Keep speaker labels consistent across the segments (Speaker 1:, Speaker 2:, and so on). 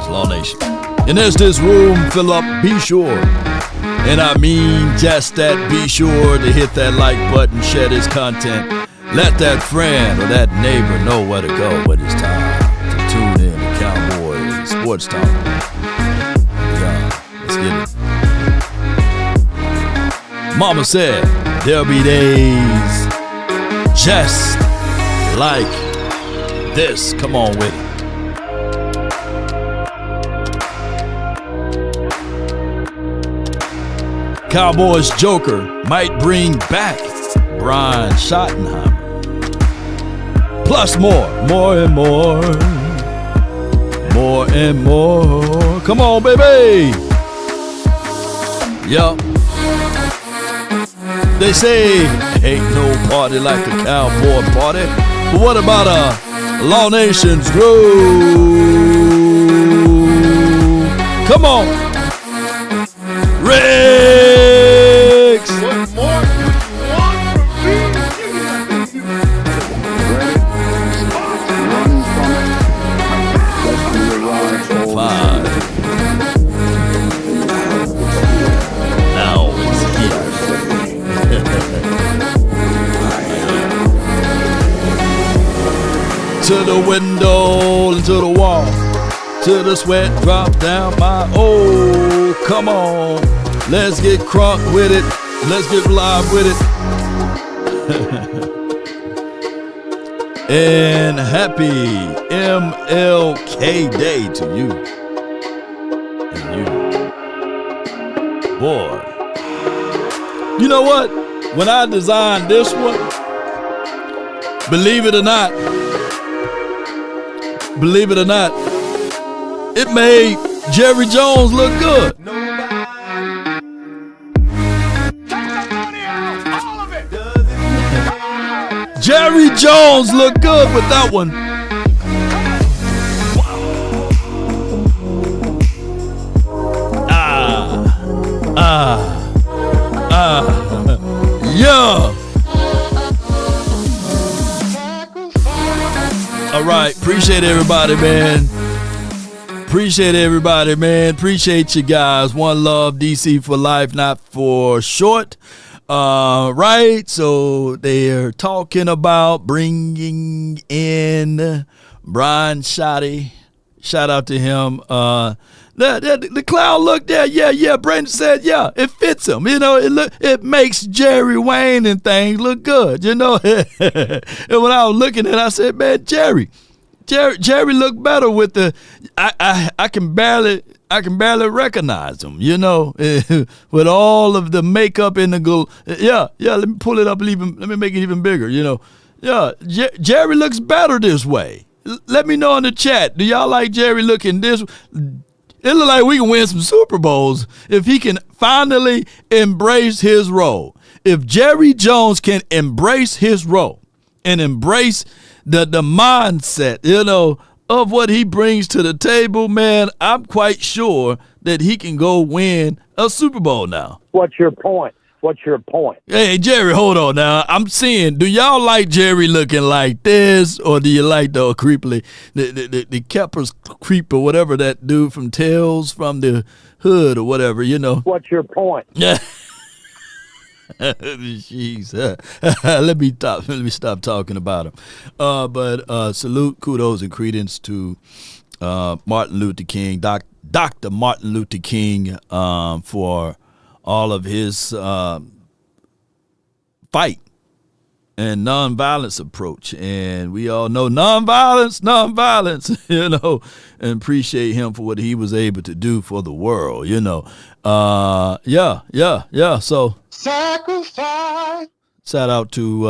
Speaker 1: Law Nation. And as this room fill up, be sure, and I mean just that, be sure to hit that like button, share this content. Let that friend or that neighbor know where to go when it's time to tune in to Cowboys Sports Talk. Yeah, let's get it. Mama said there'll be days just like this. Come on with it. Cowboys Joker might bring back Brian Schottenheimer. Plus more and more. More and more. Come on, baby. Yup. They say ain't no party like a cowboy party. But what about Law Nation's groove? Come on. Riggs!
Speaker 2: What more do you want from me?
Speaker 1: Five. Now it's here. To the window and to the wall, till the sweat drop down my come on. Let's get crunk with it. Let's get live with it. And happy MLK Day to you. And you. Boy. You know what? When I designed this one, believe it or not, it made Jerry Jones look good. Jerry Jones looked good with that one. Yeah. All right. Appreciate everybody, man. Appreciate you guys. One love, DC for life, not for short. Right, so they're talking about bringing in Brian Schotty. Shout out to him. The clown looked there. Yeah. Brandon said, yeah, it fits him. You know, it makes Jerry Wayne and things look good. You know, and when I was looking at it, I said, man, Jerry looked better with the. I can barely recognize him, you know, with all of the makeup in the gold. Yeah, let me pull it up let me make it even bigger, you know. Yeah, Jerry looks better this way. Let me know in the chat. Do y'all like Jerry looking this? It look like we can win some Super Bowls if he can finally embrace his role. If Jerry Jones can embrace his role and embrace the mindset, you know, of what he brings to the table, man, I'm quite sure that he can go win a Super Bowl now.
Speaker 3: What's your point?
Speaker 1: Hey, Jerry, hold on now. I'm seeing, do y'all like Jerry looking like this, or do you like the creepily, the Kepper's creep or whatever, that dude from Tales from the Hood or whatever, you know?
Speaker 3: What's your point?
Speaker 1: Yeah. Jeez, let me stop talking about him. But salute, kudos, and credence to Martin Luther King, Dr. Martin Luther King, for all of his fight and nonviolence approach. And we all know nonviolence, you know, and appreciate him for what he was able to do for the world, you know. Yeah. So
Speaker 2: Sacrifice.
Speaker 1: shout out to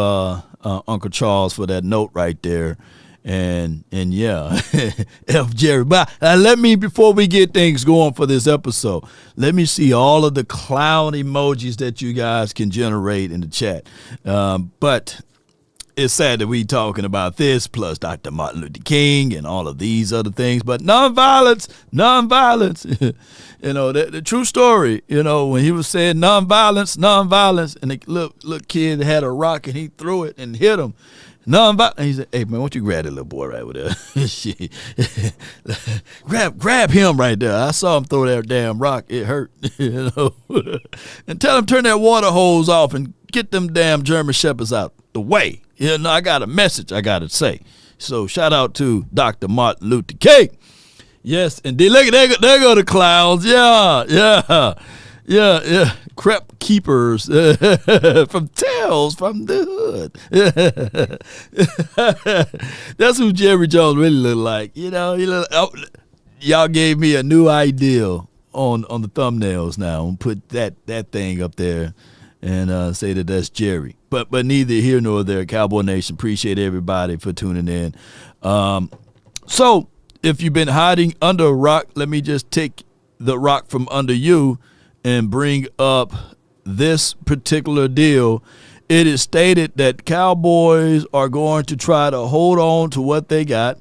Speaker 1: Uncle Charles for that note right there. And yeah, F. Jerry. But let me, before we get things going for this episode, let me see all of the clown emojis that you guys can generate in the chat. But it's sad that we talking about this, plus Dr. Martin Luther King and all of these other things. But nonviolence. You know, the true story, you know, when he was saying nonviolence, and the little kid had a rock and he threw it and hit him. No, and he said, "Hey man, why don't you grab that little boy right over there? Shit. grab him right there. I saw him throw that damn rock. It hurt, you know. And tell him turn that water hose off and get them damn German shepherds out the way. You know, I got a message I gotta say. So shout out to Dr. Martin Luther King. Yes, indeed. Look, there go the clowns. Yeah. Crep keepers from Tales from the Hood. That's who Jerry Jones really looked like. You know, y'all gave me a new idea on the thumbnails now. I'm gonna put that thing up there and say that's Jerry. But neither here nor there. Cowboy Nation, appreciate everybody for tuning in. So if you've been hiding under a rock, let me just take the rock from under you and bring up this particular deal. It is stated that Cowboys are going to try to hold on to what they got,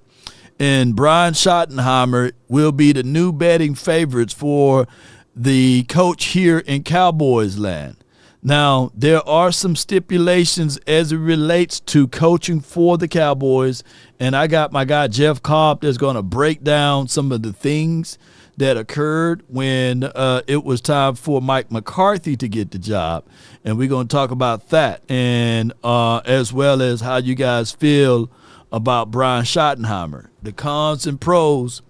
Speaker 1: and Brian Schottenheimer will be the new betting favorites for the coach here in Cowboys land. Now, there are some stipulations as it relates to coaching for the Cowboys, and I got my guy Jeff Cobb that's going to break down some of the things that occurred when it was time for Mike McCarthy to get the job. And we're going to talk about that, and as well as how you guys feel about Brian Schottenheimer. The cons and pros,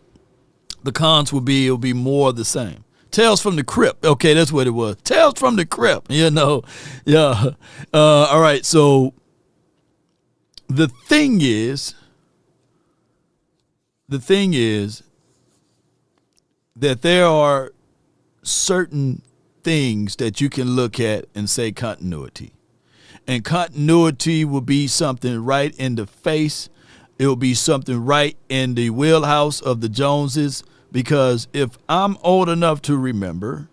Speaker 1: the cons it'll be more of the same. Tales from the Crypt. Okay, that's what it was. Tales from the Crypt, you know. Yeah. All right, so the thing is that there are certain things that you can look at and say continuity. And continuity will be something right in the face. It will be something right in the wheelhouse of the Joneses, because if I'm old enough to remember,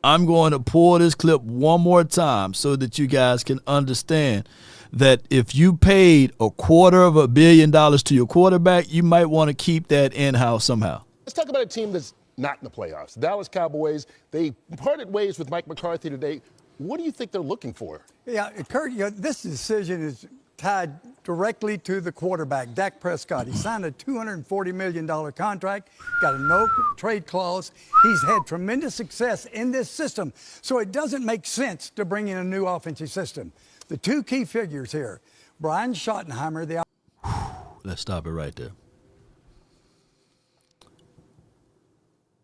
Speaker 1: I'm going to pull this clip one more time so that you guys can understand that if you paid $250 million to your quarterback, you might want to keep that in-house somehow.
Speaker 2: Let's talk about a team that's not in the playoffs. The Dallas Cowboys, they parted ways with Mike McCarthy today. What do you think they're looking for?
Speaker 3: Yeah, Kurt, this decision is tied directly to the quarterback, Dak Prescott. He signed a $240 million contract, got a no-trade clause. He's had tremendous success in this system, so it doesn't make sense to bring in a new offensive system. The two key figures here, Brian Schottenheimer,
Speaker 1: Let's stop it right there.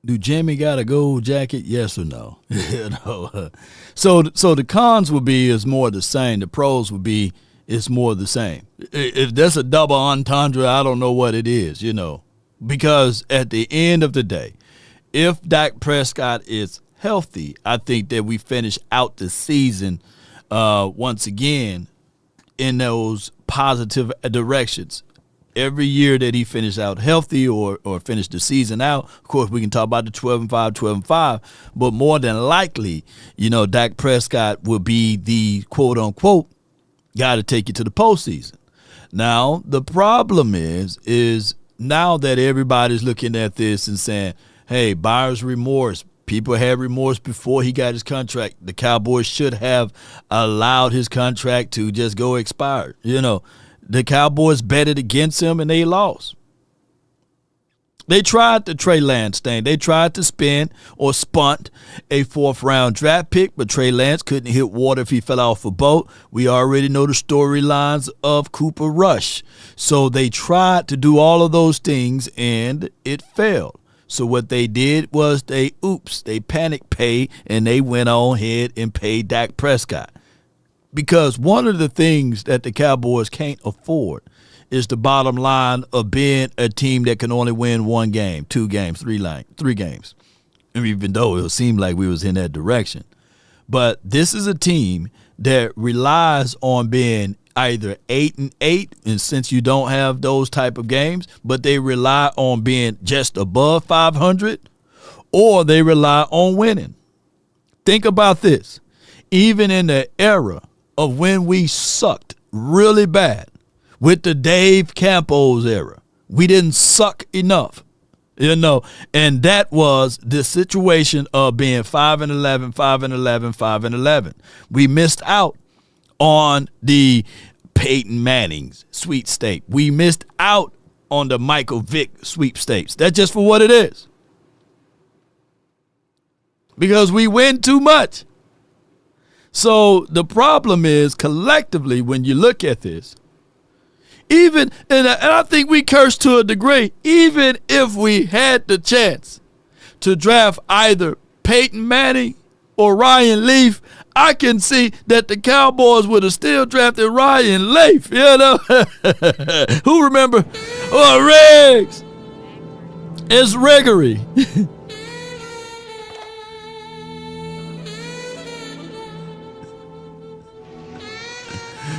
Speaker 1: Do Jimmy got a gold jacket? Yes or no? You know. So the cons would be is more the same. The pros would be it's more the same. If that's a double entendre, I don't know what it is, you know. Because at the end of the day, if Dak Prescott is healthy, I think that we finish out the season once again in those positive directions. Every year that he finished out healthy or finished the season out, of course, we can talk about the 12-5, but more than likely, you know, Dak Prescott will be the quote-unquote guy to take you to the postseason. Now, the problem is now that everybody's looking at this and saying, hey, buyer's remorse. People had remorse before he got his contract. The Cowboys should have allowed his contract to just go expire, you know. The Cowboys betted against him, and they lost. They tried the Trey Lance thing. They tried to spend or spunt a fourth-round draft pick, but Trey Lance couldn't hit water if he fell off a boat. We already know the storylines of Cooper Rush. So they tried to do all of those things, and it failed. So what they did was they panic paid, and they went on ahead and paid Dak Prescott. Because one of the things that the Cowboys can't afford is the bottom line of being a team that can only win one game, 2 games, 3 games. And even though it seemed like we was in that direction. But this is a team that relies on being either 8-8, and since you don't have those type of games, but they rely on being just above 500, or they rely on winning. Think about this. Even in the era of when we sucked really bad with the Dave Campbell's era, we didn't suck enough, you know, and that was the situation of being 5-11. We missed out on the Peyton Manning's sweepstake. We missed out on the Michael Vick sweepstakes. That's just for what it is. Because we win too much. So the problem is, collectively, when you look at this, even, and I think we curse to a degree, even if we had the chance to draft either Peyton Manning or Ryan Leaf, I can see that the Cowboys would have still drafted Ryan Leaf, you know? Who remember? Oh, Riggs. It's Riggery.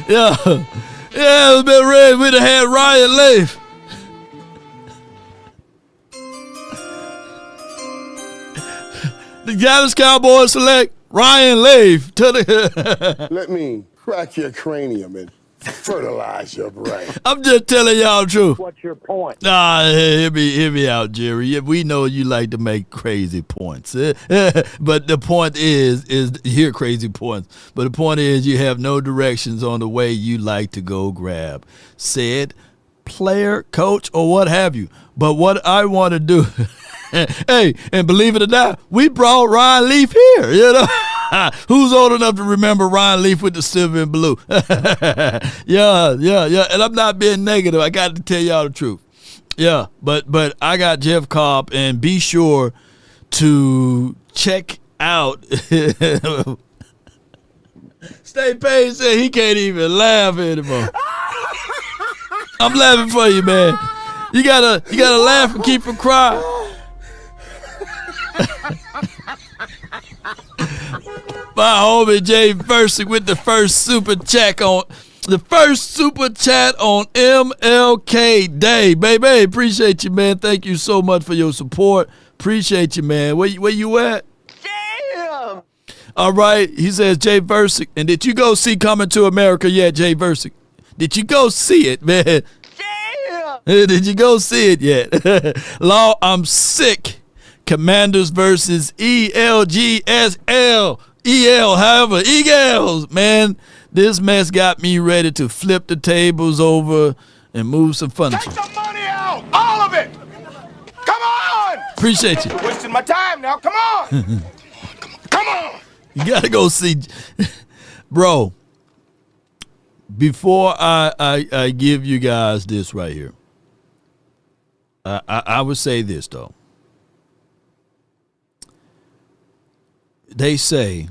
Speaker 1: Yeah, it was been Riggs. We'd have had Ryan Leaf. The Dallas Cowboys select Ryan Leaf to the.
Speaker 4: Let me crack your cranium and fertilize your brain.
Speaker 1: I'm just telling y'all the truth.
Speaker 5: What's your point?
Speaker 1: Nah, hear me out, Jerry. Yeah, we know you like to make crazy points. But the point is hear crazy points. But the point is you have no directions on the way you like to go grab said player, coach, or what have you. But what I want to do, hey, and believe it or not, we brought Ryan Leaf here, you know. Who's old enough to remember Ryan Leaf with the silver and blue? Yeah. And I'm not being negative. I got to tell y'all the truth. Yeah, but I got Jeff Cobb, and be sure to check out. Stay Payne said he can't even laugh anymore. I'm laughing for you, man. You gotta laugh and keep from crying. My homie Jay Versick with the first super chat on MLK Day, baby. Appreciate you, man. Thank you so much for your support. Appreciate you, man. Where you at?
Speaker 5: Damn.
Speaker 1: All right. He says Jay Versick. And did you go see Coming to America yet, Jay Versick? Did you go see it, man?
Speaker 5: Damn.
Speaker 1: Did you go see it yet? Law, I'm sick. Commanders versus ELGSL. However, Eagles, man, this mess got me ready to flip the tables over and move some furniture.
Speaker 6: Take the money out, all of it. Come on.
Speaker 1: Appreciate you.
Speaker 6: You're wasting my time now. Come on. Come on.
Speaker 1: You gotta go see, bro. Before I give you guys this right here, I would say this though. They say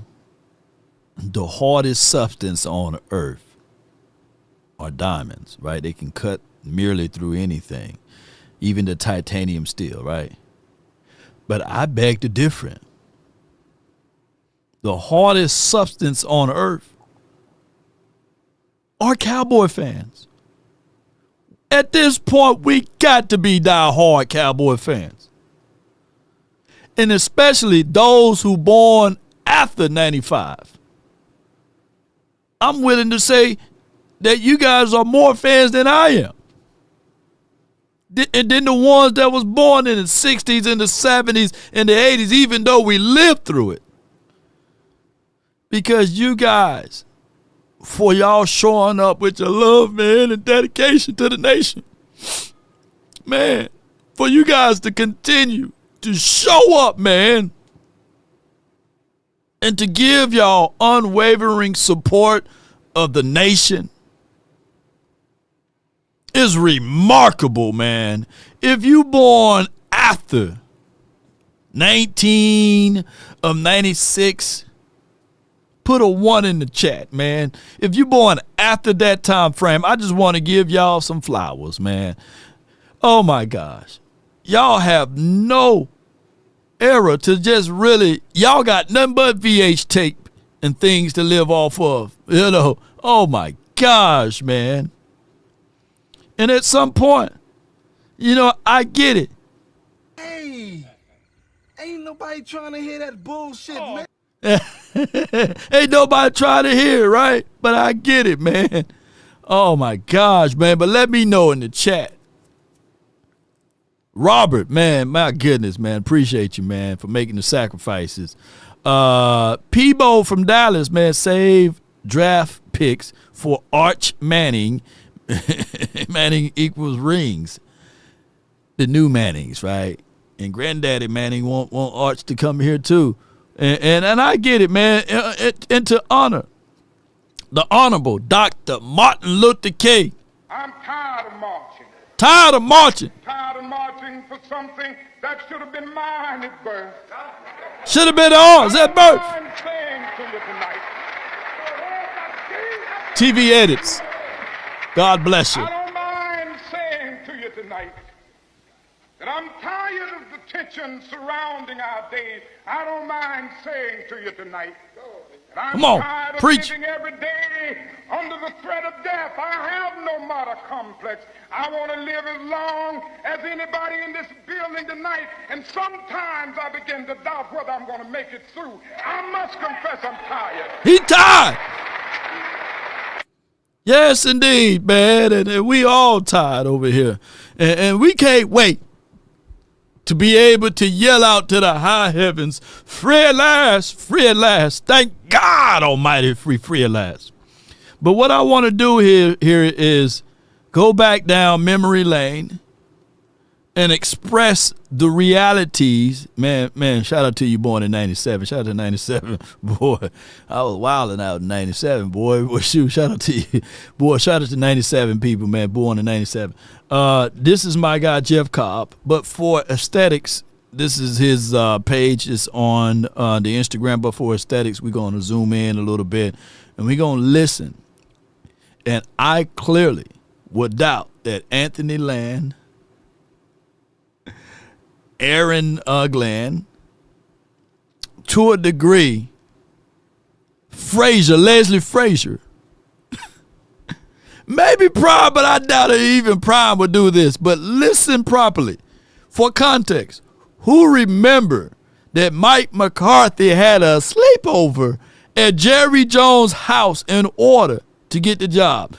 Speaker 1: the hardest substance on earth are diamonds, right? They can cut merely through anything, even the titanium steel, right? But I beg to differ. The hardest substance on earth are Cowboy fans. At this point, we got to be die-hard Cowboy fans. And especially those who born after 95. I'm willing to say that you guys are more fans than I am. And then the ones that was born in the 60s and the 70s and the 80s, even though we lived through it. Because you guys, for y'all showing up with your love, man, and dedication to the nation. Man, for you guys to continue to show up, man, and to give y'all unwavering support of the nation is remarkable, man. If you born after 19 of 96, put a 1 in the chat, man. If you born after that time frame, I just want to give y'all some flowers, man. Oh my gosh. Y'all have no era to just really, y'all got nothing but VH tape and things to live off of, you know. Oh my gosh, man. And at some point, you know, I get it.
Speaker 7: Hey, ain't nobody trying to hear that bullshit, man.
Speaker 1: Ain't nobody trying to hear it, right? But I get it, man. Oh my gosh, man. But let me know in the chat. Robert, man, my goodness, man. Appreciate you, man, for making the sacrifices. Peebo from Dallas, man, save draft picks for Arch Manning. Manning equals rings. The new Mannings, right? And Granddaddy Manning want Arch to come here too. And I get it, man. And to honor the Honorable Dr. Martin Luther King.
Speaker 6: I'm tired of marching.
Speaker 1: Tired of marching.
Speaker 6: Tired of marching for something that should have been mine at birth.
Speaker 1: Should have been ours at birth.
Speaker 6: I'm saying to you tonight.
Speaker 1: TV edits. God bless you.
Speaker 6: I don't mind saying to you tonight that I'm tired of the tension surrounding our days. I don't mind saying to you tonight that I'm
Speaker 1: Come on,
Speaker 6: tired
Speaker 1: preach.
Speaker 6: of living every day under the threat of death. I have no martyr complex. I want to live as long as anybody in this building tonight, and sometimes I begin to doubt whether I'm going to make it through. I must confess I'm tired.
Speaker 1: He tired. Yes, indeed, man. And we all tired over here. And we can't wait to be able to yell out to the high heavens, free at last, free at last. Thank God Almighty, free at last. But what I want to do here is go back down memory lane and express the realities. Man, shout out to you born in 97. Shout out to 97. Boy, I was wilding out in 97, boy. Well, shoot, shout out to you. Boy, shout out to 97 people, man, born in 97. This is my guy, Jeff Cobb. But for aesthetics, this is his page. It's on the Instagram. But for aesthetics, we're going to zoom in a little bit, and we're going to listen. And I clearly would doubt that Anthony Land, Aaron Glenn, to a degree, Leslie Frazier, maybe Prime, but I doubt that even Prime would do this. But listen properly. For context, who remember that Mike McCarthy had a sleepover at Jerry Jones' house in order to get the job?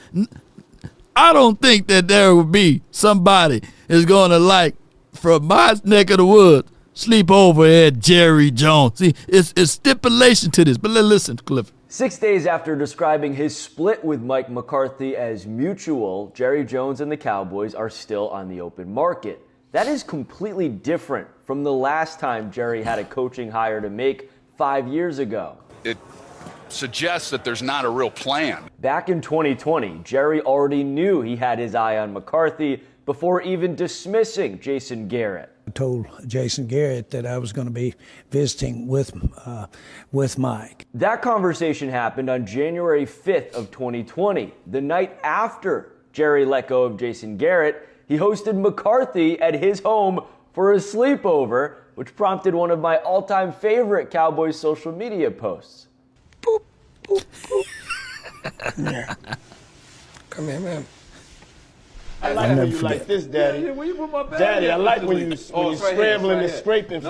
Speaker 1: I don't think that there would be somebody is going to from my neck of the woods, sleep over at Jerry Jones. See, it's stipulation to this, but let's listen to Clifford.
Speaker 8: 6 days after describing his split with Mike McCarthy as mutual, Jerry Jones and the Cowboys are still on the open market. That is completely different from the last time Jerry had a coaching hire to make 5 years ago.
Speaker 9: It suggests that there's not a real plan.
Speaker 8: Back in 2020, Jerry already knew he had his eye on McCarthy before even dismissing Jason Garrett.
Speaker 10: I told Jason Garrett that I was going to be visiting with Mike.
Speaker 8: That conversation happened on January 5th of 2020. The night after Jerry let go of Jason Garrett, he hosted McCarthy at his home for a sleepover, which prompted one of my all-time favorite Cowboys social media posts.
Speaker 10: Boop, boop, boop. Come here. Come here, man.
Speaker 4: I like when you like this, Daddy.
Speaker 7: Yeah, where you put my bag?
Speaker 4: Daddy, I like when you scrambling and scraping.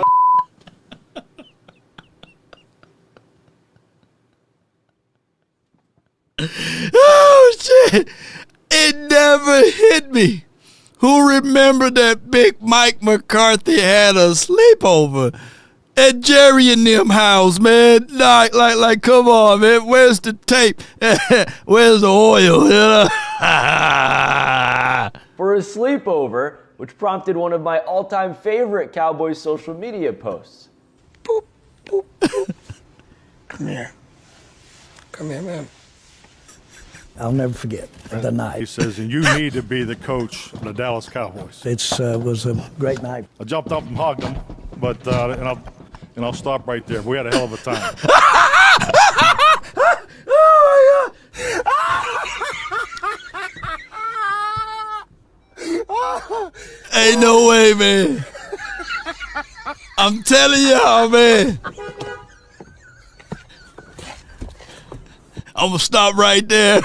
Speaker 1: Oh, shit. It never hit me. Who remembered that Big Mike McCarthy had a sleepover at Jerry and them house, man? Like, come on, man. Where's the tape? Where's the oil?
Speaker 8: For a sleepover, which prompted one of my all-time favorite Cowboys social media posts.
Speaker 10: Boop, boop, boop. Come here. Come here, man. I'll never forget the night.
Speaker 11: He says, and you need to be the coach of the Dallas Cowboys.
Speaker 10: It was a great night.
Speaker 11: I jumped up and hugged him, but and I'll stop right there. We had a hell of a time.
Speaker 1: Oh, my God. Ain't no way, man. I'm telling y'all, man. I'm going to stop right there.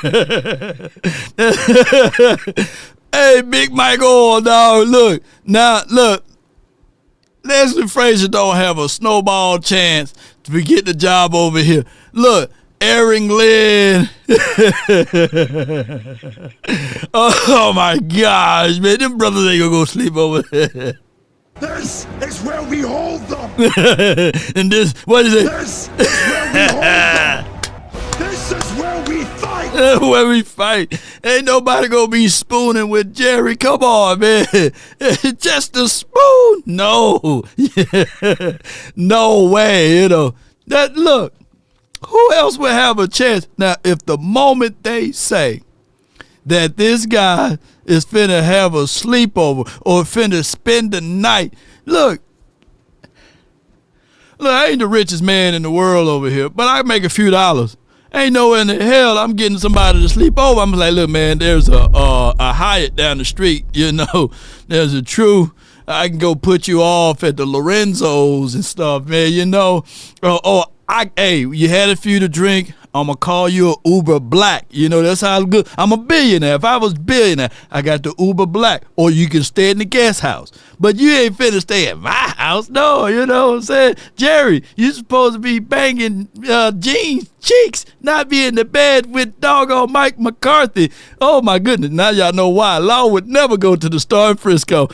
Speaker 1: Hey, Big Mike on, dog. Look. Leslie Frazier don't have a snowball chance to get the job over here. Look, Aaron Glenn. Oh, my gosh, man. Them brothers ain't going to go sleep over there.
Speaker 6: This is where we hold them.
Speaker 1: And this, what is it?
Speaker 6: This is where we hold them. This is where we fight.
Speaker 1: when we fight, ain't nobody gonna be spooning with Jerry. Come on, man. Just a spoon? No. No way, That look, who else would have a chance? Now, if the moment they say that this guy is finna have a sleepover or finna spend the night, look, I ain't the richest man in the world over here, but I make a few dollars. Ain't no in the hell I'm getting somebody to sleep over. I'm like, look, man, there's a Hyatt down the street, There's a True. I can go put you off at the Lorenzo's and stuff, man, Hey, you had a few to drink. I'm going to call you an Uber Black. That's how good. I'm a billionaire. If I was billionaire, I got the Uber Black. Or you can stay in the guest house. But you ain't finna stay at my house. No, you know what I'm saying? Jerry, you supposed to be banging jeans cheeks, not be in the bed with doggone Mike McCarthy. Oh, my goodness. Now y'all know why. Law would never go to the Star in Frisco.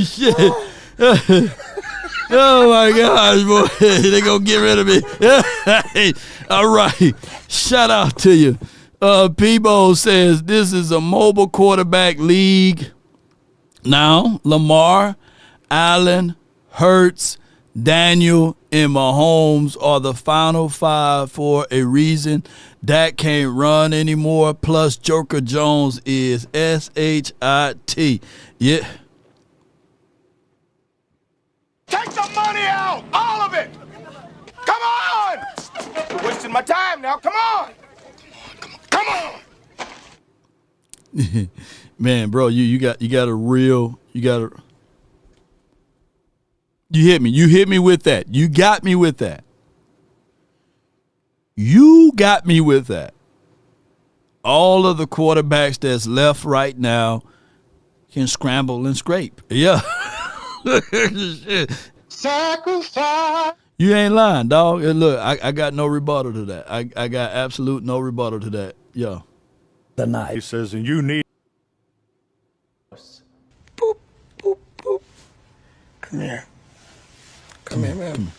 Speaker 1: Shit. Oh my gosh, boy. They gonna get rid of me. All right. Shout out to you. Peebo says this is a mobile quarterback league. Now, Lamar, Allen, Hurts, Daniel, and Mahomes are the final five for a reason. Dak can't run anymore. Plus, Joker Jones is SHIT. Yeah.
Speaker 12: Take the money out! All of it! Come on! You're wasting my time now. Come on! Come on!
Speaker 1: Man, bro, you got a real, you hit me. You hit me with that. You got me with that. You got me with that. All of the quarterbacks that's left right now can scramble and scrape. Yeah.
Speaker 12: Sacrifice.
Speaker 1: You ain't lying, dog. And look, I got no rebuttal to that. I got absolute no rebuttal to that. Yeah.
Speaker 10: The night.
Speaker 11: He says, and you need.
Speaker 10: Boop, boop, boop. Come here. Come here, man.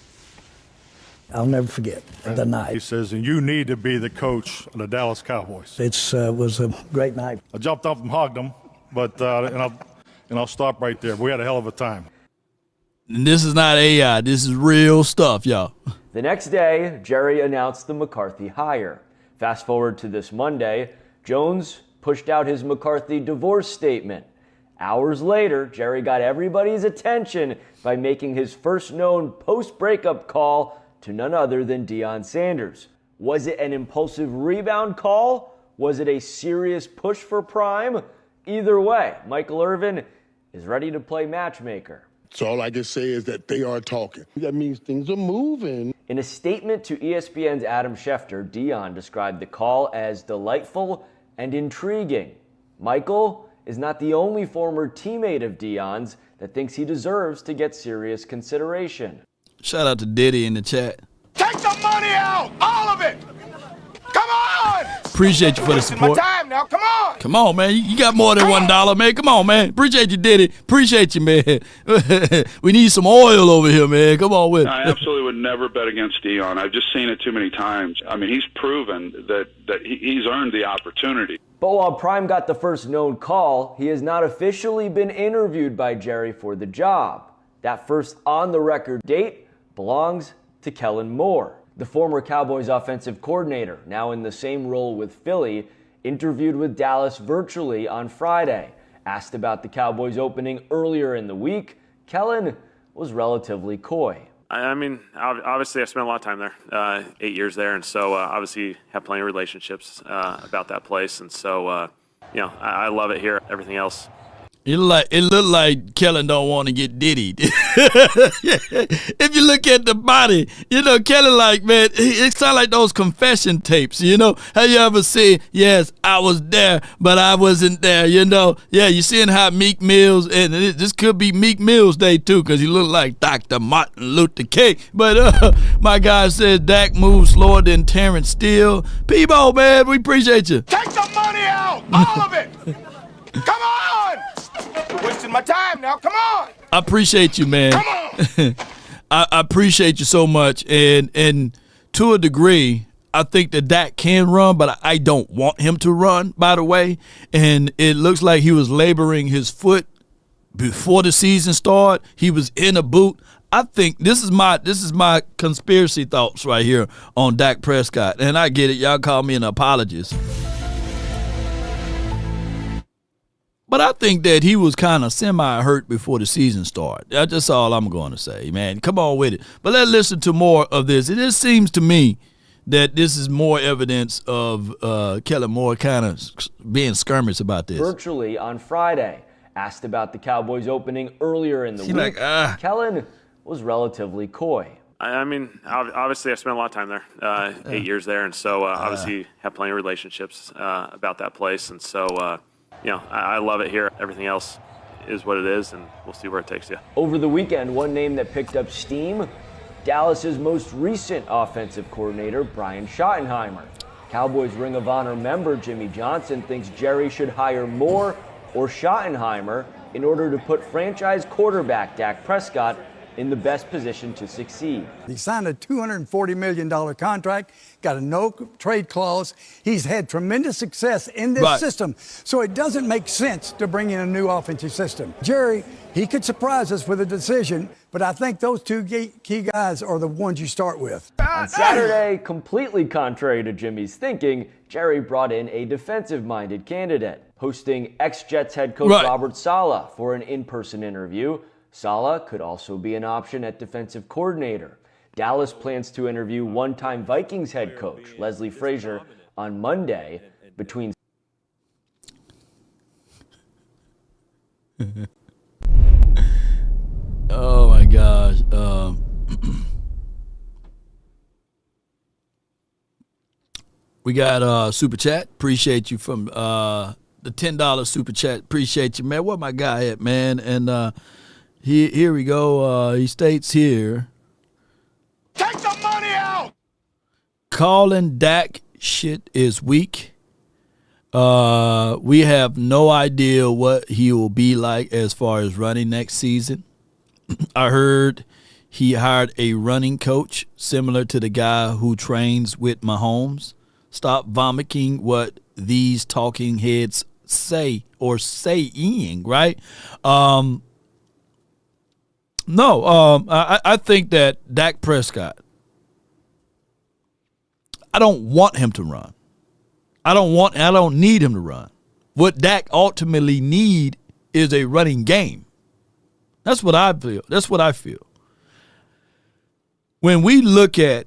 Speaker 10: I'll never forget the night.
Speaker 11: He says, and you need to be the coach of the Dallas Cowboys.
Speaker 10: It was a great night.
Speaker 11: I jumped up and hugged him, but and I'll stop right there. We had a hell of a time.
Speaker 1: And this is not AI. This is real stuff, y'all.
Speaker 8: The next day, Jerry announced the McCarthy hire. Fast forward to this Monday, Jones pushed out his McCarthy divorce statement. Hours later, Jerry got everybody's attention by making his first known post-breakup call to none other than Deion Sanders. Was it an impulsive rebound call? Was it a serious push for Prime? Either way, Michael Irvin is ready to play matchmaker.
Speaker 4: So all I can say is that they are talking. That means things are moving.
Speaker 8: In a statement to ESPN's Adam Schefter, Deion described the call as delightful and intriguing. Michael is not the only former teammate of Deion's that thinks he deserves to get serious consideration.
Speaker 1: Shout out to Diddy in the chat.
Speaker 12: Take the money out! All of it! Come on!
Speaker 1: Appreciate you for the support.
Speaker 12: My time now. Come on!
Speaker 1: Come on, man. You got more than $1, man. Come on, man. Appreciate you, Diddy. Appreciate you, man. We need some oil over here, man. Come on with it.
Speaker 13: I absolutely would never bet against Deion. I've just seen it too many times. I mean, he's proven that he's earned the opportunity.
Speaker 8: But while Prime got the first known call, he has not officially been interviewed by Jerry for the job. That first on-the-record date belongs to Kellen Moore. The former Cowboys offensive coordinator, now in the same role with Philly, interviewed with Dallas virtually on Friday. Asked about the Cowboys opening earlier in the week, Kellen was relatively coy.
Speaker 14: I mean, obviously I spent a lot of time there, 8 years there, and so obviously have plenty of relationships about that place, and so, I love it here. Everything else.
Speaker 1: It looked like Kellen don't want to get diddied. If you look at the body, Kellen man, it sounds like those confession tapes, Have you ever seen, yes, I was there, but I wasn't there, Yeah, you seeing how Meek Mills, and this could be Meek Mills Day too, because he looked like Dr. Martin Luther King. But my guy says Dak moves slower than Terrence Steele. Peebo, man, we appreciate you.
Speaker 12: Take the money out! All of it! Come on! You're wasting my time now. Come on!
Speaker 1: I appreciate you, man.
Speaker 12: Come on!
Speaker 1: I appreciate you so much. And to a degree, I think that Dak can run, but I don't want him to run, by the way. And it looks like he was laboring his foot before the season started. He was in a boot. I think this is my conspiracy thoughts right here on Dak Prescott. And I get it. Y'all call me an apologist. But I think that he was kind of semi-hurt before the season started. That's all I'm going to say, man. Come on with it. But let's listen to more of this. It just seems to me that this is more evidence of Kellen Moore kind of being skirmish about this.
Speaker 8: Virtually on Friday, asked about the Cowboys opening earlier in the week, Kellen was relatively coy.
Speaker 14: I mean, obviously, I spent a lot of time there, 8 years there, and so obviously have plenty of relationships about that place, and so I love it here. Everything else is what it is, and we'll see where it takes you.
Speaker 8: Over the weekend, one name that picked up steam, Dallas's most recent offensive coordinator, Brian Schottenheimer. Cowboys Ring of Honor member Jimmy Johnson thinks Jerry should hire Moore or Schottenheimer in order to put franchise quarterback Dak Prescott in the best position to succeed.
Speaker 3: He signed a $240 million contract, got a no-trade clause. He's had tremendous success in this system, so it doesn't make sense to bring in a new offensive system. Jerry, he could surprise us with a decision, but I think those two key guys are the ones you start with.
Speaker 8: On Saturday, completely contrary to Jimmy's thinking, Jerry brought in a defensive-minded candidate, hosting ex-Jets head coach Robert Saleh for an in-person interview. Saleh could also be an option at defensive coordinator. Dallas plans to interview one-time Vikings head coach Leslie Frazier on Monday between.
Speaker 1: Oh my gosh. We got super chat. Appreciate you from the $10 super chat. Appreciate you, man. Where my guy at, man? And here we go. He states here.
Speaker 12: Take the money out!
Speaker 1: Calling Dak shit is weak. We have no idea what he will be like as far as running next season. I heard he hired a running coach similar to the guy who trains with Mahomes. Stop vomiting what these talking heads say or saying, right? I think that Dak Prescott, I don't want him to run. I don't need him to run. What Dak ultimately need is a running game. That's what I feel. That's what I feel. When we look at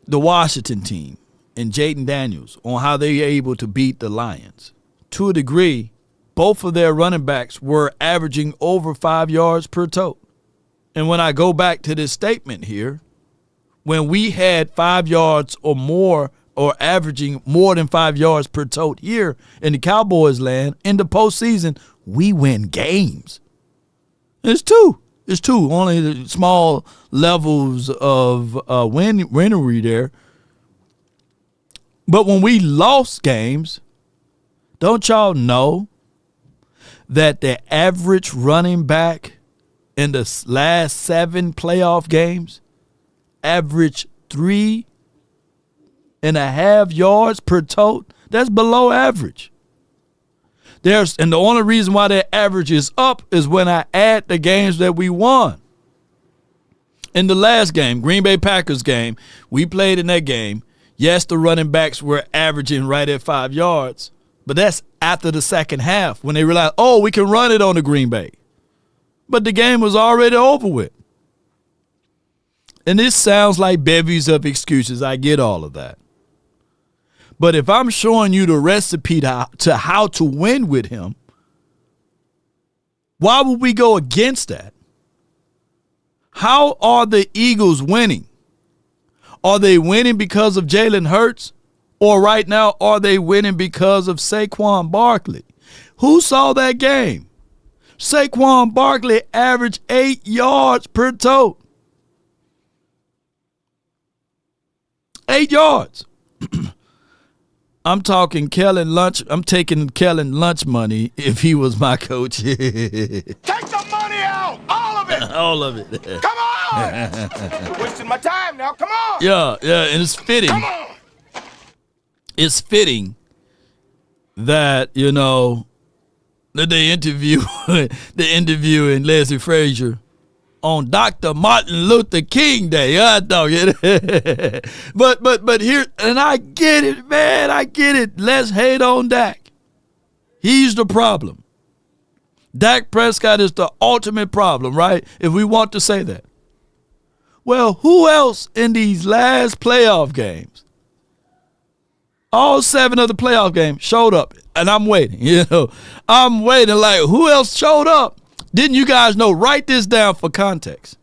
Speaker 1: the Washington team and Jaden Daniels on how they were able to beat the Lions, to a degree, both of their running backs were averaging over 5 yards per tote. And when I go back to this statement here, when we had 5 yards or more or averaging more than 5 yards per tote here in the Cowboys land, in the postseason, we win games. It's two. Only the small levels of winnery there. But when we lost games, don't y'all know that the average running back in the last 7 playoff games averaged 3.5 yards per tote? That's below average. And the only reason why that average is up is when I add the games that we won. In the last game, Green Bay Packers game, we played in that game. Yes, the running backs were averaging right at 5 yards, but that's after the second half when they realized, we can run it on the Green Bay. But the game was already over with. And this sounds like bevies of excuses. I get all of that. But if I'm showing you the recipe to how to win with him, why would we go against that? How are the Eagles winning? Are they winning because of Jalen Hurts? Or right now, are they winning because of Saquon Barkley? Who saw that game? Saquon Barkley averaged 8 yards per tote. 8 yards. I'm talking Kellen lunch. I'm taking Kellen lunch money if he was my coach.
Speaker 12: Take the money out! All of it.
Speaker 1: All of it.
Speaker 12: Come on. You're wasting my time now. Come on.
Speaker 1: Yeah, and it's fitting.
Speaker 12: Come on.
Speaker 1: It's fitting that, that they interviewing Leslie Frazier on Dr. Martin Luther King Day. But here, and I get it, man. I get it. Let's hate on Dak. He's the problem. Dak Prescott is the ultimate problem, right? If we want to say that. Well, who else in these last playoff games? All 7 of the playoff games showed up, and I'm waiting. I'm waiting. Like, who else showed up? Didn't you guys know? Write this down for context.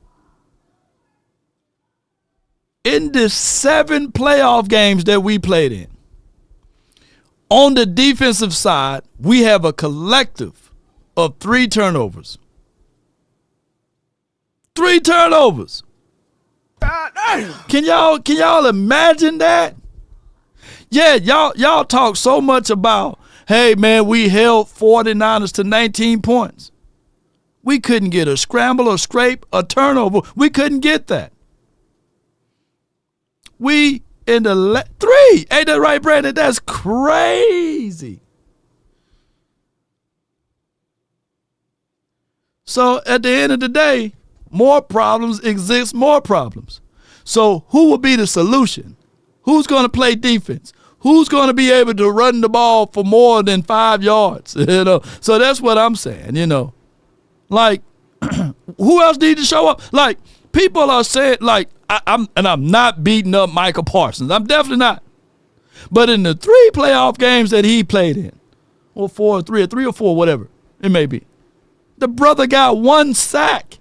Speaker 1: In the 7 playoff games that we played in, on the defensive side, we have a collective of 3 turnovers. 3 turnovers. Can y'all imagine that? Yeah, y'all talk so much about, hey, man, we held 49ers to 19 points. We couldn't get a scramble, a scrape, a turnover. We couldn't get that. We in the 3. Ain't that right, Brandon? That's crazy. So at the end of the day, more problems exist, more problems. So who will be the solution? Who's going to play defense? Who's going to be able to run the ball for more than 5 yards? So that's what I'm saying, Like, who else needs to show up? Like, people are saying, like, I'm not beating up Michael Parsons. I'm definitely not. But in the 3 playoff games that he played in, or 3 or 4, whatever it may be, the brother got 1 sack.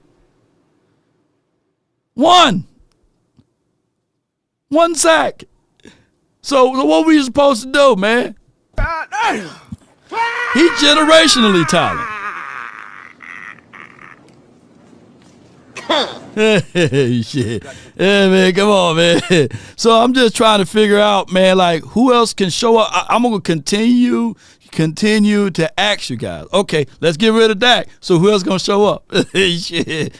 Speaker 1: 1 sack. So what we supposed to do, man? He's generationally talented. Shit. Yeah, man, come on, man. So I'm just trying to figure out, man, like, who else can show up? I'm going to continue to ask you guys. Okay, let's get rid of Dak. So who else going to show up? Shit.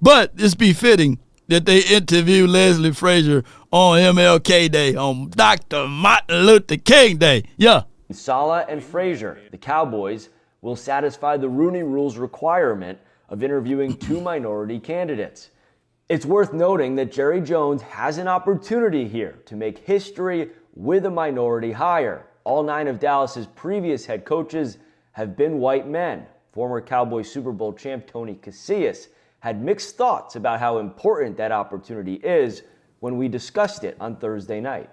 Speaker 1: But it's befitting that they interview Leslie Frazier on MLK Day, on Dr. Martin Luther King Day. Yeah.
Speaker 8: Saleh and Frazier, the Cowboys, will satisfy the Rooney Rule's requirement of interviewing 2 minority candidates. It's worth noting that Jerry Jones has an opportunity here to make history with a minority hire. All 9 of Dallas's previous head coaches have been white men. Former Cowboys Super Bowl champ Tony Casillas had mixed thoughts about how important that opportunity is when we discussed it on Thursday night.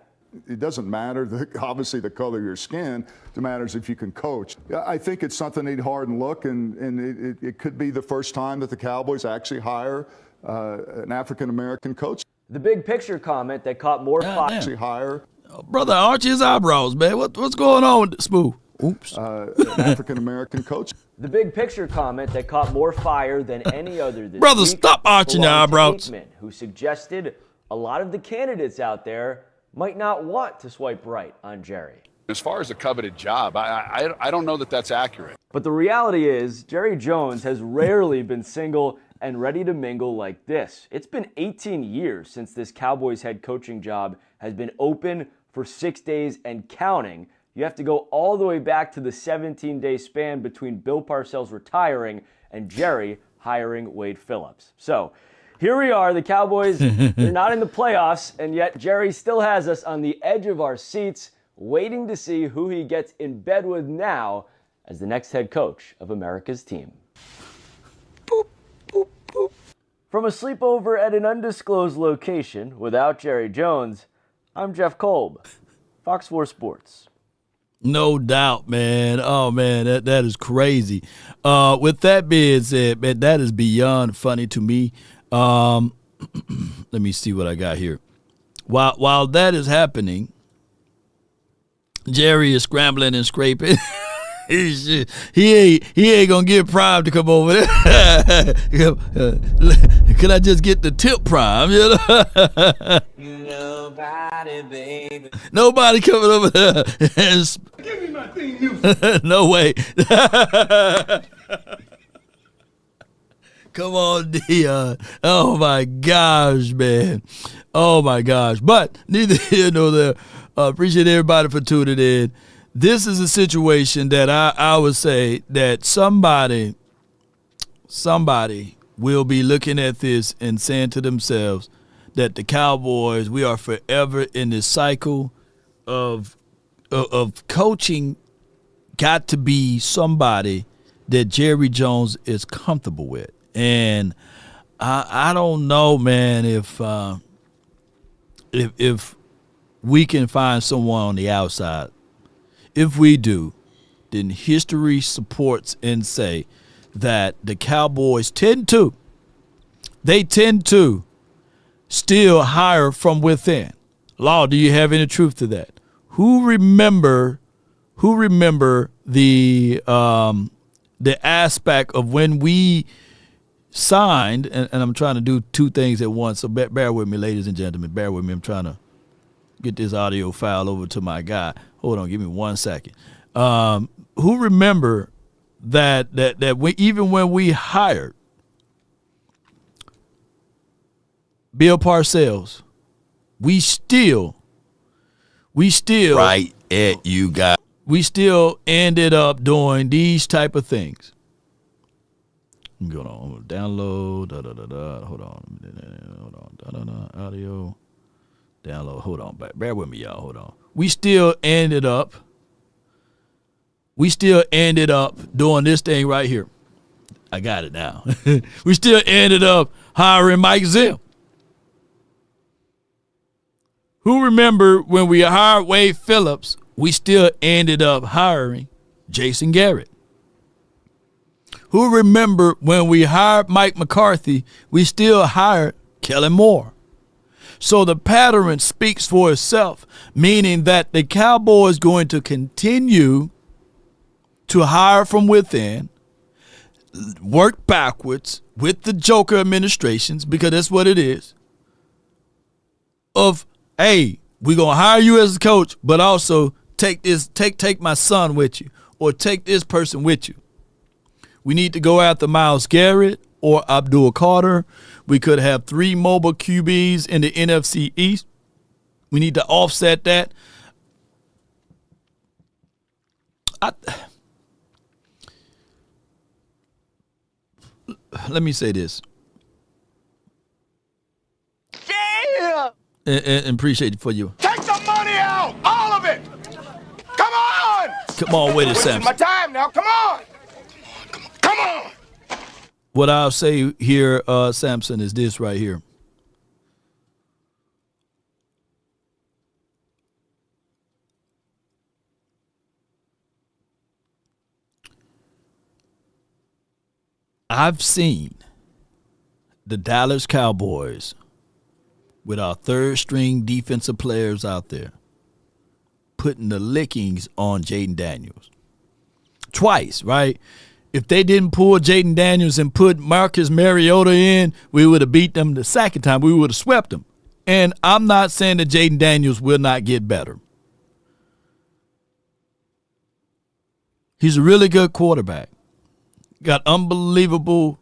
Speaker 15: It doesn't matter, obviously, the color of your skin. It matters if you can coach. I think it's something they'd hard and look, and it could be the first time that the Cowboys actually hire an African-American coach.
Speaker 8: The big picture comment that caught more fire.
Speaker 15: Actually hire.
Speaker 1: Brother, arch his eyebrows, man. What's going on with this Smooth? Oops.
Speaker 15: An African-American coach.
Speaker 8: The big picture comment that caught more fire than any other this
Speaker 1: Brother,
Speaker 8: week
Speaker 1: stop arching your eyebrows.
Speaker 8: Aikman, who suggested a lot of the candidates out there might not want to swipe right on Jerry.
Speaker 9: As far as a coveted job, I don't know that that's accurate.
Speaker 8: But the reality is, Jerry Jones has rarely been single and ready to mingle like this. It's been 18 years since this Cowboys head coaching job has been open for 6 days and counting. You have to go all the way back to the 17-day span between Bill Parcells retiring and Jerry hiring Wade Phillips. So here we are, the Cowboys, they're not in the playoffs, and yet Jerry still has us on the edge of our seats, waiting to see who he gets in bed with now as the next head coach of America's team. Boop, boop, boop. From a sleepover at an undisclosed location without Jerry Jones, I'm Jeff Kolb, Fox 4 Sports.
Speaker 1: No doubt, man. Oh, man, that is crazy. With that being said, man, that is beyond funny to me. Let me see what I got here. While that is happening, Jerry is scrambling and scraping. He ain't gonna get Prime to come over there. Could I just get the tip Prime? Nobody, baby. Nobody coming over there.
Speaker 6: Give me my theme music.
Speaker 1: No way. Come on, Deion. Oh, my gosh, man. Oh, my gosh. But neither here nor there. Appreciate everybody for tuning in. This is a situation that I would say that somebody will be looking at this and saying to themselves that the Cowboys, we are forever in this cycle of coaching. Got to be somebody that Jerry Jones is comfortable with. And I don't know, man, if we can find someone on the outside. If we do, then history supports and say that the Cowboys tend to still hire from within. Law, do you have any truth to that? Who remember the aspect of when we signed, and I'm trying to do two things at once, so bear with me, ladies and gentlemen. Bear with me. I'm trying to get this audio file over to my guy. Hold on, give me 1 second. Who remember that we, even when we hired Bill Parcells, we still
Speaker 16: right at you guys.
Speaker 1: We still ended up doing these type of things. I'm going on download. Hold on. Audio. Download. Hold on. Bear with me, y'all. Hold on. We still ended up doing this thing right here. I got it now. We still ended up hiring Mike Zim. Who remember when we hired Wade Phillips, we still ended up hiring Jason Garrett? Who remember when we hired Mike McCarthy, we still hired Kellen Moore? So the pattern speaks for itself, meaning that the Cowboys going to continue to hire from within, work backwards with the Joker administrations, because that's what it is, of, hey, we're going to hire you as a coach, but also take my son with you, or take this person with you. We need to go after Myles Garrett or Abdul Carter. We could have 3 mobile QBs in the NFC East. We need to offset that. Let me say this.
Speaker 5: Yeah.
Speaker 1: And appreciate it for you.
Speaker 12: Take the money out, all of it. Come on.
Speaker 1: Come on with it,
Speaker 12: Wasting
Speaker 1: Samson.
Speaker 12: my time now. Come on. Come on.
Speaker 1: What I'll say here, Samson, is this right here. I've seen the Dallas Cowboys with our third-string defensive players out there putting the lickings on Jaden Daniels. Twice, right? If they didn't pull Jaden Daniels and put Marcus Mariota in, we would have beat them the second time. We would have swept them. And I'm not saying that Jaden Daniels will not get better. He's a really good quarterback. Got unbelievable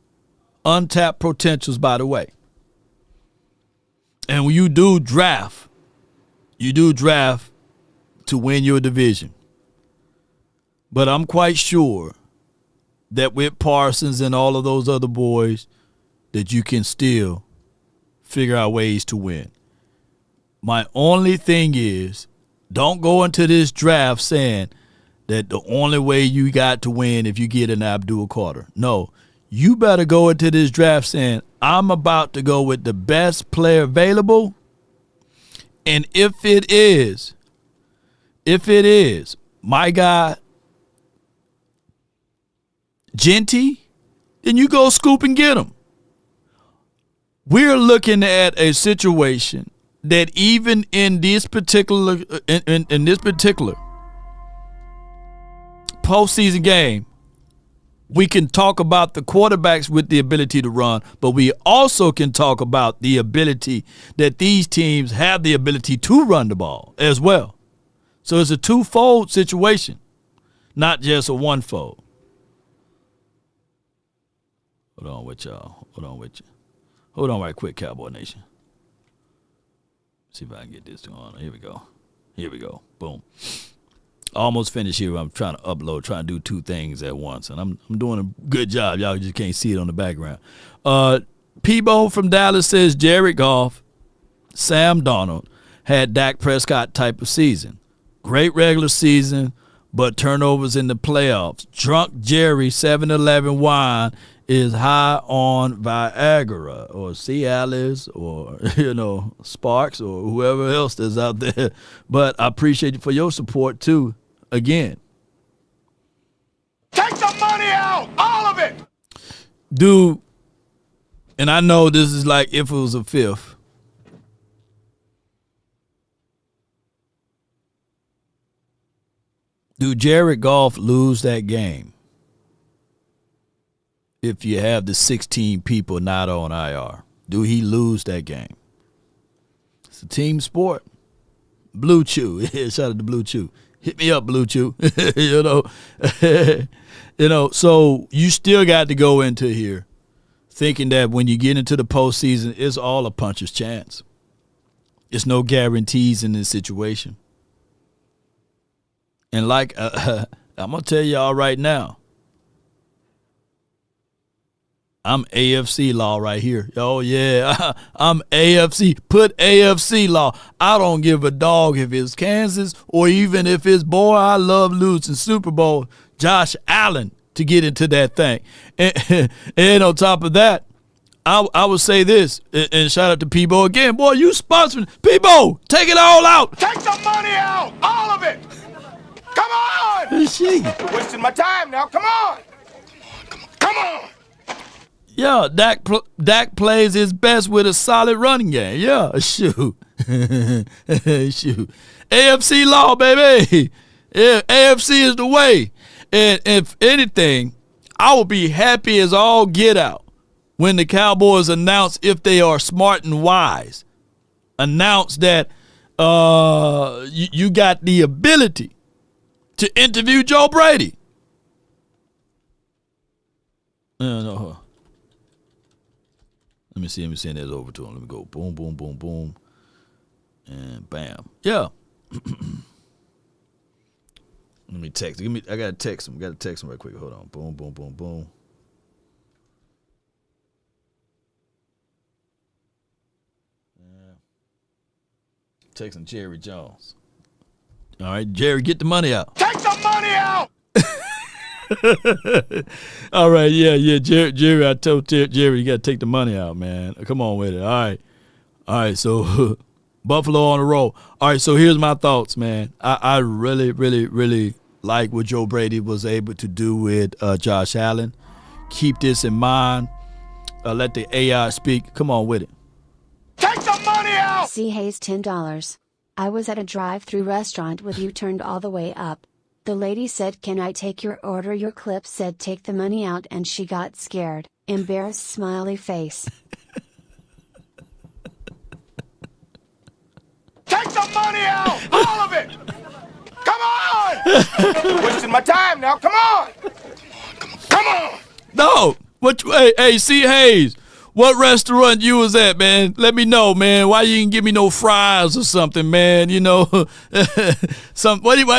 Speaker 1: untapped potentials, by the way. And when you do draft to win your division. But I'm quite sure that with Parsons and all of those other boys, that you can still figure out ways to win. My only thing is, don't go into this draft saying that the only way you got to win if you get an Abdul Carter. No, you better go into this draft saying, I'm about to go with the best player available, and if it is my guy, Genty, then you go scoop and get him. We're looking at a situation that even in this particular in this particular postseason game, we can talk about the quarterbacks with the ability to run, but we also can talk about the ability that these teams have the ability to run the ball as well. So it's a twofold situation, not just a one-fold. Hold on with y'all. Hold on right quick, Cowboy Nation. See if I can get this going. Here we go. Boom. Almost finished here. I'm trying to upload, trying to do two things at once. And I'm doing a good job. Y'all just can't see it on the background. Peebo from Dallas says Jared Goff, Sam Darnold had Dak Prescott type of season. Great regular season, but turnovers in the playoffs. Drunk Jerry 7-Eleven wine is high on Viagra or Cialis or, Sparks or whoever else that's out there. But I appreciate you for your support, too, again.
Speaker 12: Take the money out! All of it!
Speaker 1: Dude, and I know this is like if it was a fifth. Do Jared Goff lose that game if you have the 16 people not on IR? Do he lose that game? It's a team sport. Blue Chew. Shout out to Blue Chew. Hit me up, Blue Chew. So you still got to go into here thinking that when you get into the postseason, it's all a puncher's chance. There's no guarantees in this situation. And like I'm going to tell y'all right now, I'm AFC law right here. Oh, yeah, I'm AFC. Put AFC law. I don't give a dog if it's Kansas or even if it's, boy, I love losing Super Bowl, Josh Allen to get into that thing. And on top of that, I would say this, and shout out to Peebo again. Boy, you sponsoring. Peebo, take it all out.
Speaker 12: Take the money out! All of it! Come on!
Speaker 1: Who's she?
Speaker 12: Wasting my time now. Come on! Come on!
Speaker 1: Yeah, Dak plays his best with a solid running game. Yeah, shoot. Shoot. AFC law, baby. Yeah, AFC is the way. And if anything, I will be happy as all get out when the Cowboys announce, if they are smart and wise, announce that you got the ability to interview Joe Brady. No. Let me see. Let me send this over to him. Let me go boom, boom, boom, boom, and bam. Yeah. Let me text. I gotta text him. Gotta text him right quick. Hold on. Boom, boom, boom, boom. Yeah. Texting Jerry Jones. All right, Jerry, get the money out.
Speaker 12: Take the money out!
Speaker 1: All right, yeah, Jerry, I told Jerry you got to take the money out, man. Come on with it. All right, so Buffalo on the roll. All right, so here's my thoughts, man. I really, really, really like what Joe Brady was able to do with Josh Allen. Keep this in mind. Let the AI speak. Come on with it.
Speaker 12: Take the money out!
Speaker 16: C. Hayes, $10. I was at a drive-through restaurant with you turned all the way up. The lady said, "Can I take your order?" Your clip said, "Take the money out," and she got scared. Embarrassed smiley face.
Speaker 12: Take the money out! All of it! Come on! Wasting my time now. Come on! Come on!
Speaker 1: No! Hey, C. Hayes, what restaurant you was at, man? Let me know, man. Why you didn't give me no fries or something, man? You know, why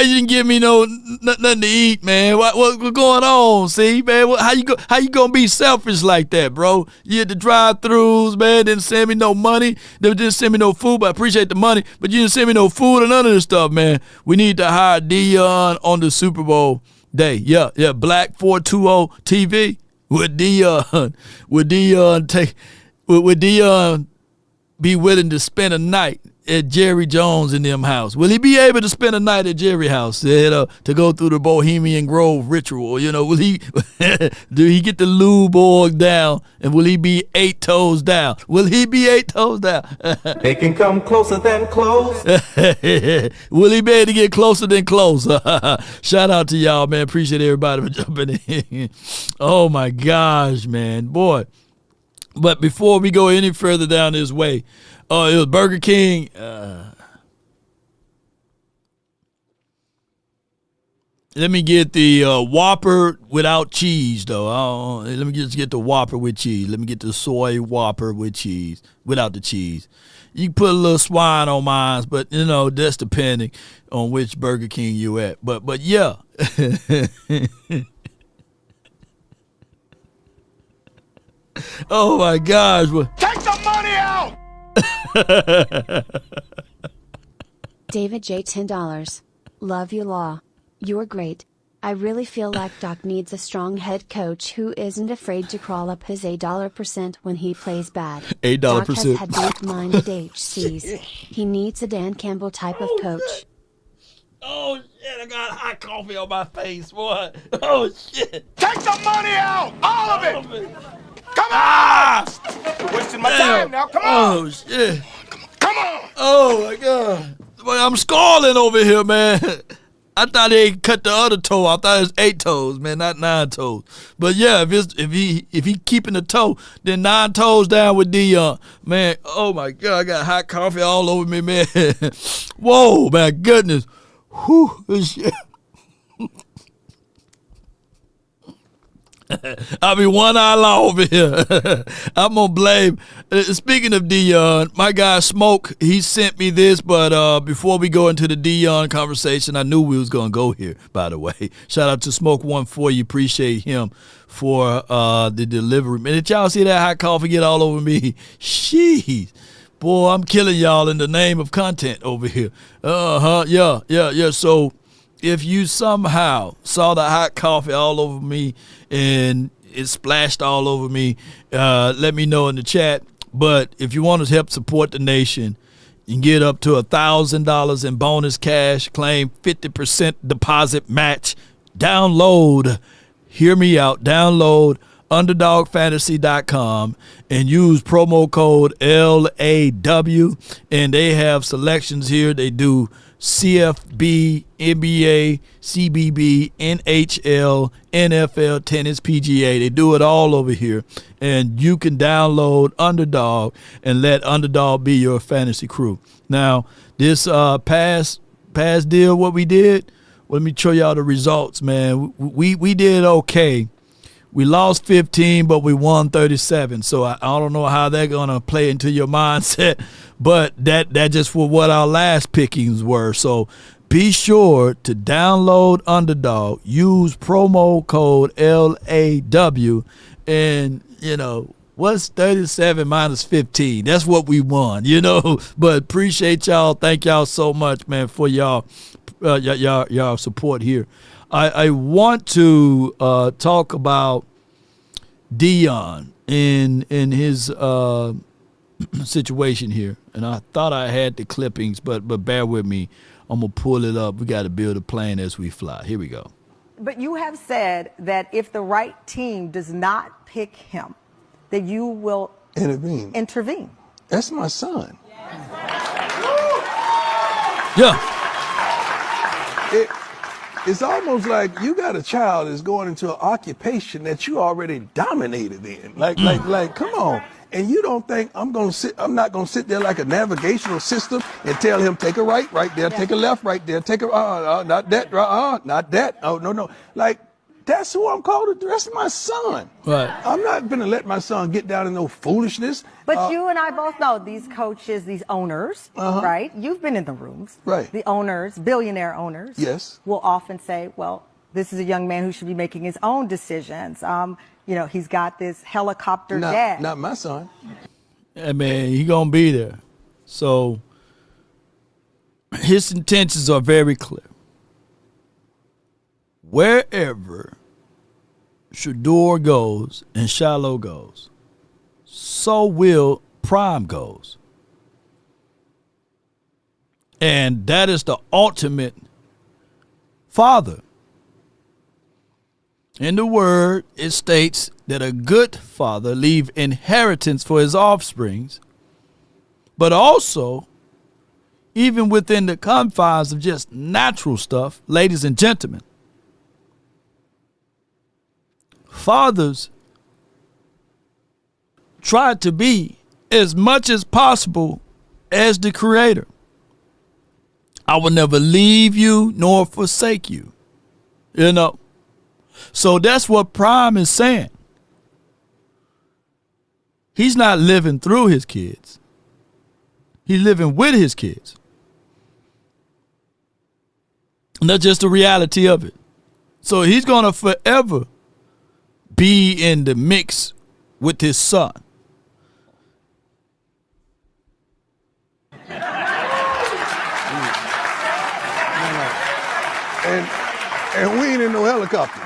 Speaker 1: you didn't give me nothing to eat, man? What's going on? See, man, how you gonna be selfish like that, bro? You had the drive-throughs, man. Didn't send me no money. They didn't send me no food, but I appreciate the money. But you didn't send me no food or none of this stuff, man. We need to hire Deion on the Super Bowl day. Yeah, Black 420 TV. Would Deion be willing to spend a night at Jerry Jones in them house? Will he be able to spend a night at Jerry house to go through the Bohemian Grove ritual? You know, will he do he get the lube oil down, and will he be 8 toes down? Will he be 8 toes down?
Speaker 17: They can come closer than close.
Speaker 1: Will he be able to get closer than close? Shout out to y'all, man. Appreciate everybody for jumping in. Oh my gosh, man, boy. But before we go any further down this way, it was Burger King. Let me get the Whopper without cheese, though. Let me just get the Whopper with cheese. Let me get the soy Whopper with cheese, without the cheese. You can put a little swine on mine, but, that's depending on which Burger King you at. But yeah. Oh, my gosh.
Speaker 12: Take the money out!
Speaker 16: David J. $10. Love you, Law. You're great. I really feel like Doc needs a strong head coach who isn't afraid to crawl up his $8% when he plays bad.
Speaker 1: $8%.
Speaker 16: Doc has had weak-minded HCs. He needs a Dan Campbell type of coach.
Speaker 1: Oh, shit, I got hot coffee on my face, boy. Oh, shit.
Speaker 12: Take the money out! All of it! Come on! You're wasting my time now. Come on!
Speaker 1: Oh, shit.
Speaker 12: Come on!
Speaker 1: Oh, my God. Boy, I'm scalding over here, man. I thought they cut the other toe. I thought it was 8 toes, man, not 9 toes. But yeah, if he keeping the toe, then 9 toes down with Deion. Man, oh my God, I got hot coffee all over me, man. Whoa, my goodness. Whew, shit. I'll be one eye law over here. I'm going to blame. Speaking of Deion, my guy Smoke, he sent me this, but before we go into the Deion conversation, I knew we was going to go here, by the way. Shout out to Smoke140. Appreciate him for the delivery. Man, did y'all see that hot coffee get all over me? Jeez. Boy, I'm killing y'all in the name of content over here. Yeah. So if you somehow saw the hot coffee all over me and it splashed all over me, let me know in the chat. But if you want to help support the nation, you can get up to $1,000 in bonus cash, claim 50% deposit match. Download, hear me out, download UnderdogFantasy.com and use promo code LAW, and they have selections here. They do CFB, NBA, CBB, NHL, NFL, tennis, PGA. They do it all over here. And you can download Underdog and let Underdog be your fantasy crew. Now, this past deal, what we did, let me show y'all the results, man. We did okay. We lost 15, but we won 37. So I don't know how they're going to play into your mindset, but that just for what our last pickings were. So be sure to download Underdog, use promo code LAW, and, what's 37 minus 15? That's what we won, But appreciate y'all. Thank y'all so much, man, for y'all support here. I want to talk about Deion in his situation here, and I thought I had the clippings, but bear with me. I'm gonna pull it up. We got to build a plane as we fly. Here we go.
Speaker 18: But you have said that if the right team does not pick him, that you will intervene.
Speaker 7: That's my son.
Speaker 1: Yeah.
Speaker 7: It's almost like you got a child that's going into an occupation that you already dominated in. Like, come on. And you don't think I'm not gonna sit there like a navigational system and tell him take a right there, take a left right there, take a not that, not that. Oh no. Like, that's who I'm called to do. That's my son.
Speaker 1: Right.
Speaker 7: I'm not gonna let my son get down in no foolishness.
Speaker 18: But you and I both know these coaches, these owners, right? You've been in the rooms.
Speaker 7: Right.
Speaker 18: The owners, billionaire owners,
Speaker 7: yes,
Speaker 18: will often say, well, this is a young man who should be making his own decisions. He's got this helicopter dad.
Speaker 7: Not my son.
Speaker 1: Yeah, man, he gonna be there. So his intentions are very clear. Wherever Shador goes and Shiloh goes, so will Prime goes. And that is the ultimate father. In the word, it states that a good father leave inheritance for his offsprings, but also, even within the confines of just natural stuff, ladies and gentlemen, fathers try to be as much as possible as the Creator. I will never leave you nor forsake you. You know? So that's what Prime is saying. He's not living through his kids. He's living with his kids. And that's just the reality of it. So he's going to forever be in the mix with his son.
Speaker 7: And we ain't in no helicopter.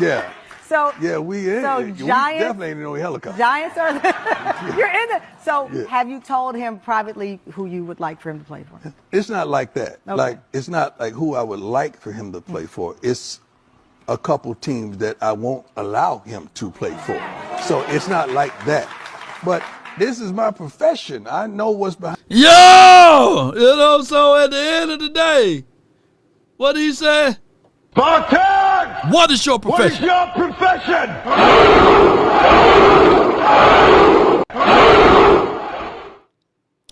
Speaker 7: Yeah.
Speaker 18: So
Speaker 7: yeah, we
Speaker 18: Giants,
Speaker 7: definitely ain't in no helicopter.
Speaker 18: Giants are you're in the so
Speaker 7: Yeah.
Speaker 18: have you told him privately who you would like for him to play for?
Speaker 7: It's not like that.
Speaker 18: Okay.
Speaker 7: Like it's not like who I would like for him to play for. It's a couple teams that I won't allow him to play for. So it's not like that. But this is my profession. I know what's behind.
Speaker 1: Yo! You know, so at the end of the day, what did he say?
Speaker 12: Spartan!
Speaker 1: What is your profession?
Speaker 12: What is your profession?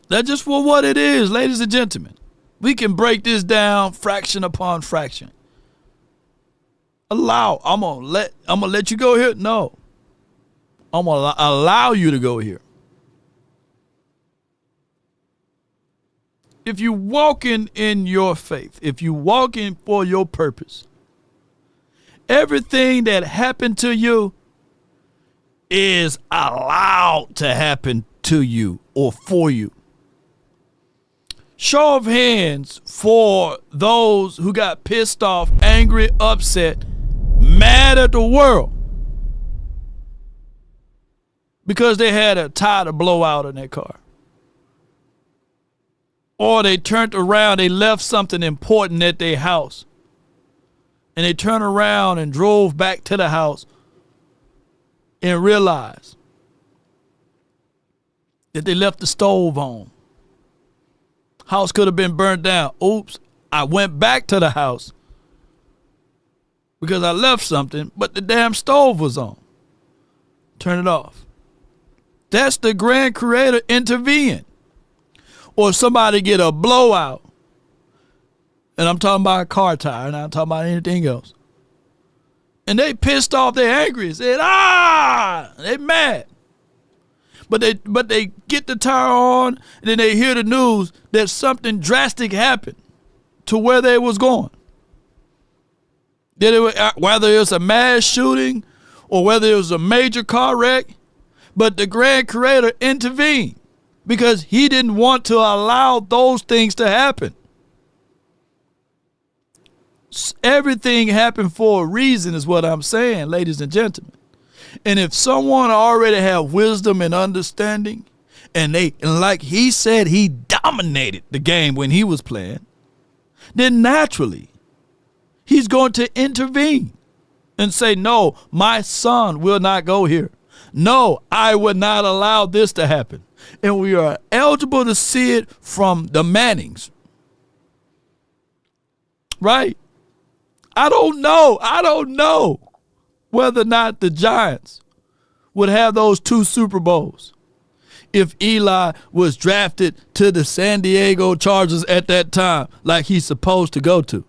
Speaker 1: That's just for what it is, ladies and gentlemen. We can break this down fraction upon fraction. I'm gonna let you go here? No. I'm gonna allow you to go here. If you walking in your faith, if you walking for your purpose, everything that happened to you is allowed to happen to you or for you. Show of hands for those who got pissed off, angry, upset, mad at the world because they had a tire blowout in their car. Or they turned around, they left something important at their house. And they turned around and drove back to the house and realized that they left the stove on. House could have been burnt down. Oops, I went back to the house because I left something, but the damn stove was on. Turn it off. That's the grand creator intervening. Or somebody get a blowout, and I'm talking about a car tire, and I'm talking about anything else. And they pissed off, they angry, said, they mad. But they get the tire on, and then they hear the news that something drastic happened to where they was going. Whether it was a mass shooting or whether it was a major car wreck, but the grand creator intervened because he didn't want to allow those things to happen. Everything happened for a reason is what I'm saying, ladies and gentlemen. And if someone already have wisdom and understanding, and like he said, he dominated the game when he was playing, then naturally he's going to intervene and say, no, my son will not go here. No, I would not allow this to happen. And we are eligible to see it from the Mannings. Right? I don't know whether or not the Giants would have those 2 Super Bowls if Eli was drafted to the San Diego Chargers at that time like he's supposed to go to.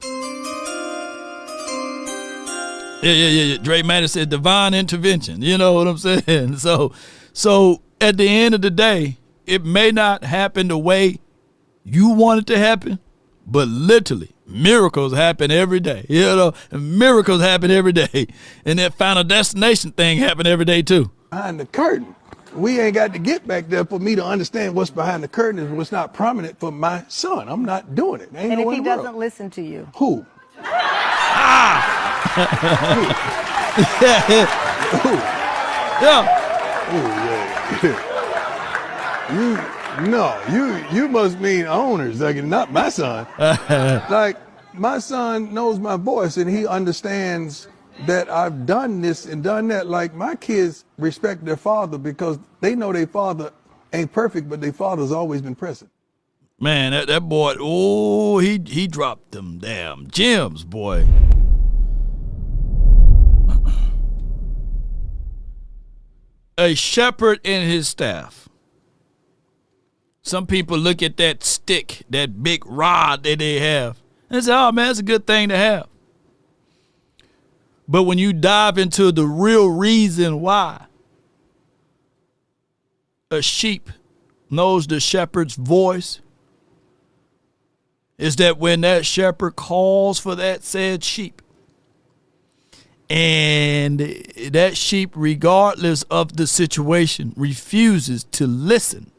Speaker 1: Yeah. Dre Manning said divine intervention. You know what I'm saying? So at the end of the day, it may not happen the way you want it to happen, but literally miracles happen every day. You know, miracles happen every day. And that Final Destination thing happen every day too.
Speaker 7: Behind the curtain. We ain't got to get back there for me to understand what's behind the curtain and what's not prominent for my son. I'm not doing it. Ain't
Speaker 18: And
Speaker 7: no
Speaker 18: if he
Speaker 7: in the world.
Speaker 18: doesn't listen to you?
Speaker 7: Who? You must mean owners, like not my son. Like my son knows my voice and he understands that I've done this and done that. Like my kids respect their father because they know their father ain't perfect, but their father's always been present.
Speaker 1: Man, that boy, he dropped them damn gems, boy. A shepherd and his staff. Some people look at that stick, that big rod that they have, and say, oh, man, it's a good thing to have. But when you dive into the real reason why, a sheep knows the shepherd's voice, is that when that shepherd calls for that said sheep, and that sheep, regardless of the situation, refuses to listen,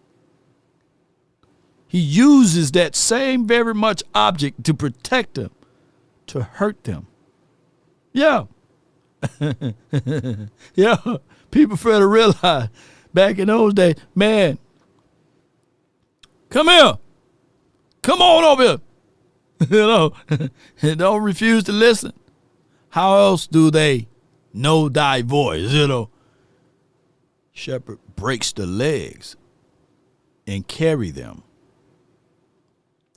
Speaker 1: he uses that same very much object to protect them, to hurt them. Yeah. Yeah. People fail to realize back in those days, man, come here. Come on over here. You know, don't refuse to listen. How else do they know thy voice? You know, shepherd breaks the legs and carry them.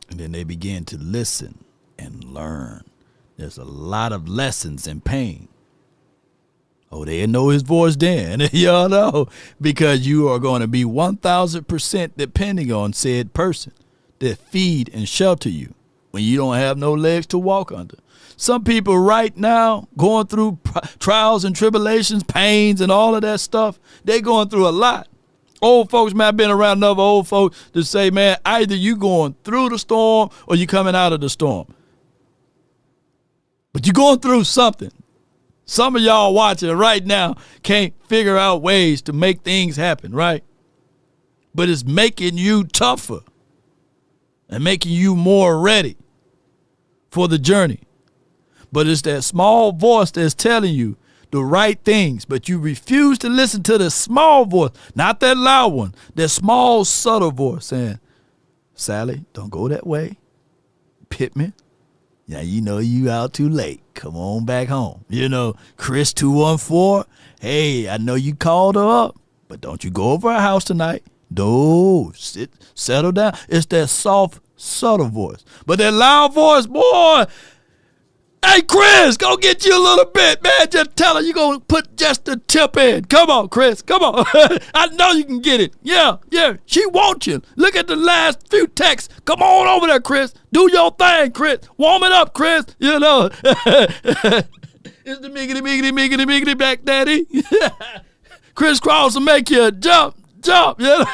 Speaker 1: And then they begin to listen and learn. There's a lot of lessons in pain. Oh, they didn't know his voice then. Y'all know. Because you are going to be 1,000% depending on said person that feed and shelter you when you don't have no legs to walk under. Some people right now going through trials and tribulations, pains and all of that stuff, they're going through a lot. Old folks, man, I've been around enough old folks to say, man, either you going through the storm or you coming out of the storm. But you're going through something. Some of y'all watching right now can't figure out ways to make things happen, right? But it's making you tougher and making you more ready for the journey. But it's that small voice that's telling you the right things, but you refuse to listen to the small voice, not that loud one, that small, subtle voice saying, Sally, don't go that way. Pittman, yeah, you know you out too late. Come on back home. You know, Chris 214, hey, I know you called her up, but don't you go over her house tonight. No, settle down. It's that soft, subtle voice. But that loud voice, boy, hey, Chris, go get you a little bit, man. Just tell her you're going to put just a tip in. Come on, Chris. Come on. I know you can get it. Yeah. She wants you. Look at the last few texts. Come on over there, Chris. Do your thing, Chris. Warm it up, Chris. You know. It's the miggity back daddy. Chris Cross will make you jump. You know.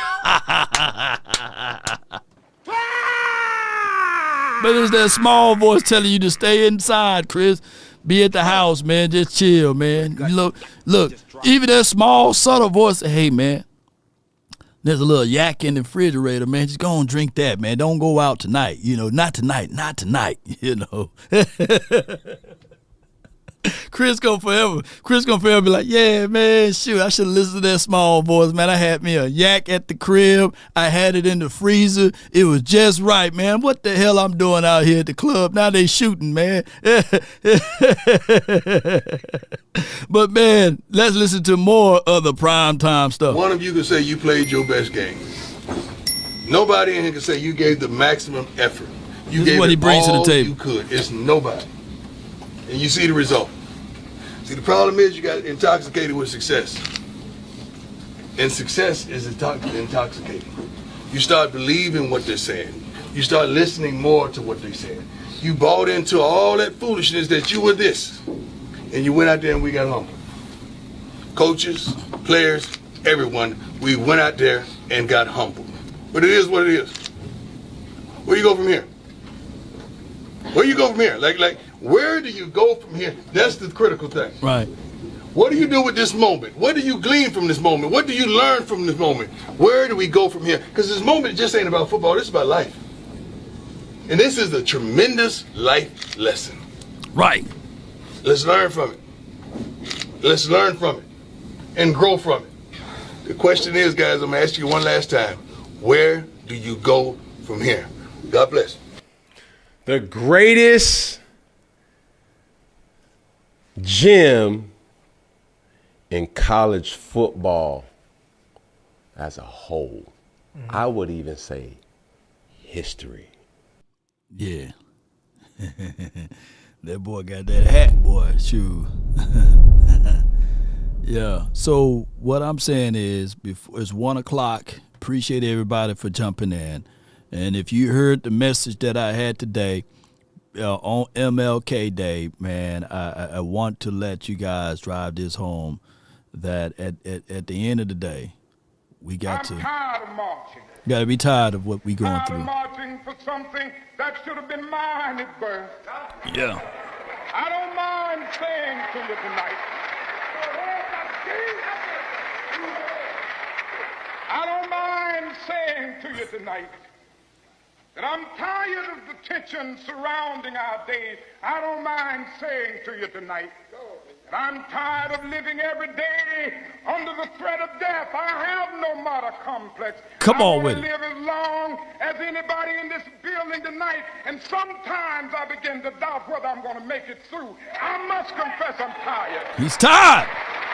Speaker 1: But it's that small voice telling you to stay inside, Chris. Be at the house, man. Just chill, man. Look, even that small, subtle voice, hey, man, there's a little yak in the refrigerator, man. Just go and drink that, man. Don't go out tonight. You know, not tonight, you know. Chris gonna forever be like, yeah, man, shoot, I should have listened to that small voice, man. I had me a yak at the crib. I had it in the freezer. It was just right, man. What the hell I'm doing out here at the club? Now they shooting, man. But, man, let's listen to more of the primetime stuff.
Speaker 19: One of you can say you played your best game. Nobody in here can say you gave the maximum effort. You gave
Speaker 1: what he brings to the
Speaker 19: all
Speaker 1: table.
Speaker 19: you could. It's nobody. And you see the result. See, the problem is you got intoxicated with success. And success is intoxicating. You start believing what they're saying. You start listening more to what they're saying. You bought into all that foolishness that you were this. And you went out there and we got humble. Coaches, players, everyone, we went out there and got humbled. But it is what it is. Where you go from here? Where you go from here? Like, where do you go from here? That's the critical thing.
Speaker 1: Right.
Speaker 19: What do you do with this moment? What do you glean from this moment? What do you learn from this moment? Where do we go from here? Because this moment just ain't about football. This is about life. And this is a tremendous life lesson.
Speaker 1: Right.
Speaker 19: Let's learn from it. Let's learn from it and grow from it. The question is, guys, I'm going to ask you one last time. Where do you go from here? God bless.
Speaker 20: The greatest gem in college football as a whole. I would even say history.
Speaker 1: Yeah. That boy got that hat, boy. Shoot. Yeah. So what I'm saying is, it's 1 o'clock. Appreciate everybody for jumping in. And if you heard the message that I had today, on MLK Day, man, I want to let you guys drive this home that at the end of the day, we got
Speaker 6: I'm tired of marching.
Speaker 1: got to be tired of what we going
Speaker 6: Tired
Speaker 1: through.
Speaker 6: of marching for something that should have been mine at birth.
Speaker 1: Yeah.
Speaker 6: I don't mind saying to you tonight. I don't mind saying to you tonight that I'm tired of the tension surrounding our day. I don't mind saying to you tonight that I'm tired of living every day under the threat of death. I have no martyr complex.
Speaker 1: Come on with it.
Speaker 6: I want to live as long as anybody in this building tonight, and sometimes I begin to doubt whether I'm going to make it through. I must confess I'm tired.
Speaker 1: He's tired.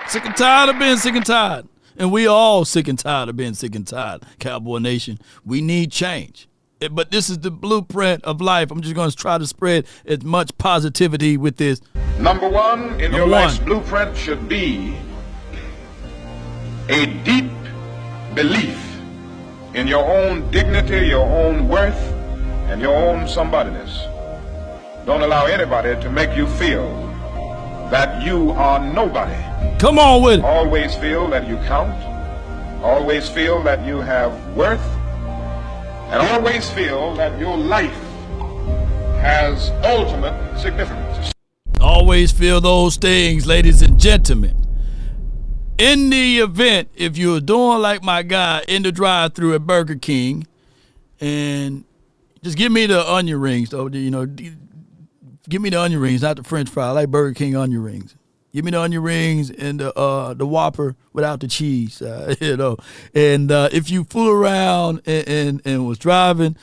Speaker 1: Sick and tired of being sick and tired. And we all sick and tired of being sick and tired, Cowboy Nation. We need change. But this is the blueprint of life. I'm just going to try to spread as much positivity with this.
Speaker 6: Number one in your life's blueprint should be a deep belief in your own dignity, your own worth, and your own somebodyness. Don't allow anybody to make you feel that you are nobody.
Speaker 1: Come on with it.
Speaker 6: Always feel that you count. Always feel that you have worth. And always feel that your life has ultimate significance.
Speaker 1: Always feel those things, ladies and gentlemen. In the event, if you're doing like my guy in the drive-thru at Burger King, and just give me the onion rings, though, you know, give me the onion rings, not the French fry. I like Burger King onion rings. Give me the onion rings and the Whopper without the cheese, you know. And if you fool around and was driving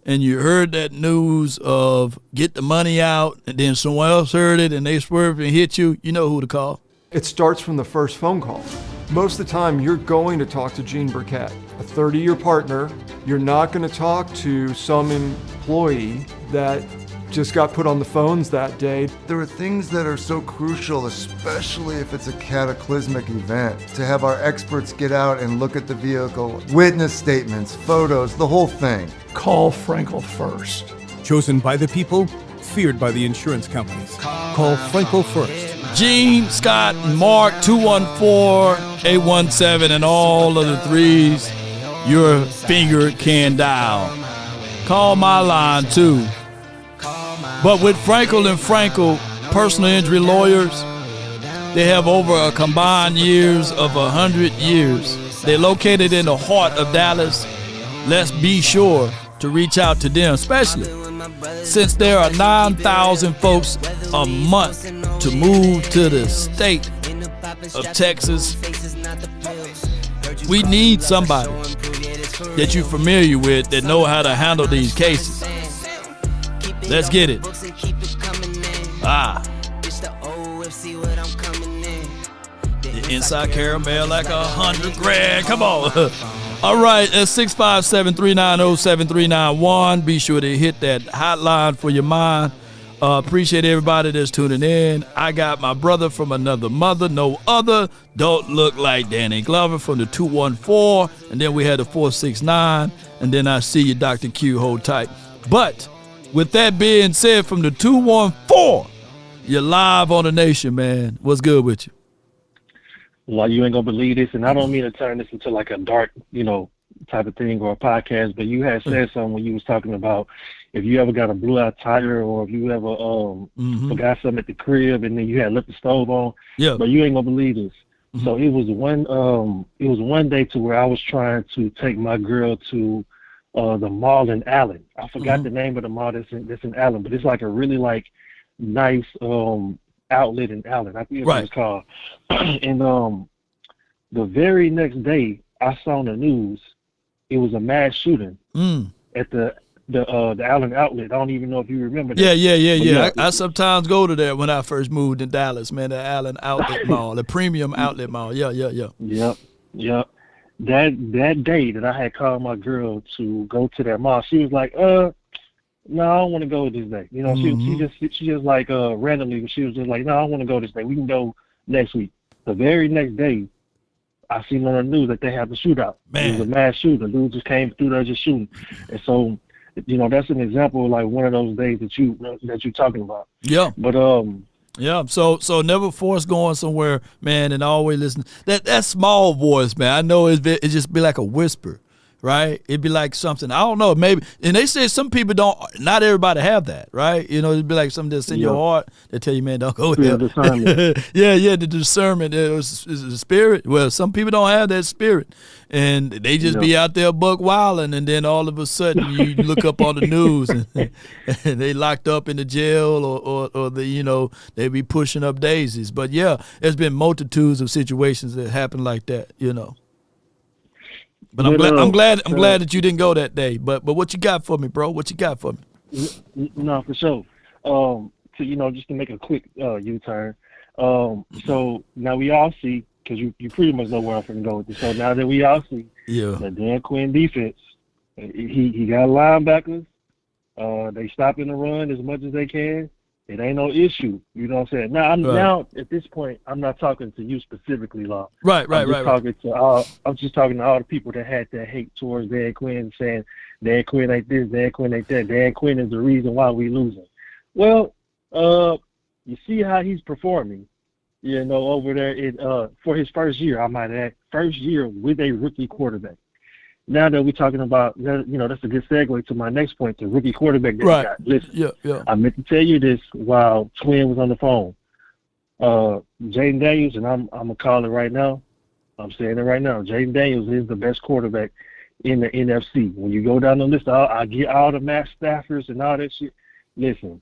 Speaker 1: and you heard that news of get the money out and then someone else heard it and they swerved and hit you, you know who to call.
Speaker 21: It starts from the first phone call. Most of the time, you're going to talk to Gene Burkett, a 30-year partner. You're not going to talk to some employee that just got put on the phones that day.
Speaker 22: There are things that are so crucial, especially if it's a cataclysmic event, to have our experts get out and look at the vehicle, witness statements, photos, the whole thing.
Speaker 7: Call Frenkel first.
Speaker 23: Chosen by the people, feared by the insurance companies. Call Frenkel first.
Speaker 1: Gene, Scott, and Mark, 214-817, and all of the threes your finger can dial. Call my line, too. But with Frenkel and Frenkel, personal injury lawyers, they have over a combined years of 100 years. They're located in the heart of Dallas. Let's be sure to reach out to them, especially since there are 9,000 folks a month to move to the state of Texas. We need somebody that you're familiar with that know how to handle these cases. Let's get it. The inside caramel like 100 grand. Come on. All right, that's 657-390-7391. Be sure to hit that hotline for your mind. Appreciate everybody that's tuning in. I got my brother from another mother, no other. Don't look like Danny Glover from the 214. And then we had the 469. And then I see you, Dr. Q. Hold tight. But with that being said, from the 214, you're live on the nation, man. What's good with you?
Speaker 24: Well, you ain't gonna believe this, and I don't mean to turn this into like a dark, type of thing or a podcast, but you had said something when you was talking about if you ever got a blew out tire or if you ever forgot something at the crib and then you had left the stove on. Yeah. But you ain't gonna believe this. Mm-hmm. So it was one day to where I was trying to take my girl to the mall in Allen. I forgot the name of the mall that's in Allen, but it's like a really nice outlet in Allen. I think it's called. And the very next day I saw on the news it was a mass shooting at the Allen outlet. I don't even know if you remember that.
Speaker 1: Yeah. I sometimes go to that when I first moved to Dallas, man, the Allen outlet mall, the premium outlet mall. Yeah.
Speaker 24: Yep. That day that I had called my girl to go to that mall, she was like, no, I don't want to go this day. She just like randomly, she was just like, no, I don't want to go this day. We can go next week. The very next day, I seen on the news that they had the shootout. Man. It was a mass shooting. The dude just came through there just shooting. And so that's an example of like one of those days that you're talking about.
Speaker 1: Yeah.
Speaker 24: But
Speaker 1: yeah. So never force going somewhere, man, and always listen. That small voice, man. I know it just be like a whisper, right? It'd be like something, I don't know, maybe. And they say some people don't. Not everybody have that, right? It'd be like something that's in your heart that tell you, man, don't go there. The discernment is the spirit. Well, some people don't have that spirit, and they just be out there buck wilding, and then all of a sudden you look up on the news and they locked up in the jail, or they be pushing up daisies. But yeah, there's been multitudes of situations that happen like that, But I'm glad that you didn't go that day. But what you got for me, bro? What you got for me?
Speaker 24: No, for sure. Just to make a quick U-turn. So now we all see, because you pretty much know where I'm going to go with this. So now that we all see the Dan Quinn defense, he got linebackers. They stopping the run as much as they can. It ain't no issue. You know what I'm saying? Now at this point, I'm not talking to you specifically, Law.
Speaker 1: Right.
Speaker 24: I'm just talking to all the people that had that hate towards Dan Quinn, saying Dan Quinn ain't this, Dan Quinn ain't that. Dan Quinn is the reason why we losing. Well, you see how he's performing, over there for his first year. I might add, first year with a rookie quarterback. Now that we're talking about, that's a good segue to my next point, the rookie quarterback that he got. Listen, I meant to tell you this while Twin was on the phone. Jaden Daniels, and I'm going to call it right now. I'm saying it right now. Jaden Daniels is the best quarterback in the NFC. When you go down the list, I get all the Matt Staffers and all that shit. Listen,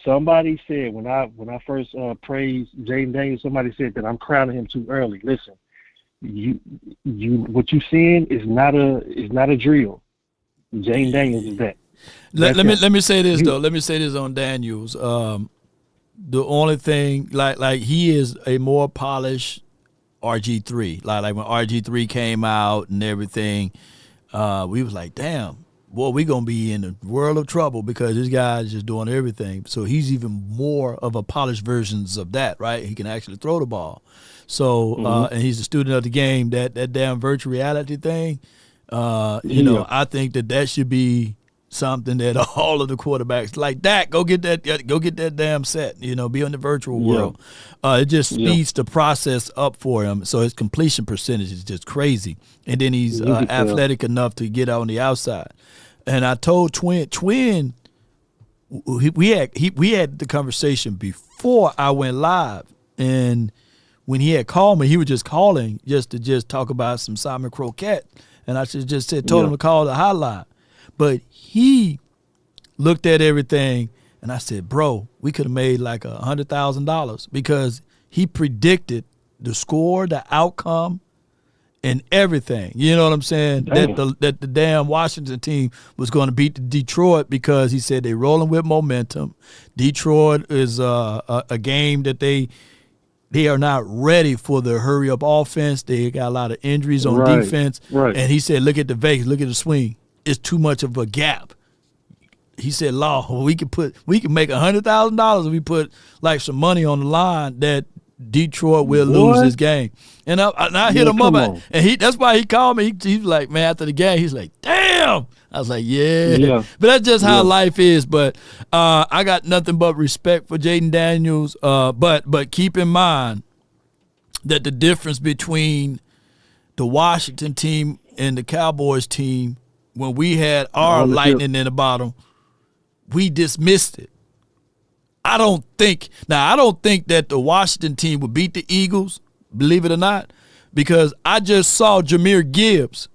Speaker 24: somebody said when I first praised Jaden Daniels, somebody said that I'm crowning him too early. Listen. What you seeing is not a drill. Jane Daniels is that.
Speaker 1: Let me say this though. Let me say this on Daniels. The only thing like he is a more polished RG3. Like when RG3 came out and everything, we was like, damn, boy, we gonna be in a world of trouble because this guy's just doing everything. So he's even more of a polished versions of that, right? He can actually throw the ball. So and he's a student of the game. That damn virtual reality thing, I think that should be something that all of the quarterbacks like that go get that damn set. Be in the virtual world. It just speeds the process up for him. So his completion percentage is just crazy. And then he's athletic enough to get out on the outside. And I told Twin, we had the conversation before I went live, and when he had called me, he was just calling just to talk about some Simon Croquette. And I told him to call the hotline. But he looked at everything, and I said, bro, we could have made like $100,000 because he predicted the score, the outcome, and everything. You know what I'm saying? That the damn Washington team was going to beat Detroit because he said they're rolling with momentum. Detroit is a game that they are not ready for the hurry-up offense. They got a lot of injuries on defense. Right. And he said, look at the Vegas, look at the swing. It's too much of a gap. He said, Law, we can make $100,000 if we put like some money on the line that Detroit will lose this game. And I hit him up, and that's why he called me. He's like, man, after the game, he's like, damn. I was like, yeah. But that's just how life is. But I got nothing but respect for Jaden Daniels. But keep in mind that the difference between the Washington team and the Cowboys team, when we had our lightning in the bottom, we dismissed it. I don't think that the Washington team would beat the Eagles, believe it or not, because I just saw Jahmyr Gibbs.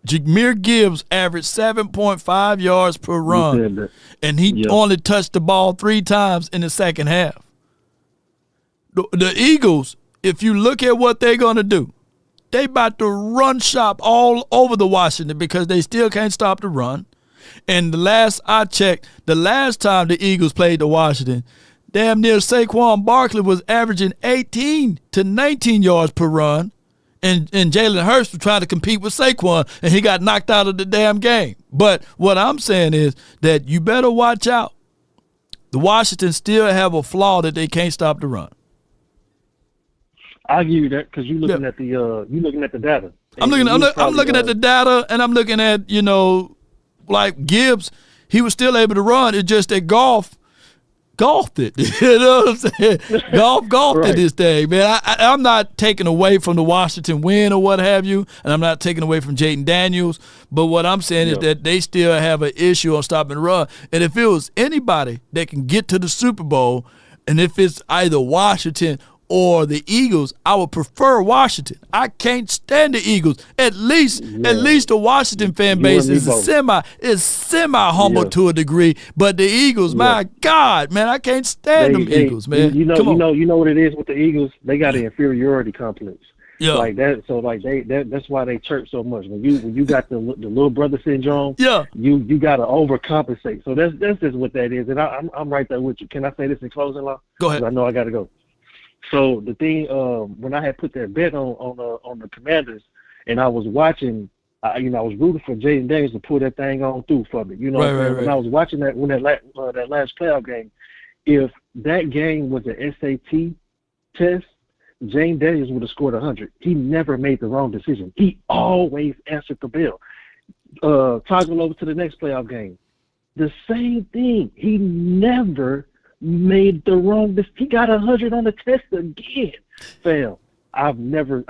Speaker 1: Jahmyr Gibbs averaged 7.5 yards per run, and he only touched the ball 3 times in the second half. The Eagles, if you look at what they're going to do, they about to run shop all over the Washington because they still can't stop the run. And the last I checked, the last time the Eagles played the Washington, damn near Saquon Barkley was averaging 18 to 19 yards per run. And Jalen Hurts was trying to compete with Saquon, and he got knocked out of the damn game. But what I'm saying is that you better watch out. The Washington still have a flaw that they can't stop the run.
Speaker 24: I give you that because you're looking at the data.
Speaker 1: I'm looking at the data, and I'm looking at like Gibbs, he was still able to run. It's just that golfed it. You know what I'm saying? Golfed
Speaker 24: Right.
Speaker 1: it this thing, man. I'm not taking away from the Washington win or what have you, and I'm not taking away from Jaden Daniels. But what I'm saying is that they still have an issue on stop and run. And if it was anybody that can get to the Super Bowl, and if it's either Washington or the Eagles, I would prefer Washington. I can't stand the Eagles. At least the Washington fan base is semi humble to a degree. But the Eagles, my God, man, I can't stand them Eagles, man.
Speaker 24: You know what it is with the Eagles? They got an inferiority complex.
Speaker 1: Yeah.
Speaker 24: Like that, so like that's why they chirp so much. When you got the little brother syndrome, you got to overcompensate. So that's just what that is. And I'm right there with you. Can I say this in closing, Law?
Speaker 1: Go ahead.
Speaker 24: 'Cause I know I got to go. So the thing, when I had put that bet on the Commanders, and I was watching, I was rooting for Jaden Daniels to pull that thing on through for me. You know, when I was watching that that last playoff game, if that game was an SAT test, Jaden Daniels would have scored 100. He never made the wrong decision. He always answered the bell. Toggle over to the next playoff game, the same thing. He never made the wrong. He got 100 on the test again. Fam, I've never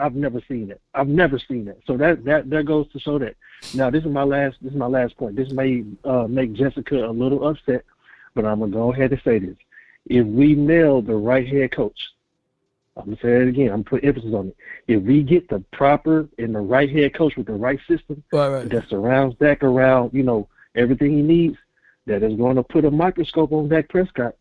Speaker 24: seen it. I've never seen it. So that goes to show that. Now this is my last point. This may make Jessica a little upset, but I'm gonna go ahead and say this. If we nail the right head coach, I'm gonna say it again. I'm gonna put emphasis on it. If we get the proper and the right head coach with the right system that surrounds Dak around, everything he needs, that is going to put a microscope on Dak Prescott.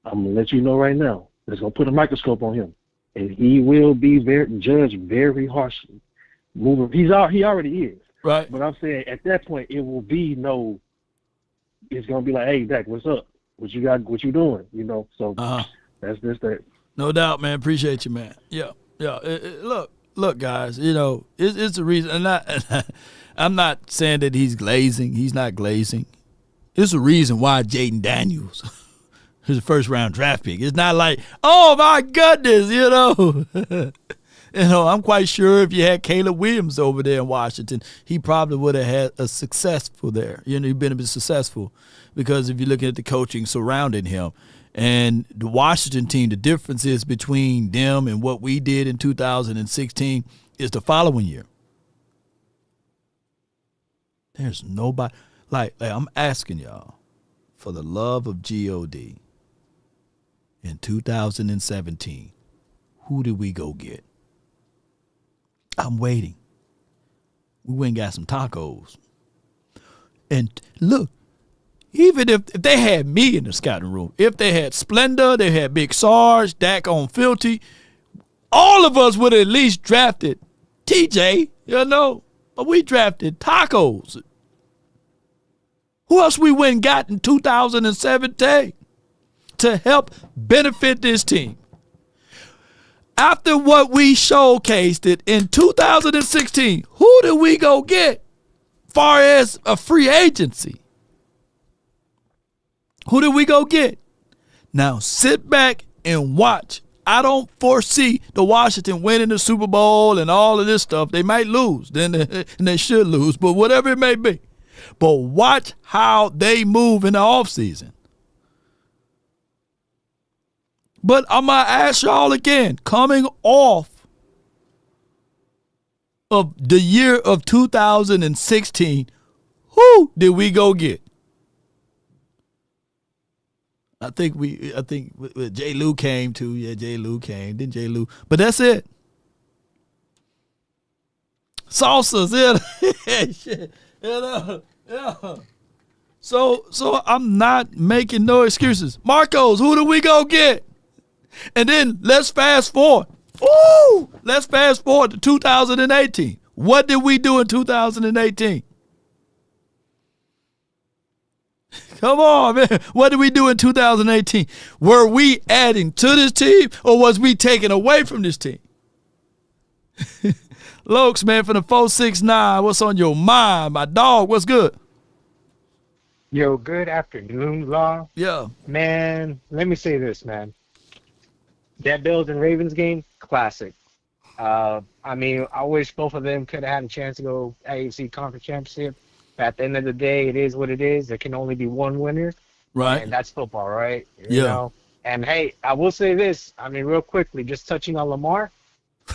Speaker 24: I'm gonna let you know right now. It's gonna put a microscope on him, and he will be judged very harshly. He already is.
Speaker 1: Right.
Speaker 24: But I'm saying at that point, it will be it's gonna be like, hey, Dak, what's up? What you got? What you doing? So that's just that.
Speaker 1: No doubt, man. Appreciate you, man. Yeah. Look, guys. It's a reason. And I'm not saying that he's glazing. He's not glazing. It's a reason why Jaden Daniels is a first-round draft pick. It's not like, oh my goodness, I'm quite sure if you had Caleb Williams over there in Washington, he probably would have had a successful there. He'd been a bit successful because if you're looking at the coaching surrounding him. And the Washington team, the difference is between them and what we did in 2016 is the following year. There's nobody. Like I'm asking y'all, for the love of God, in 2017, who did we go get? I'm waiting. We went and got some tacos. And look, even if they had me in the scouting room, if they had Splendor, they had Big Sarge, Dak on Filthy, all of us would have at least drafted TJ, but we drafted tacos. Who else we went and got in 2017 to help benefit this team? After what we showcased it in 2016, who did we go get far as a free agency? Who did we go get? Now sit back and watch. I don't foresee the Washington winning the Super Bowl and all of this stuff. They might lose, and they should lose, but whatever it may be. But watch how they move in the offseason. But I'm going to ask y'all again, coming off of the year of 2016, who did we go get? I think J. Lou came too. Yeah, J. Lou came. Then J. Lou. But that's it. Salsas, shit. Yeah. So I'm not making no excuses. Marcos, who do we go get? And then let's fast forward. Let's fast forward to 2018. What did we do in 2018? Come on, man. What did we do in 2018? Were we adding to this team or was we taking away from this team? Lokes, man, from the 469, what's on your mind? My dog, what's good?
Speaker 2: Yo, good afternoon, Law.
Speaker 1: Yeah.
Speaker 2: Man, let me say this, man. That Bills and Ravens game, classic. I wish both of them could have had a chance to go AFC Conference Championship. At the end of the day, it is what it is. There can only be one winner.
Speaker 1: Right.
Speaker 2: And that's football, right?
Speaker 1: Yeah.
Speaker 2: Know? And hey, I will say this. I mean, real quickly, just touching on Lamar.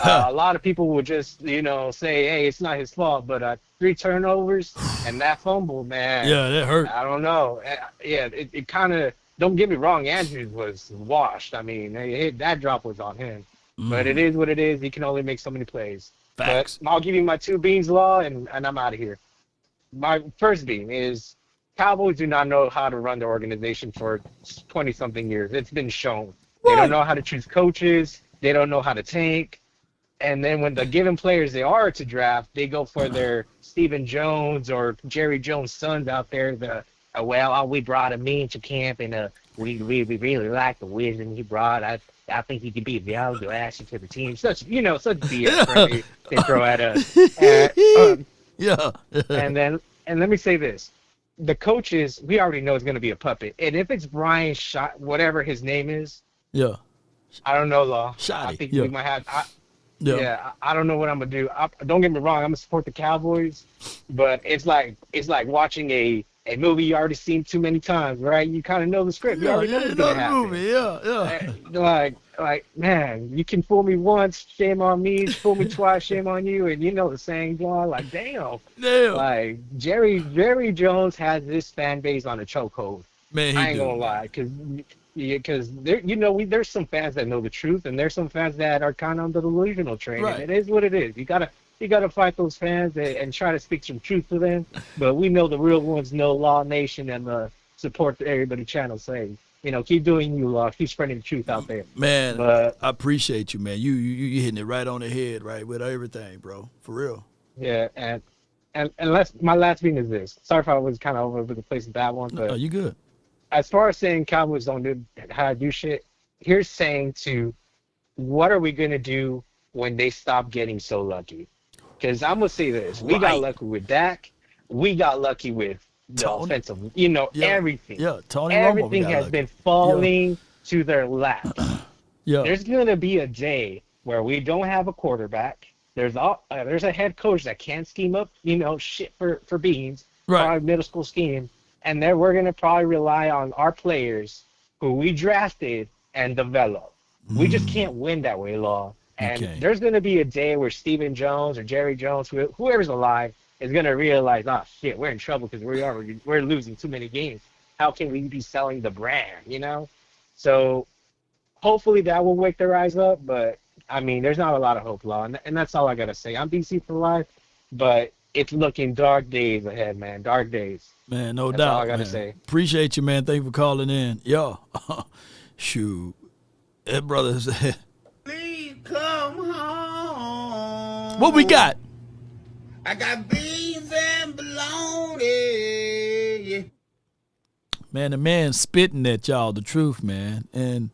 Speaker 2: A lot of people would just, say, hey, it's not his fault. But 3 turnovers and that fumble, man.
Speaker 1: Yeah, that hurt.
Speaker 2: I don't know. Yeah, it kind of, don't get me wrong, Andrews was washed. I mean, that drop was on him. But it is what it is. He can only make so many plays.
Speaker 1: Facts.
Speaker 2: But I'll give you my 2 beans, Law, and I'm out of here. My first bean is Cowboys do not know how to run their organization for 20-something years. It's been shown. They don't know how to choose coaches. They don't know how to tank. And then when the given players they are to draft, they go for their Stephen Jones or Jerry Jones' sons out there. We brought him into camp, and we really like the wisdom he brought. I think he could be a valuable asset to the team. Such BS right, they throw at us.
Speaker 1: Yeah.
Speaker 2: and let me say this. The coaches, we already know it's going to be a puppet. And if it's Brian Schott, whatever his name is,
Speaker 1: yeah,
Speaker 2: I don't know, Law.
Speaker 1: Schotty,
Speaker 2: I think
Speaker 1: yeah.
Speaker 2: we might have. I don't know what I'm gonna do. Don't get me wrong. I'm gonna support the Cowboys, but it's like watching a movie you already seen too many times, right? You kind of know the script. You already know what's gonna happen.
Speaker 1: Movie,
Speaker 2: Like, man, you can fool me once, shame on me. Fool me twice, shame on you. And you know the saying, John. Like, damn. Like Jerry Jones has this fan base on a chokehold.
Speaker 1: Man,
Speaker 2: I ain't gonna lie, because there's some fans that know the truth, and there's some fans that are kind of on the delusional train.
Speaker 1: Right.
Speaker 2: And it is what it is. You gotta fight those fans and try to speak some truth to them. But we know the real ones know Law Nation and the support that everybody channel saying. Keep doing you, Law. Keep spreading the truth out there.
Speaker 1: Man,
Speaker 2: but
Speaker 1: I appreciate you, man. You hitting it right on the head, right, with everything, bro. For real.
Speaker 2: Yeah, and my last thing is this. Sorry if I was kind of all over the place with that one, but
Speaker 1: no, you good.
Speaker 2: As far as saying Cowboys don't know how to do shit, here's saying to what are we going to do when they stop getting so lucky? Because I'm going to say this. We got lucky with Dak. We got lucky with the offensive, everything.
Speaker 1: Yeah, Tony
Speaker 2: everything
Speaker 1: Romo
Speaker 2: has been falling to their lap.
Speaker 1: Yeah.
Speaker 2: There's going to be a day where we don't have a quarterback. There's a head coach that can't scheme up, shit for beans.
Speaker 1: Right.
Speaker 2: Probably middle school scheme. And then we're going to probably rely on our players who we drafted and develop. We just can't win that way, Law. And there's going to be a day where Stephen Jones or Jerry Jones, whoever's alive, is going to realize, oh, shit, we're in trouble because we're losing too many games. How can we be selling the brand, So hopefully that will wake their eyes up. But, I mean, there's not a lot of hope, Law. And that's all I got to say. I'm DC for life, but it's looking dark days ahead, man. Dark days.
Speaker 1: Man, no
Speaker 2: That's
Speaker 1: doubt.
Speaker 2: all I gotta
Speaker 1: man.
Speaker 2: say.
Speaker 1: Appreciate you, man. Thank you for calling in. Yo, shoot. That brother said,
Speaker 5: Please come home.
Speaker 1: What we got?
Speaker 5: I got beans and bologna.
Speaker 1: Man, the man spitting at y'all the truth, man. And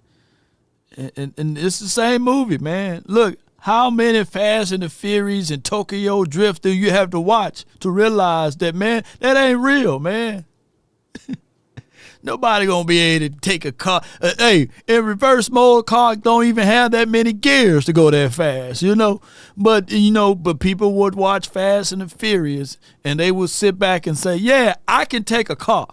Speaker 1: it's the same movie, man. Look, how many Fast and the Furious and Tokyo Drift do you have to watch to realize that, man, that ain't real, man? Nobody gonna be able to take a car. Hey, in reverse mode, car don't even have that many gears to go that fast, But people would watch Fast and the Furious, and they would sit back and say, "Yeah, I can take a car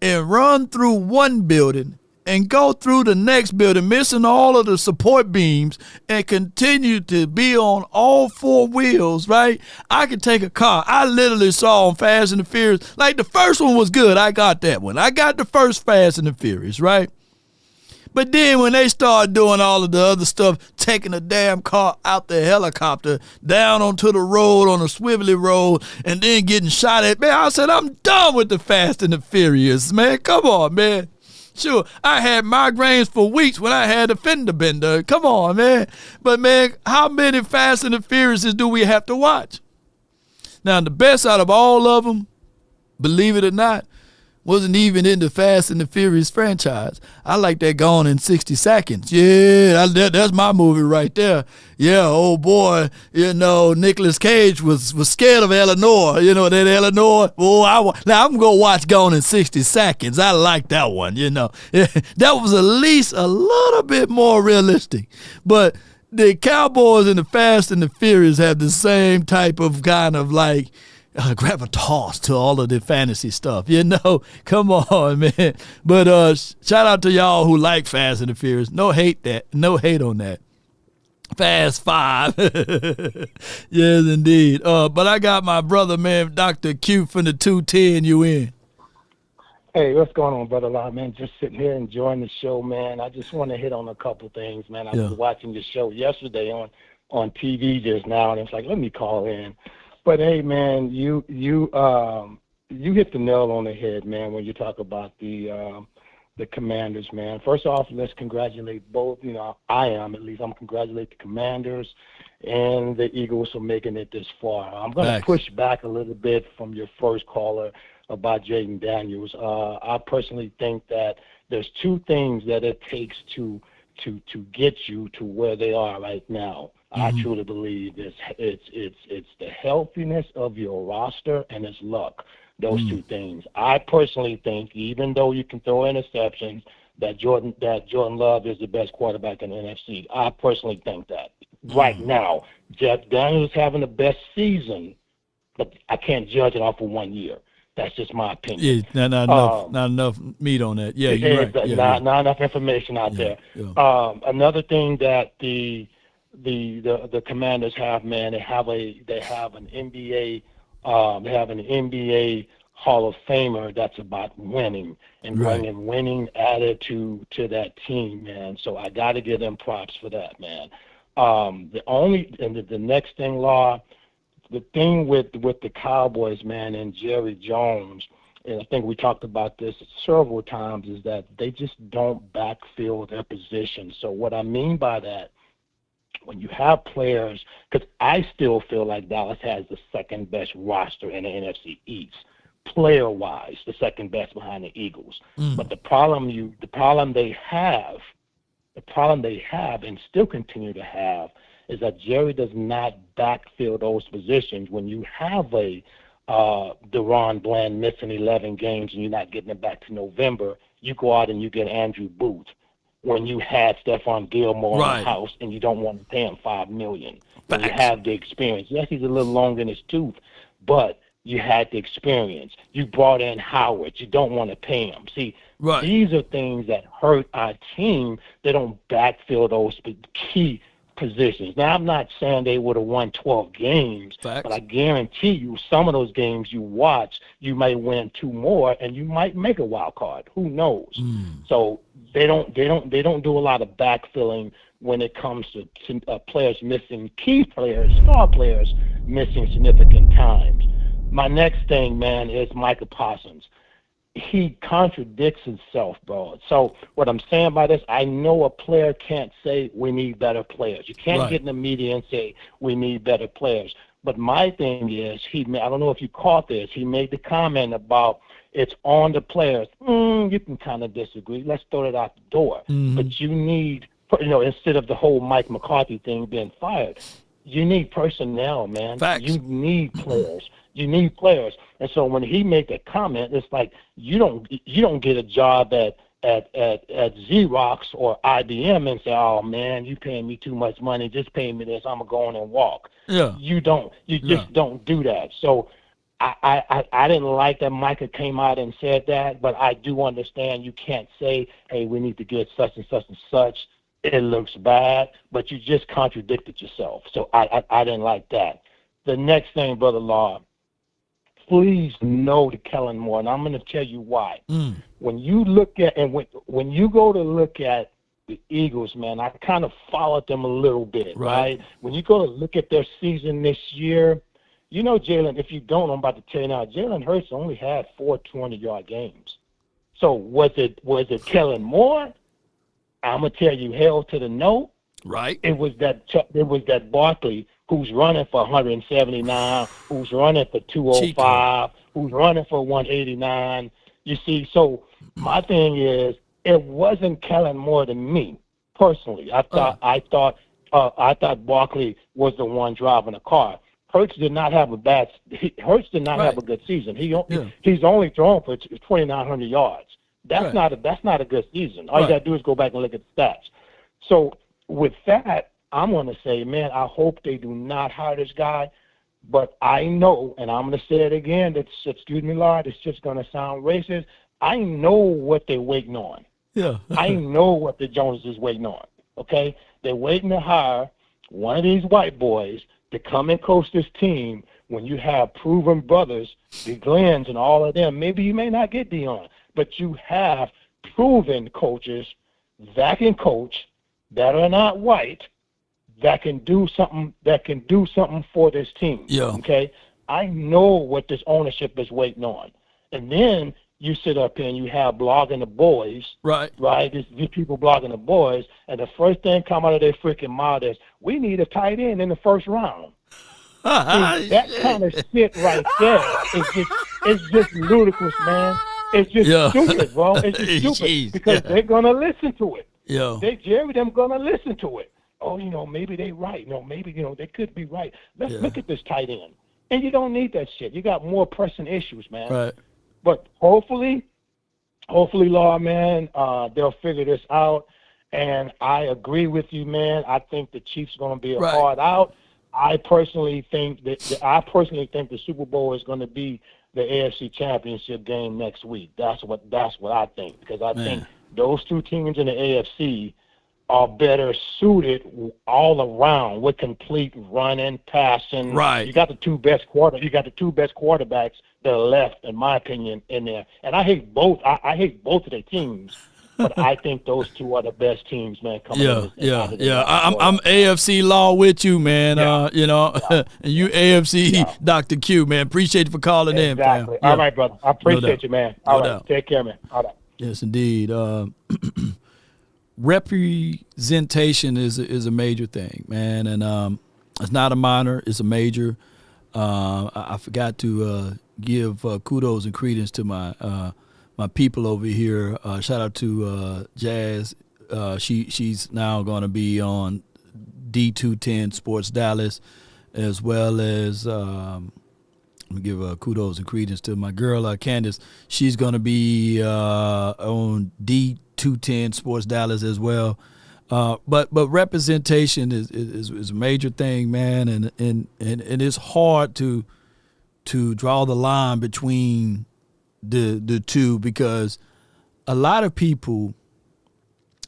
Speaker 1: and run through one building and go through the next building, missing all of the support beams, and continue to be on all 4 wheels, right? I could take a car. I literally saw on Fast and the Furious. Like, the first one was good. I got that one. I got the first Fast and the Furious, right? But then when they started doing all of the other stuff, taking a damn car out the helicopter, down onto the road, on a swivelly road, and then getting shot at, man, I said, I'm done with the Fast and the Furious, man. Come on, man. Sure, I had migraines for weeks when I had a fender bender. Come on, man. But, man, how many Fast and the Furiouses do we have to watch? Now, the best out of all of them, believe it or not, wasn't even in the Fast and the Furious franchise. I like that Gone in 60 Seconds. Yeah, that's my movie right there. Yeah, oh boy, Nicolas Cage was scared of Eleanor. That Eleanor. Oh, now I'm going to watch Gone in 60 Seconds. I like that one, That was at least a little bit more realistic. But the Cowboys and the Fast and the Furious have the same type of kind of like, grab a toss to all of the fantasy stuff. You know, come on, man. But shout out to y'all who like Fast and the Furious. No hate on that. Fast 5. Yes, indeed. But I got my brother, man, Dr. Q from the 210 you in.
Speaker 4: Hey, what's going on, brother Law, man? Just sitting here enjoying the show, man. I just want to hit on a couple things, man. I was watching the show yesterday on TV just now, and it's like, let me call in. But hey, man, you hit the nail on the head, man, when you talk about the Commanders, man. First off, let's congratulate both. You know, I'm congratulate the Commanders and the Eagles for making it this far. I'm going to push back a little bit from your first caller about Jaden Daniels. I personally think that there's two things that it takes to get you to where they are right now. I truly believe it's the healthiness of your roster and it's luck. Those two things. I personally think, even though you can throw interceptions, that Jordan Love is the best quarterback in the NFC. I personally think that. Right now, Jeff Daniels having the best season, but I can't judge it off of 1 year. That's just my opinion.
Speaker 1: Yeah, not enough meat on that. Yeah, you're right.
Speaker 4: Not enough information out there. Yeah. Another thing that the Commanders have, man, they have an NBA Hall of Famer that's about winning and bringing winning attitude to that team, man. So I got to give them props for that, man. The next thing, Law, the thing with the Cowboys, man, and Jerry Jones, and I think we talked about this several times, is that they just don't backfill their position. So what I mean by that, when you have players, because I still feel like Dallas has the second best roster in the NFC East, player-wise, the second best behind the Eagles. But the problem they have and still continue to have is that Jerry does not backfill those positions. When you have a Deron Bland missing 11 games and you're not getting it back to November, you go out and you get Andrew Booth. When you had Stephon Gilmore in the house and you don't want to pay him $5 million. When you have the experience. Yes, he's a little long in his tooth, but you had the experience. You brought in Howard. You don't want to pay him. See, these are things that hurt our team. They don't backfill those key positions. Now, I'm not saying they would have won 12 games, but I guarantee you some of those games you watch, you may win 2 more, and you might make a wild card. Who knows? So they don't do a lot of backfilling when it comes to players missing, key players, star players missing significant times. My next thing, man, is Micah Parsons. He contradicts himself, bro. So what I'm saying by this, I know a player can't say we need better players. You can't get in the media and say we need better players. But my thing is, I don't know if you caught this, he made the comment about it's on the players. You can kind of disagree. Let's throw it out the door. But you need, instead of the whole Mike McCarthy thing being fired, you need personnel, man. You need players. You need players. And so when he made that comment, it's like you don't get a job at Xerox or IBM and say, oh man, you paying me too much money, just pay me this, I'm gonna go on and walk. You just don't do that. So I didn't like that Micah came out and said that, but I do understand you can't say, hey, we need to get such and such and such. It looks bad, but you just contradicted yourself. So I didn't like that. The next thing, Brother Law, please no to Kellen Moore, and I'm going to tell you why. When you look at when you go to look at the Eagles, man, I kind of followed them a little bit, right? When you go to look at their season this year, you know, Jalen, if you don't, I'm about to tell you now, Jalen Hurts only had 4 200-yard games. So was it Kellen Moore? I'm going to tell you hell to the no.
Speaker 1: Right.
Speaker 4: It was that Barkley who's running for 179, who's running for 205, who's running for 189. You see, so my thing is, it wasn't Kellen Moore to me personally. I thought Barkley was the one driving the car. Hurts did not have a good season. He's only thrown for 2,900 yards. That's not a good season. All you got to do is go back and look at the stats. So with that, I'm going to say, man, I hope they do not hire this guy, But I know, and I'm going to say it again, excuse me, Lord, it's just going to sound racist. I know what they're waiting on.
Speaker 1: Yeah.
Speaker 4: I know what the Joneses is waiting on, okay? They're waiting to hire one of these white boys to come and coach this team when you have proven brothers, the Glenns and all of them. Maybe you may not get Deion, but you have proven coaches that can coach, that are not white, that can do something for this team.
Speaker 1: Yeah.
Speaker 4: Okay? I know what this ownership is waiting on. And then you sit up here and you have blogging the boys.
Speaker 1: Right.
Speaker 4: Right? These people blogging the boys, and the first thing come out of their freaking mouth is, we need a tight end in the first round. See, that kind of shit right there is just ludicrous, man. It's just stupid, bro. It's just stupid because they're gonna listen to it.
Speaker 1: Yeah.
Speaker 4: Jerry, them gonna listen to it. Oh, maybe they right. Maybe they could be right. Let's look at this tight end. And you don't need that shit. You got more pressing issues, man.
Speaker 1: Right.
Speaker 4: But hopefully, Law, man, they'll figure this out. And I agree with you, man. I think the Chiefs are gonna be a hard out. I personally think the Super Bowl is going to be the AFC Championship game next week. That's what I think, because I think those two teams in the AFC are better suited all around with complete running, passing.
Speaker 1: Right.
Speaker 4: You got the two best quarterbacks that are left, in my opinion, in there. And I hate both. I hate both of their teams. But I think those two are the best teams, man. I'm
Speaker 1: AFC Law with you, man. And you AFC Dr. Q, man. Appreciate you for calling in, fam.
Speaker 4: Exactly. All right, brother. I appreciate you, man. All right.
Speaker 1: Doubt.
Speaker 4: Take care, man. All right.
Speaker 1: Yes, indeed. Representation is a major thing, man, and it's not a minor; it's a major. I forgot to give kudos and credence to my people over here. Shout out to Jazz. She's now going to be on D210 Sports Dallas, as well as let me give kudos and credence to my girl Candace. She's going to be on D210 Sports Dallas as well. But representation is a major thing, man, and it's hard to draw the line between the two, because a lot of people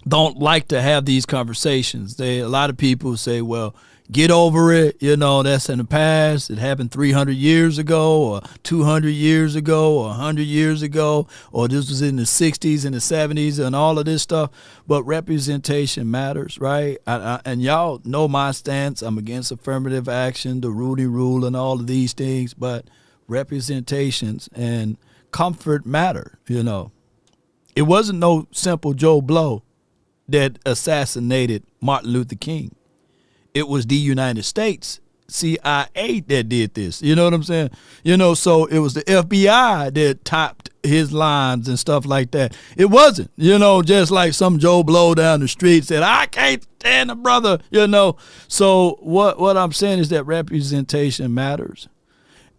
Speaker 1: don't like to have these conversations. A lot of people say, well, get over it, that's in the past. It happened 300 years ago or 200 years ago or 100 years ago, or this was in the 60s and the 70s and all of this stuff. But representation matters, right? And y'all know my stance. I'm against affirmative action, the Rudy Rule, and all of these things, but representations and comfort matter, It wasn't no simple Joe Blow that assassinated Martin Luther King. It was the United States CIA that did this. You know what I'm saying? So it was the FBI that topped his lines and stuff like that. It wasn't, just like some Joe Blow down the street said, I can't stand a brother, So what I'm saying is that representation matters.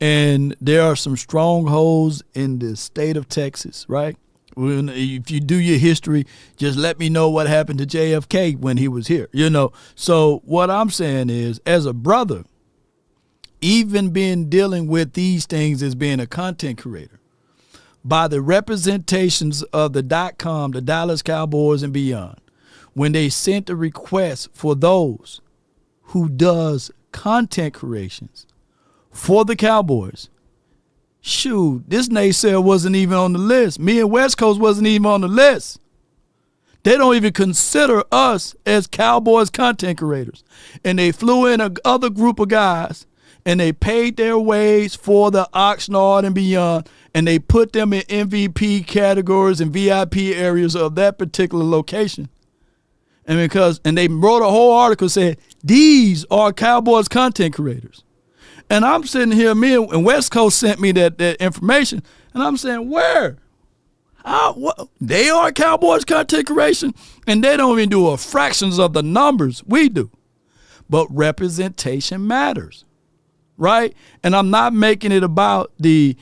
Speaker 1: And there are some strongholds in the state of Texas, right? If you do your history, just let me know what happened to JFK when he was here, So what I'm saying is, as a brother, even dealing with these things as being a content creator, by the representations of the .com, the Dallas Cowboys and beyond, when they sent a request for those who does content creations for the Cowboys, shoot, this naysayer wasn't even on the list. Me and West Coast wasn't even on the list. They don't even consider us as Cowboys content creators. And they flew in another group of guys, and they paid their wage for the Oxnard and beyond, and they put them in MVP categories and VIP areas of that particular location. And they wrote a whole article saying, these are Cowboys content creators. And I'm sitting here, and West Coast sent me that information, and I'm saying, where? How? What? They are Cowboys content creation, and they don't even do a fractions of the numbers we do. But representation matters, right? And I'm not making it about the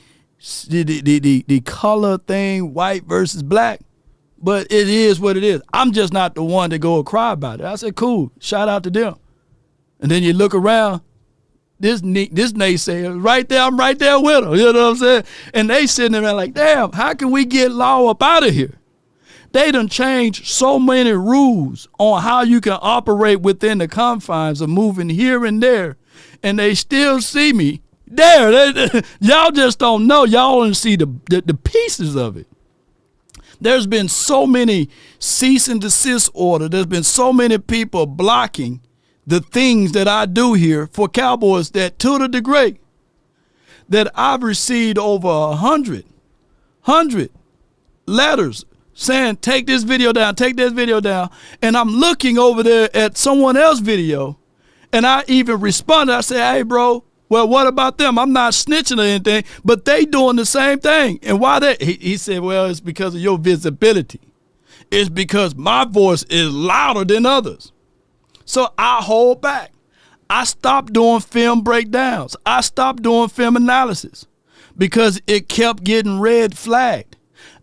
Speaker 1: color thing, white versus black, but it is what it is. I'm just not the one to go and cry about it. I said, cool, shout out to them. And then you look around, this naysayer right there. I'm right there with them. You know what I'm saying? And they sitting there like, damn, how can we get law up out of here? They done changed so many rules on how you can operate within the confines of moving here and there, and they still see me there. Y'all just don't know. Y'all don't see the pieces of it. There's been so many cease and desist orders. There's been so many people blocking the things that I do here for Cowboys that to the degree that I've received over 100 letters saying, take this video down, take this video down. And I'm looking over there at someone else's video, and I even responded. I said, hey, bro, well, what about them? I'm not snitching or anything, but they doing the same thing. And why that? He said, well, it's because of your visibility. It's because my voice is louder than others. So I hold back. I stopped doing film breakdowns. I stopped doing film analysis because it kept getting red flagged.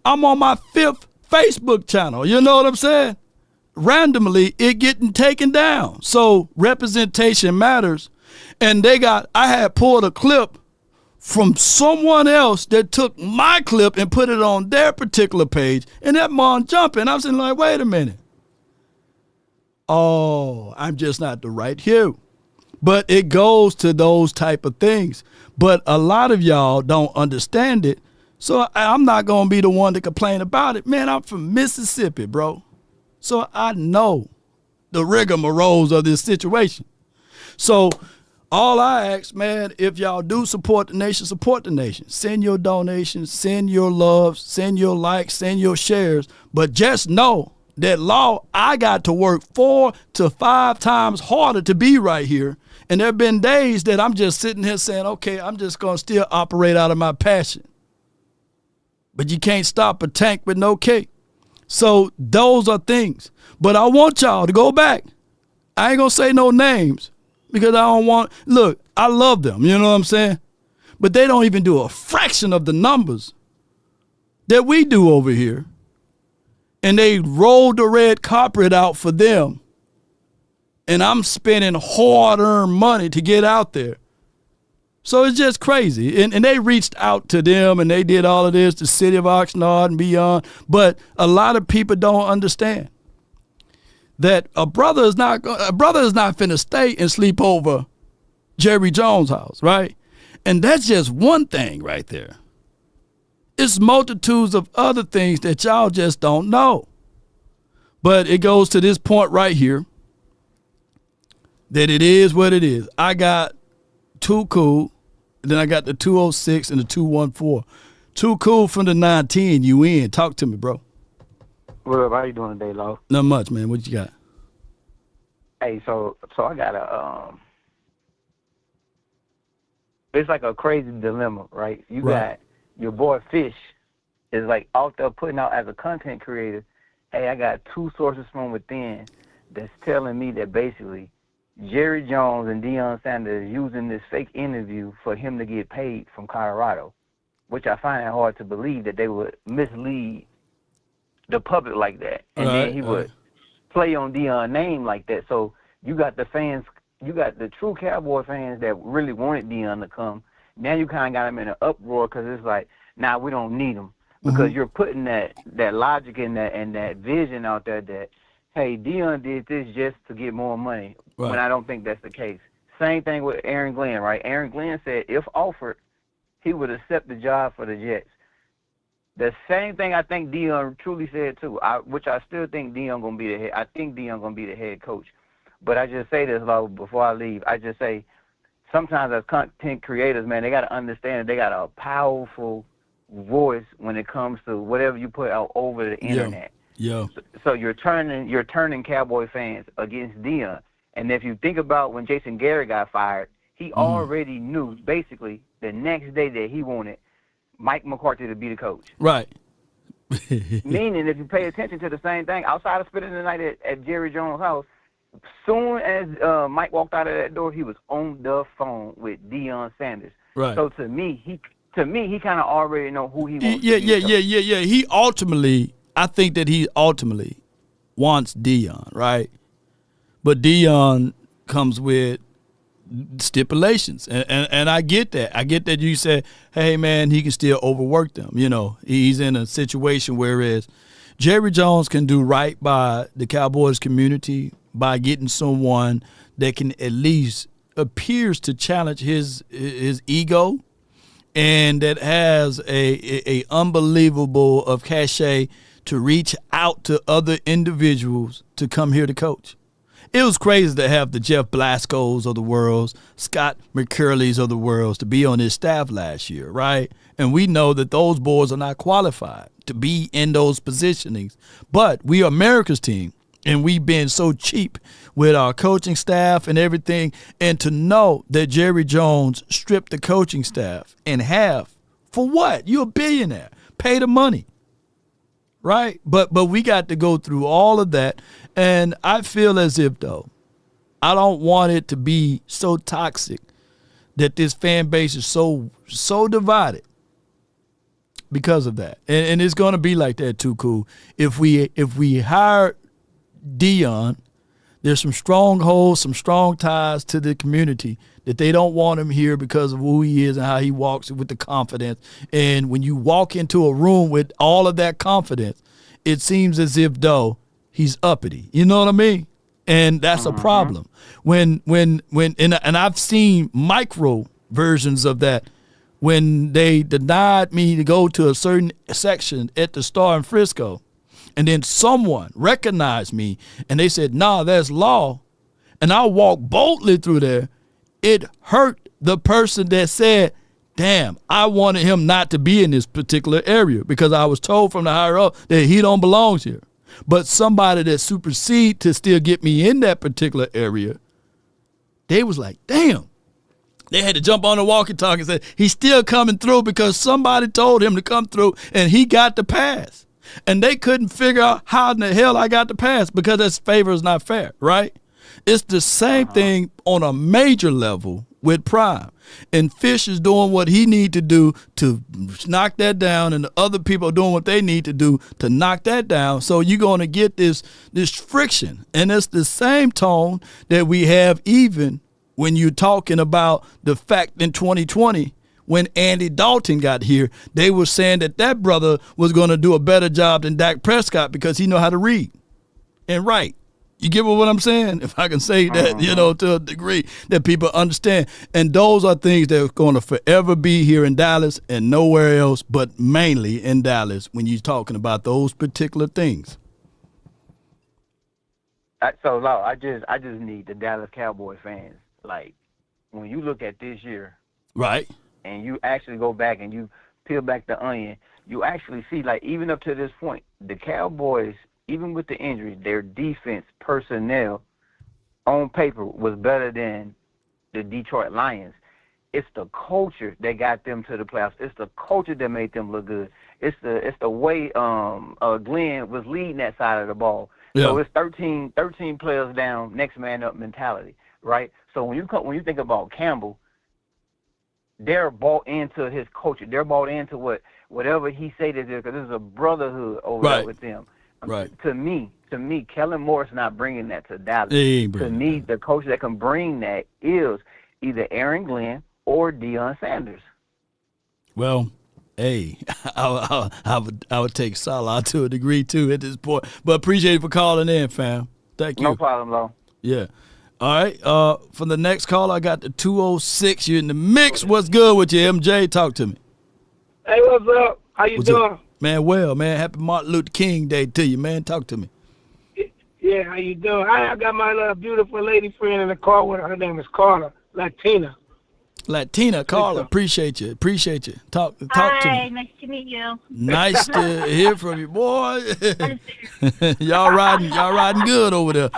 Speaker 1: I'm on my 5th Facebook channel. You know what I'm saying? Randomly, it getting taken down. So representation matters. And I had pulled a clip from someone else that took my clip and put it on their particular page. And that mom jumping. I'm saying like, wait a minute. Oh, I'm just not the right hue. But it goes to those type of things. But a lot of y'all don't understand it. So I'm not going to be the one to complain about it. Man, I'm from Mississippi, bro. So I know the rigmaroles of this situation. So all I ask, man, if y'all do support the nation, support the nation. Send your donations, send your loves, send your likes, send your shares. But just know that law, I got to work 4 to 5 times harder to be right here. And there have been days that I'm just sitting here saying, okay, I'm just going to still operate out of my passion. But you can't stop a tank with no cake. So those are things. But I want y'all to go back. I ain't going to say no names because I don't want, look, I love them. You know what I'm saying? But they don't even do a fraction of the numbers that we do over here. And they rolled the red carpet out for them. And I'm spending hard-earned money to get out there. So it's just crazy. And they reached out to them and they did all of this, the city of Oxnard and beyond. But a lot of people don't understand that a brother is not finna stay and sleep over Jerry Jones' house, right? And that's just one thing right there. It's multitudes of other things that y'all just don't know. But it goes to this point right here that it is what it is. I got Too Cool. Then I got the 206 and the 214. Too Cool from the 910. You in. Talk to me, bro.
Speaker 10: What up? How you doing today, Lo?
Speaker 1: Not much, man. What you got?
Speaker 10: Hey, so I got a it's like a crazy dilemma, right? You got your boy Fish is like out there putting out as a content creator, hey, I got 2 sources from within that's telling me that basically Jerry Jones and Deion Sanders using this fake interview for him to get paid from Colorado, which I find it hard to believe that they would mislead the public like that. And then he would play on Deion's name like that. So you got the fans, you got the true Cowboy fans that really wanted Deion to come. Now you kind of got them in an uproar because it's like, nah, we don't need him. Because you're putting that logic and that vision out there that, hey, Deion did this just to get more money, when I don't think that's the case. Same thing with Aaron Glenn, right? Aaron Glenn said if offered, he would accept the job for the Jets. The same thing I think Deion truly said too, which I still think Deion going to be the head. I think Deion going to be the head coach. But I just say this, Lo, before I leave. I just say sometimes as content creators, man, they got to understand that they got a powerful voice when it comes to whatever you put out over the internet.
Speaker 1: Yeah.
Speaker 10: So you're turning Cowboy fans against Deion. And if you think about when Jason Garrett got fired, he already knew basically the next day that he wanted Mike McCarthy to be the coach.
Speaker 1: Right.
Speaker 10: Meaning, if you pay attention to the same thing, outside of spending the night at Jerry Jones' house, soon as Mike walked out of that door, he was on the phone with Deion Sanders.
Speaker 1: Right.
Speaker 10: So to me, he kind of already know who he wants.
Speaker 1: Yeah. He ultimately, I think that he ultimately wants Deion, right? But Deion comes with stipulations. And I get that. I get that you said, hey, man, he can still overwork them. You know, he's in a situation whereas Jerry Jones can do right by the Cowboys community by getting someone that can at least appears to challenge his ego and that has a unbelievable of cachet to reach out to other individuals to come here to coach. It was crazy to have the Jeff Blasco's of the world, Scott McCurley's of the world to be on his staff last year, right? And we know that those boys are not qualified to be in those positionings. But we are America's team, and we've been so cheap with our coaching staff and everything. And to know that Jerry Jones stripped the coaching staff in half, for what? You're a billionaire. Pay the money. Right? But we got to go through all of that. And I feel as if, though, I don't want it to be so toxic that this fan base is so divided because of that. And it's going to be like that too, Cool. If we hire Deion, there's some strongholds, some strong ties to the community that they don't want him here because of who he is and how he walks with the confidence. And when you walk into a room with all of that confidence, it seems as if, though, he's uppity. You know what I mean? And that's a problem. And I've seen micro versions of that when they denied me to go to a certain section at the Star in Frisco. And then someone recognized me, and they said, nah, that's law. And I walked boldly through there. It hurt the person that said, damn, I wanted him not to be in this particular area because I was told from the higher up that he don't belong here. But somebody that supersede to still get me in that particular area, they was like, damn. They had to jump on the walkie-talkie and say, he's still coming through because somebody told him to come through and he got the pass. And they couldn't figure out how in the hell I got the pass because that favor is not fair, right? It's the same thing on a major level with Prime. And Fish is doing what he need to do to knock that down, and the other people are doing what they need to do to knock that down. So you're going to get this friction. And it's the same tone that we have even when you're talking about the fact in 2020 when Andy Dalton got here, they were saying that brother was going to do a better job than Dak Prescott because he know how to read and write. You get what I'm saying? If I can say that, to a degree that people understand. And those are things that are going to forever be here in Dallas and nowhere else, but mainly in Dallas when you're talking about those particular things.
Speaker 10: So, Law, I just need the Dallas Cowboys fans. Like, when you look at this year.
Speaker 1: Right.
Speaker 10: And you actually go back and you peel back the onion, you actually see, like, even up to this point, the Cowboys, even with the injuries, their defense personnel on paper was better than the Detroit Lions. It's the culture that got them to the playoffs. It's the culture that made them look good. It's the way Glenn was leading that side of the ball. Yeah. So it's 13 players down, next man up mentality, right? So when you think about Campbell, they're bought into his culture. They're bought into whatever he say to them because there's a brotherhood over there with them.
Speaker 1: Right.
Speaker 10: To me, Kellen Moore's not bringing that to Dallas. To me, the coach that can bring that is either Aaron Glenn or Deion Sanders.
Speaker 1: Well, hey, I would take Salah to a degree too at this point. But appreciate you for calling in, fam. Thank you.
Speaker 10: No problem, Lo.
Speaker 1: Yeah. All right. For the next call, I got the 206. You're in the mix. What's good with you, MJ? Talk to me.
Speaker 3: Hey, what's up? How you doing?
Speaker 1: Up? Man, well, man. Happy Martin Luther King Day to you, man. Talk to me.
Speaker 3: Yeah, how you doing? I got my little beautiful lady friend in the car with her. Her name is Carla, Latina.
Speaker 1: Carla, appreciate you. Talk to me.
Speaker 11: Hi, nice to meet you.
Speaker 1: Nice to hear from you, boy. y'all riding good over there.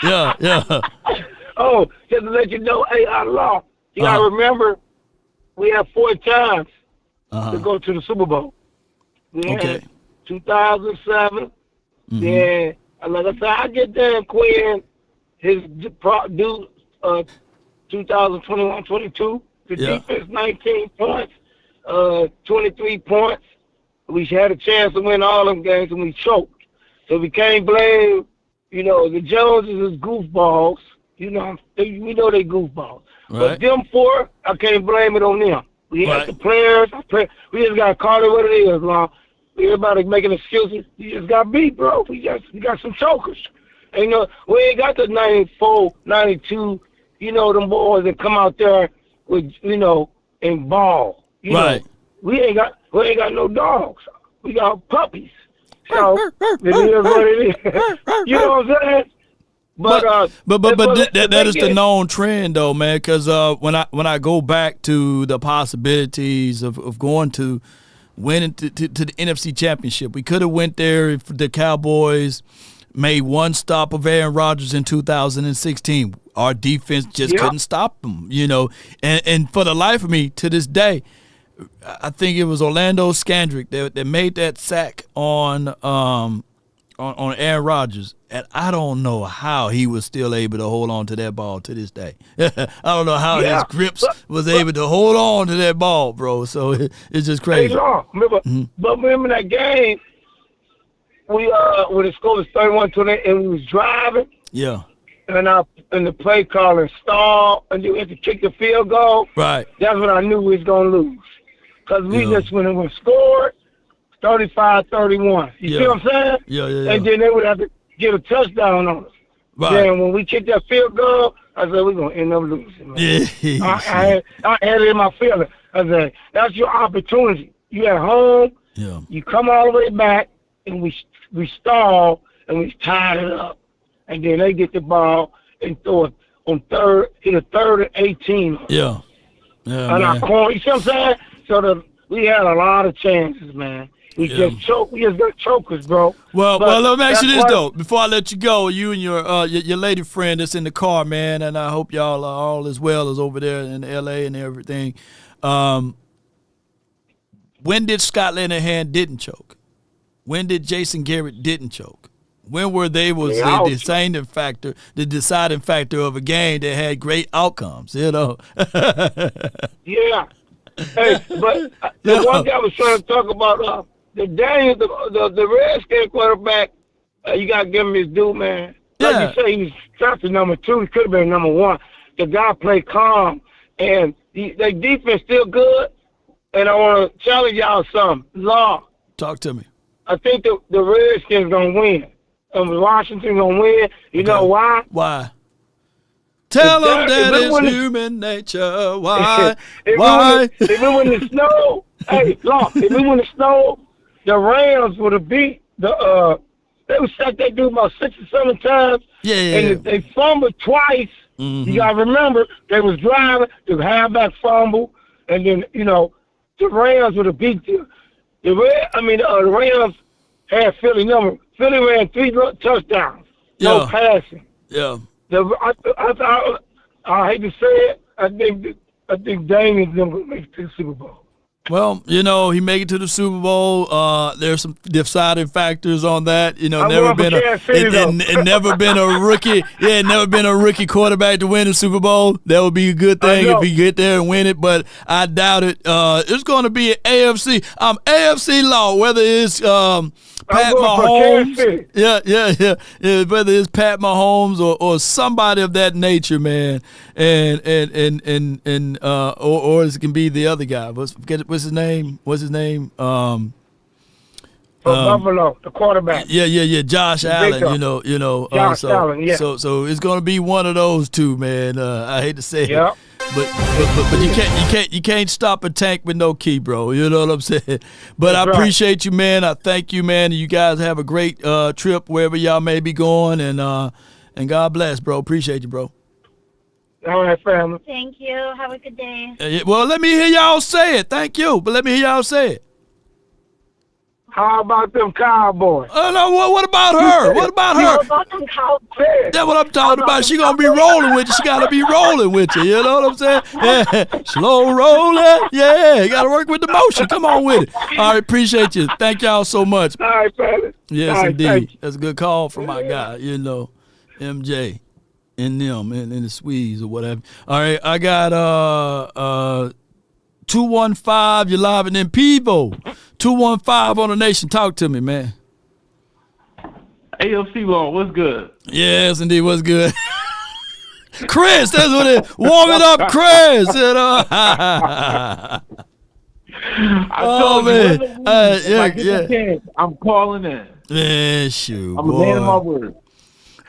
Speaker 1: Yeah.
Speaker 3: Oh, just to let you know, hey, Law, you gotta remember, we have 4 times to go to the Super Bowl. We had 2007. Yeah, like I said, I get there and Quinn, his due 2021-22. The defense 19 points, 23 points. We had a chance to win all them games and we choked. So we can't blame, the Joneses as goofballs. You know, we know they goofballs.
Speaker 1: Right.
Speaker 3: But them four, I can't blame it on them. We had the players. We just got to call it what it is, Long. Everybody making excuses. You just got beat, bro. We got some chokers. And, you know, we ain't got the 94, 92, you know, them boys that come out there with, you know, and ball. You know, we ain't got no dogs. We got puppies. So it is what it is. You know what I'm saying? But
Speaker 1: that is the known trend though, man. Because when I go back to the possibilities of going to winning to the NFC Championship, we could have went there if the Cowboys made one stop of Aaron Rodgers in 2016. Our defense just couldn't stop them, you know. And for the life of me, to this day, I think it was Orlando Scandrick that made that sack on Aaron Rodgers, and I don't know how he was still able to hold on to that ball to this day. I don't know how his grips was able to hold on to that ball, bro. So it's just crazy.
Speaker 3: Hey, remember that game? We when the score was 31-28, and we was driving.
Speaker 1: Yeah.
Speaker 3: And the play caller stalled, and you had to kick the field goal.
Speaker 1: Right.
Speaker 3: That's when I knew we was gonna lose, because we just went and scored 35-31. You see what I'm saying?
Speaker 1: Yeah.
Speaker 3: And then they would have to get a touchdown on us.
Speaker 1: Right.
Speaker 3: Then when we kicked that field goal, I said we're gonna end up losing. Man. I had it in my feeling. I said that's your opportunity. You at home.
Speaker 1: Yeah.
Speaker 3: You come all the way back, and we stall and we tied it up. And then they get the ball and throw it on third and 18.
Speaker 1: Yeah.
Speaker 3: And our corner, you see what I'm saying? So we had a lot of chances, man. We just got chokers, bro.
Speaker 1: Well, let me ask you this though. Before I let you go, you and your lady friend that's in the car, man, and I hope y'all are all as well as over there in LA and everything. When did Scott Linehan didn't choke? When did Jason Garrett didn't choke? When were they the deciding factor of a game that had great outcomes, you know?
Speaker 3: Yeah. Hey, but the one guy was trying to talk about the Daniel, the Redskin quarterback. You got to give him his due, man. Like you say, he was drafted number 2. He could have been number 1. The guy played calm, and their defense still good. And I want to challenge y'all something. Law.
Speaker 1: Talk to me.
Speaker 3: I think the Redskins going to win. Washington going to win. You know why?
Speaker 1: Why? Tell them that it's human nature. Why? Why?
Speaker 3: If it went in the snow, hey, Law, if it went in the snow, the Rams would have beat the they would sack that dude about 6 or 7 times.
Speaker 1: Yeah.
Speaker 3: And they fumbled twice. Mm-hmm. You got to remember, they was driving, the halfback fumble, and then, you know, the Rams would have beat the Rams had Philly number. Philly ran 3 touchdowns. No passing.
Speaker 1: Yeah.
Speaker 3: I hate to say it. I think Damian's going to make it to the Super Bowl.
Speaker 1: Well, you know, he made it to the Super Bowl. There's some deciding factors on that. You know, never been a rookie. Yeah, never been a rookie quarterback to win the Super Bowl. That would be a good thing if he get there and win it. But I doubt it. It's going to be an AFC. AFC Law, whether it's Pat Mahomes, whether it's Pat Mahomes or somebody of that nature, man, and or it can be the other guy. What's his name?
Speaker 3: Buffalo, the quarterback.
Speaker 1: Yeah. Josh Allen.
Speaker 3: Josh Allen. Yeah.
Speaker 1: So it's gonna be one of those two, man. I hate to say it. But you can't stop a tank with no key, bro. You know what I'm saying? But I appreciate you, man. I thank you, man. You guys have a great trip wherever y'all may be going, and God bless, bro. Appreciate you, bro.
Speaker 3: All right, family.
Speaker 11: Thank you. Have a good day.
Speaker 1: Well, let me hear y'all say it. Thank you, but let me hear y'all say it.
Speaker 3: How about them Cowboys?
Speaker 1: No, what about her? What about her?
Speaker 11: How about them Cowboys?
Speaker 1: That's what I'm talking about. She gonna be rolling with you. She gotta be rolling with you. You know what I'm saying? Yeah. Slow rolling. Yeah, you gotta work with the motion. Come on with it. All right, appreciate you. Thank y'all so much.
Speaker 3: All right, fellas.
Speaker 1: Yes,
Speaker 3: right,
Speaker 1: indeed. That's a good call from my guy. You know, MJ and them and the Swedes or whatever. All right, I got 215. You're live and in Pivo. 215 on the Nation. Talk to me, man.
Speaker 13: AFC Law, what's good?
Speaker 1: Yes, indeed, what's good? Chris, that's what it. Warm it up, Chris. You know.
Speaker 9: I told you,
Speaker 1: yeah.
Speaker 9: Chance, I'm calling in.
Speaker 1: Man, shoot,
Speaker 9: I'm a man of my word.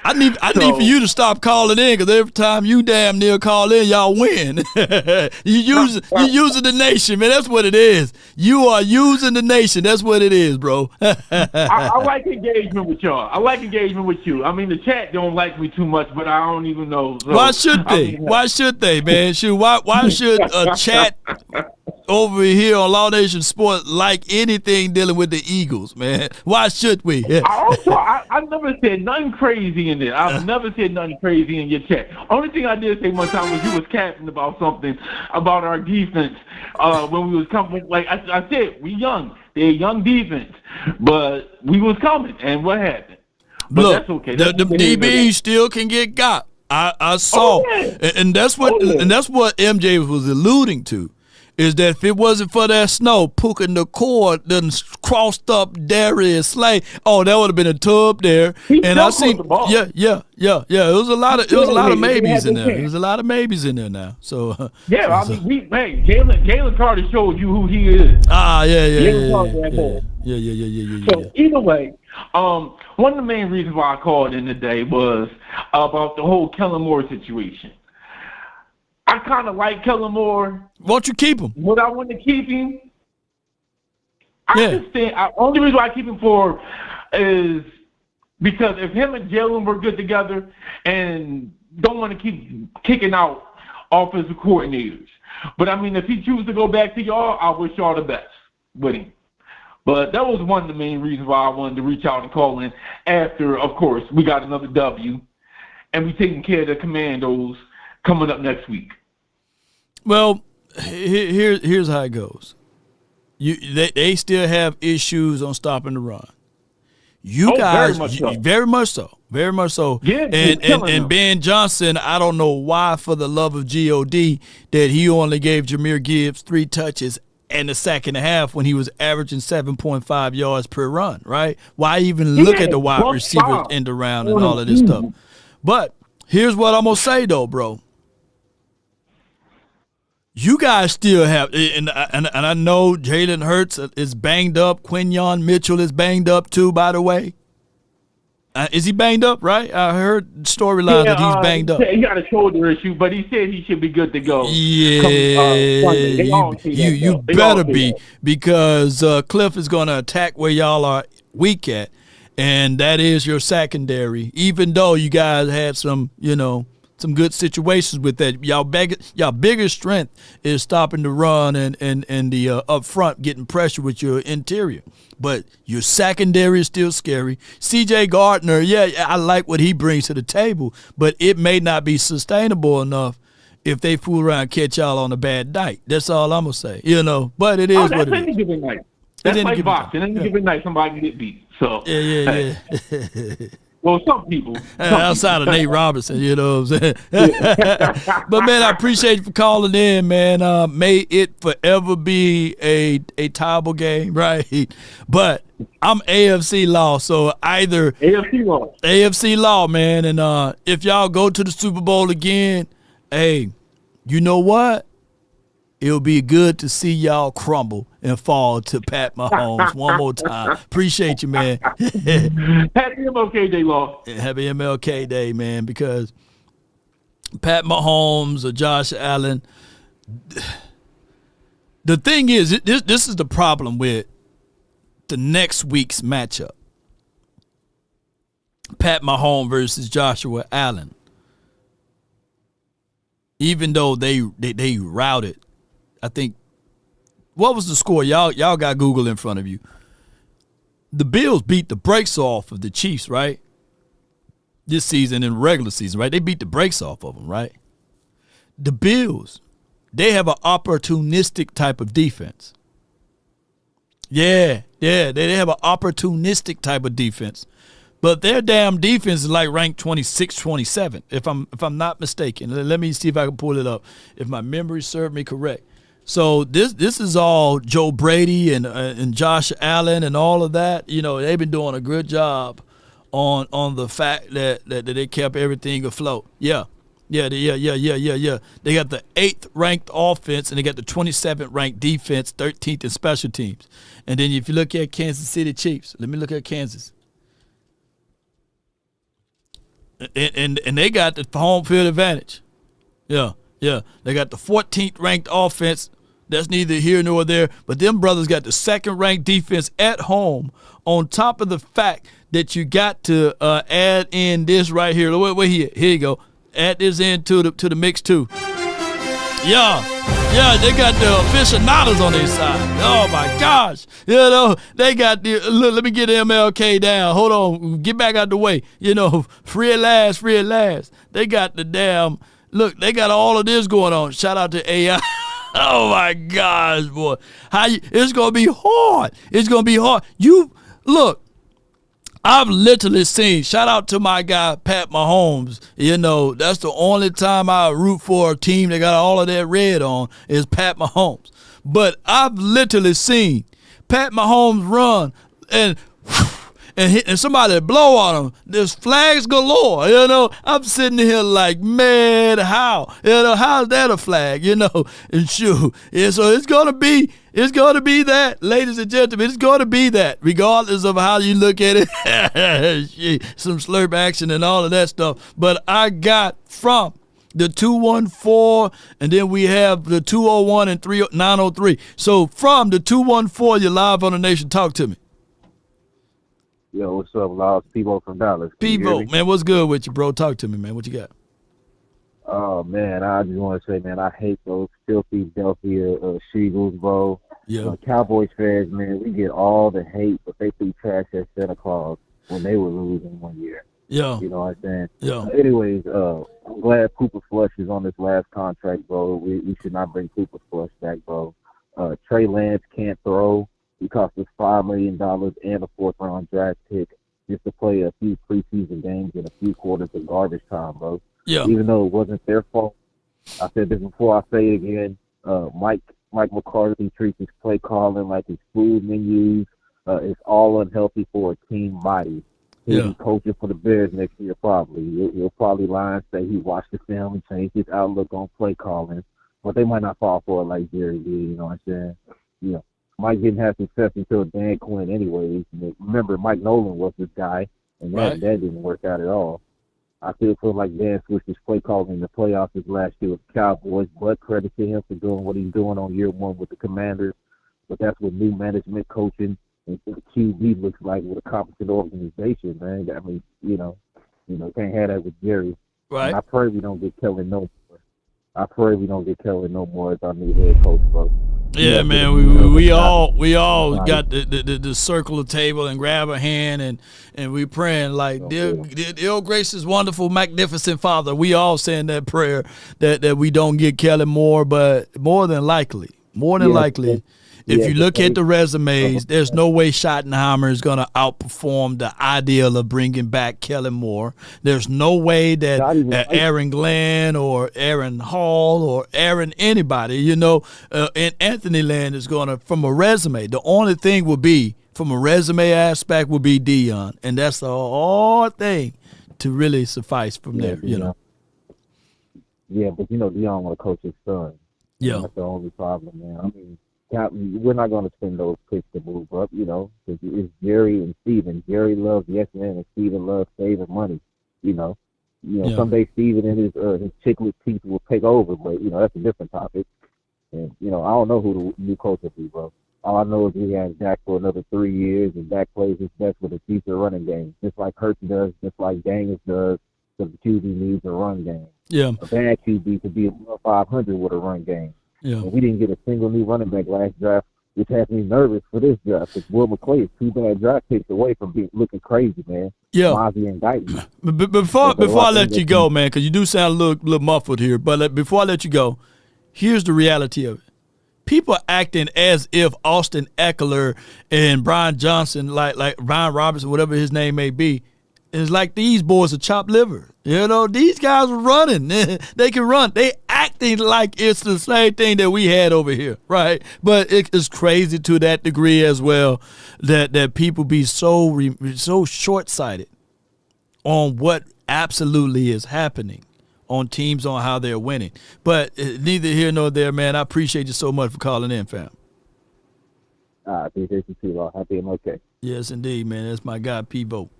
Speaker 1: I need for you to stop calling in, because every time you damn near call in, y'all win. you using the nation, man. That's what it is. You are using the nation. That's what it is, bro.
Speaker 9: I like engagement with y'all. I like engagement with you. I mean, the chat don't like me too much, but I don't even know. So,
Speaker 1: why should they? Why should they, man? Shoot, why should a chat over here on Law Nation Sports like anything dealing with the Eagles, man? Why should we? Yeah.
Speaker 9: I never said nothing crazy in there. I've never said nothing crazy in your chat. Only thing I did say one time was you was capping about something about our defense when we was coming. Like I said, we young. They're young defense, but we was coming, and what happened? But
Speaker 1: look,
Speaker 9: that's okay.
Speaker 1: The DB still can get got. I saw, and that's what MJ was alluding to. Is that if it wasn't for that snow, Puka Nicole done crossed up Darius Slay. Oh, that would have been a tub there. And I seen, yeah. It was a lot of maybes in there. There's a lot of maybes in there now. So
Speaker 9: I mean, Jalen Carter showed you who he is.
Speaker 1: Yeah.
Speaker 9: So either way, one of the main reasons why I called in today was about the whole Kellen Moore situation. I kind of like Kellen Moore.
Speaker 1: Won't you keep him?
Speaker 9: Would I want to keep him? Only reason why I keep him for is because if him and Jalen were good together and don't want to keep kicking out offensive coordinators. But, I mean, if he chooses to go back to y'all, I wish y'all the best with him. But that was one of the main reasons why I wanted to reach out and call in after, of course, we got another W, and we taking care of the Commandos coming up next week.
Speaker 1: Well, here's how it goes. They still have issues on stopping the run. You guys, very much so.
Speaker 9: Yeah,
Speaker 1: and Ben Johnson, I don't know why, for the love of God, that he only gave Jahmyr Gibbs 3 touches and a sack and a half when he was averaging 7.5 yards per run, right? Why even look at the wide receivers end around and all of this stuff? But here's what I'm going to say, though, bro. You guys still have, and I know Jalen Hurts is banged up. Quinyon Mitchell is banged up too, by the way. Is he banged up, right? I heard storyline that he's banged up.
Speaker 9: He got a shoulder issue, but he said he should be good to go.
Speaker 1: Yeah, you better be, because Cliff is going to attack where y'all are weak at, and that is your secondary, even though you guys had some good situations with that. Y'all bigger strength is stopping the run and the up front getting pressure with your interior. But your secondary is still scary. C.J. Gardner, I like what he brings to the table, but it may not be sustainable enough if they fool around and catch y'all on a bad night. That's all I'm going to say, But it is what it is.
Speaker 9: That's any given night. That's like boxing. Any given night, somebody can get beat. So
Speaker 1: Yeah.
Speaker 9: Well, some people.
Speaker 1: Outside of Nate Robinson, you know what I'm saying? But, man, I appreciate you for calling in, man. May it forever be a tiable game, right? But I'm AFC Law, so either AFC Law, man. And if y'all go to the Super Bowl again, hey, you know what? It'll be good to see y'all crumble and fall to Pat Mahomes one more time. Appreciate you, man.
Speaker 9: Happy MLK Day, Law.
Speaker 1: Happy MLK Day, man, because Pat Mahomes or Josh Allen, the thing is, this is the problem with the next week's matchup. Pat Mahomes versus Joshua Allen. Even though they routed, I think, what was the score? Y'all got Google in front of you. The Bills beat the brakes off of the Chiefs, right? This season, in regular season, right? They beat the brakes off of them, right? The Bills, they have an opportunistic type of defense. Yeah, they have an opportunistic type of defense. But their damn defense is like ranked 26, 27, if I'm not mistaken. Let me see if I can pull it up, if my memory serves me correct. So this is all Joe Brady and Josh Allen and all of that. You know, they've been doing a good job on the fact that they kept everything afloat. Yeah. Yeah, yeah. They got the 8th ranked offense, and they got the 27th ranked defense, 13th in special teams. And then if you look at Kansas City Chiefs, let me look at Kansas. And they got the home field advantage. Yeah. They got the 14th ranked offense. That's neither here nor there. But them brothers got the 2nd ranked defense at home, on top of the fact that you got to add in this right here. Wait here. Here you go. Add this into the mix too. Yeah, they got the aficionados on their side. Oh my gosh. You know, they got the look, let me get the MLK down. Hold on, get back out the way. You know, free at last. They got the damn look, they got all of this going on. Shout out to AI. Oh my gosh, boy. It's gonna be hard. It's gonna be hard. You look. I've literally seen, shout out to my guy, Pat Mahomes. You know, that's the only time I root for a team that got all of that red on is Pat Mahomes. But I've literally seen Pat Mahomes run and somebody blow on him. There's flags galore, you know. I'm sitting here like, man, how? You know, how's that a flag? You know, and shoot. Yeah, so it's gonna be that, ladies and gentlemen. It's gonna be that, regardless of how you look at it. Some slurp action and all of that stuff. But I got from the 214, and then we have the 201 and 903. So from the 214, you're live on the Nation. Talk to me.
Speaker 8: Yo, what's up, Lost? Peebo from Dallas.
Speaker 1: Peebo, man, what's good with you, bro? Talk to me, man. What you got?
Speaker 8: Oh, man, I just want to say, man, I hate those filthy Philadelphia Seagulls, bro.
Speaker 1: Yeah.
Speaker 8: Cowboys fans, man, we get all the hate, but they threw trash at Santa Claus when they were losing one year.
Speaker 1: Yeah.
Speaker 8: You know what I'm saying?
Speaker 1: Yeah.
Speaker 8: Anyways, I'm glad Cooper Flush is on this last contract, bro. We should not bring Cooper Flush back, bro. Trey Lance can't throw. He cost us $5 million and a 4th-round draft pick just to play a few preseason games and a few quarters of garbage time, bro.
Speaker 1: Yeah.
Speaker 8: Even though it wasn't their fault. I said this before, I say it again. Mike McCarthy treats his play calling like his food menus. It's all unhealthy for a team body. He'll be coaching for the Bears next year probably. He'll probably lie and say he watched the film and changed his outlook on play calling. But they might not fall for it like Jerry did, you know what I'm saying? You know. Mike didn't have success until Dan Quinn anyways. Remember, Mike Nolan was this guy, and that didn't work out at all. I still feel like Dan switched his play calling in the playoffs this last year with the Cowboys, but credit to him for doing what he's doing on year 1 with the Commanders. But that's what new management coaching and QB looks like with a competent organization, man. I mean, you know, can't have that with Jerry.
Speaker 1: Right.
Speaker 8: And I pray we don't get Kellen no more. As our new head coach, bro.
Speaker 1: Yeah, man, we all got the circle of table and grab a hand and we praying like, dear gracious, wonderful, magnificent Father. We all saying that prayer that we don't get Kellen Moore, but more than likely, if you look at the resumes, there's no way Schottenheimer is going to outperform the ideal of bringing back Kellen Moore. There's no way that Aaron Glenn or Aaron Hall or Aaron anybody, you know, in Anthony Land is going to, from a resume, the only thing will be, from a resume aspect, will be Deion. And that's the hard thing to really suffice from there, you know.
Speaker 8: Yeah, but, you know, Deion want to coach his son.
Speaker 1: Yeah.
Speaker 8: That's the only problem, man. I mean, we're not going to spend those picks to move up, you know, because it's Jerry and Steven. Jerry loves yes man, and Steven loves saving money, you know. Someday Steven and his chiclet teeth will take over, but, you know, that's a different topic. And, you know, I don't know who the new coach will be, bro. All I know is he has Dak for another 3 years, and Dak plays his best with a future running game, just like Hurts does, just like Daniels does, because the QB needs a run game.
Speaker 1: Yeah.
Speaker 8: A bad QB could be above 500 with a run game.
Speaker 1: Yeah.
Speaker 8: And we didn't get a single new running back last draft, which has me nervous for this draft. Because Will McClay is 2 bad draft picks away from looking crazy, man.
Speaker 1: Yeah.
Speaker 8: Mozzie and Guyton.
Speaker 1: Before I let you go, man, because you do sound a little muffled here, but before I let you go, here's the reality of it. People acting as if Austin Eckler and Brian Johnson, like Brian Robinson, whatever his name may be, is like these boys are chopped liver. You know, these guys are running. They can run. They acting like it's the same thing that we had over here, right? But it's crazy to that degree as well that people be so short-sighted on what absolutely is happening on teams on how they're winning. But neither here nor there, man. I appreciate you so much for calling in, fam.
Speaker 8: I appreciate you too, Law. Happy and okay.
Speaker 1: Yes, indeed, man. That's my guy, P-Bo,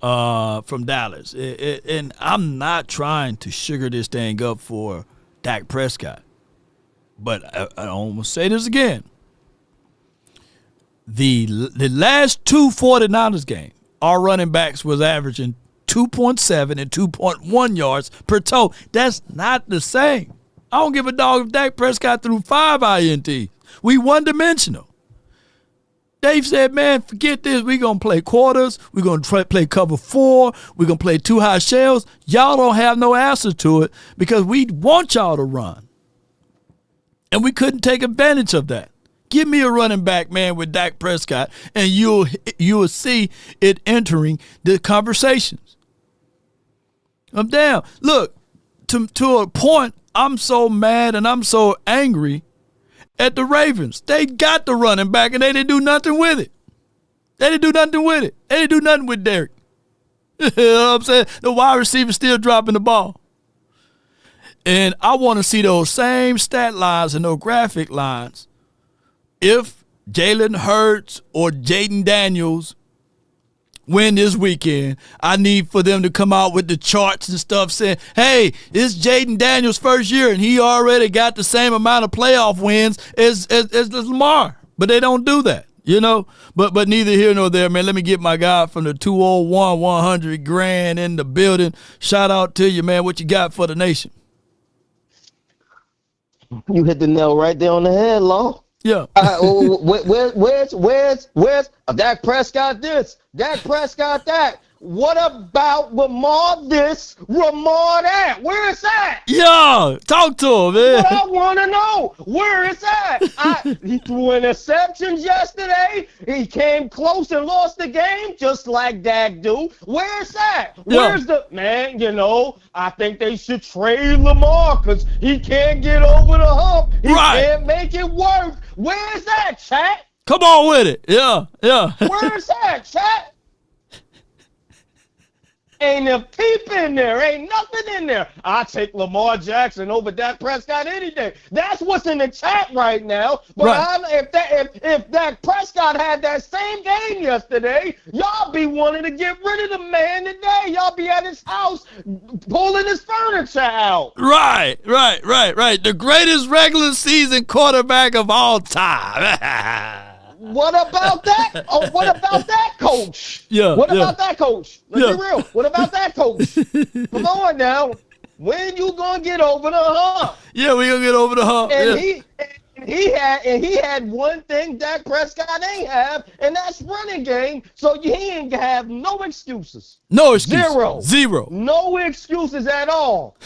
Speaker 1: from Dallas. And I'm not trying to sugar this thing up for Dak Prescott. But I almost say this again. The last two 49ers games, our running backs was averaging 2.7 and 2.1 yards per toe. That's not the same. I don't give a dog if Dak Prescott threw 5 INTs. We one-dimensional. Dave said, man, forget this. We're going to play quarters. We're going to play cover 4. We're going to play 2 high shells. Y'all don't have no answer to it because we want y'all to run. And we couldn't take advantage of that. Give me a running back, man, with Dak Prescott, and you'll see it entering the conversations. I'm down. Look, to a point, I'm so mad and I'm so angry at the Ravens. They got the running back, and they didn't do nothing with it. They didn't do nothing with Derek. You know what I'm saying? The wide receiver still dropping the ball. And I want to see those same stat lines and those graphic lines if Jalen Hurts or Jaden Daniels win this weekend. I need for them to come out with the charts and stuff saying, hey, it's Jaden Daniels' first year, and he already got the same amount of playoff wins as Lamar. But they don't do that, But neither here nor there, man. Let me get my guy from the 201 100 grand in the building. Shout out to you, man. What you got for the nation?
Speaker 13: You hit the nail right there on the head, Law.
Speaker 1: Yeah.
Speaker 13: Where's Dak Prescott this? Dak Prescott that? What about Lamar this, Lamar that? Where is that?
Speaker 1: Yeah, talk to him, man.
Speaker 13: What I want to know, where is that? He threw interceptions yesterday. He came close and lost the game, just like Dak do. Where's that? Where's the man? I think they should trade Lamar because he can't get over the hump. He can't make it work. Where's that, chat?
Speaker 1: Come on with it. Yeah.
Speaker 13: Where's that, chat? Ain't a peep in there. Ain't nothing in there. I take Lamar Jackson over Dak Prescott any day. That's what's in the chat right now. But if Dak Prescott had that same game yesterday, y'all be wanting to get rid of the man today. Y'all be at his house pulling his furniture out.
Speaker 1: Right. The greatest regular season quarterback of all time.
Speaker 13: What about that? What about that, coach?
Speaker 1: Yeah.
Speaker 13: What about that, coach? Let's be real. What about that, coach? Come on now. When you gonna get over the hump?
Speaker 1: Yeah, we gonna get over the hump.
Speaker 13: And he had one thing Dak Prescott ain't have, and that's running game. So he ain't have no excuses.
Speaker 1: No excuses. Zero.
Speaker 13: No excuses at all.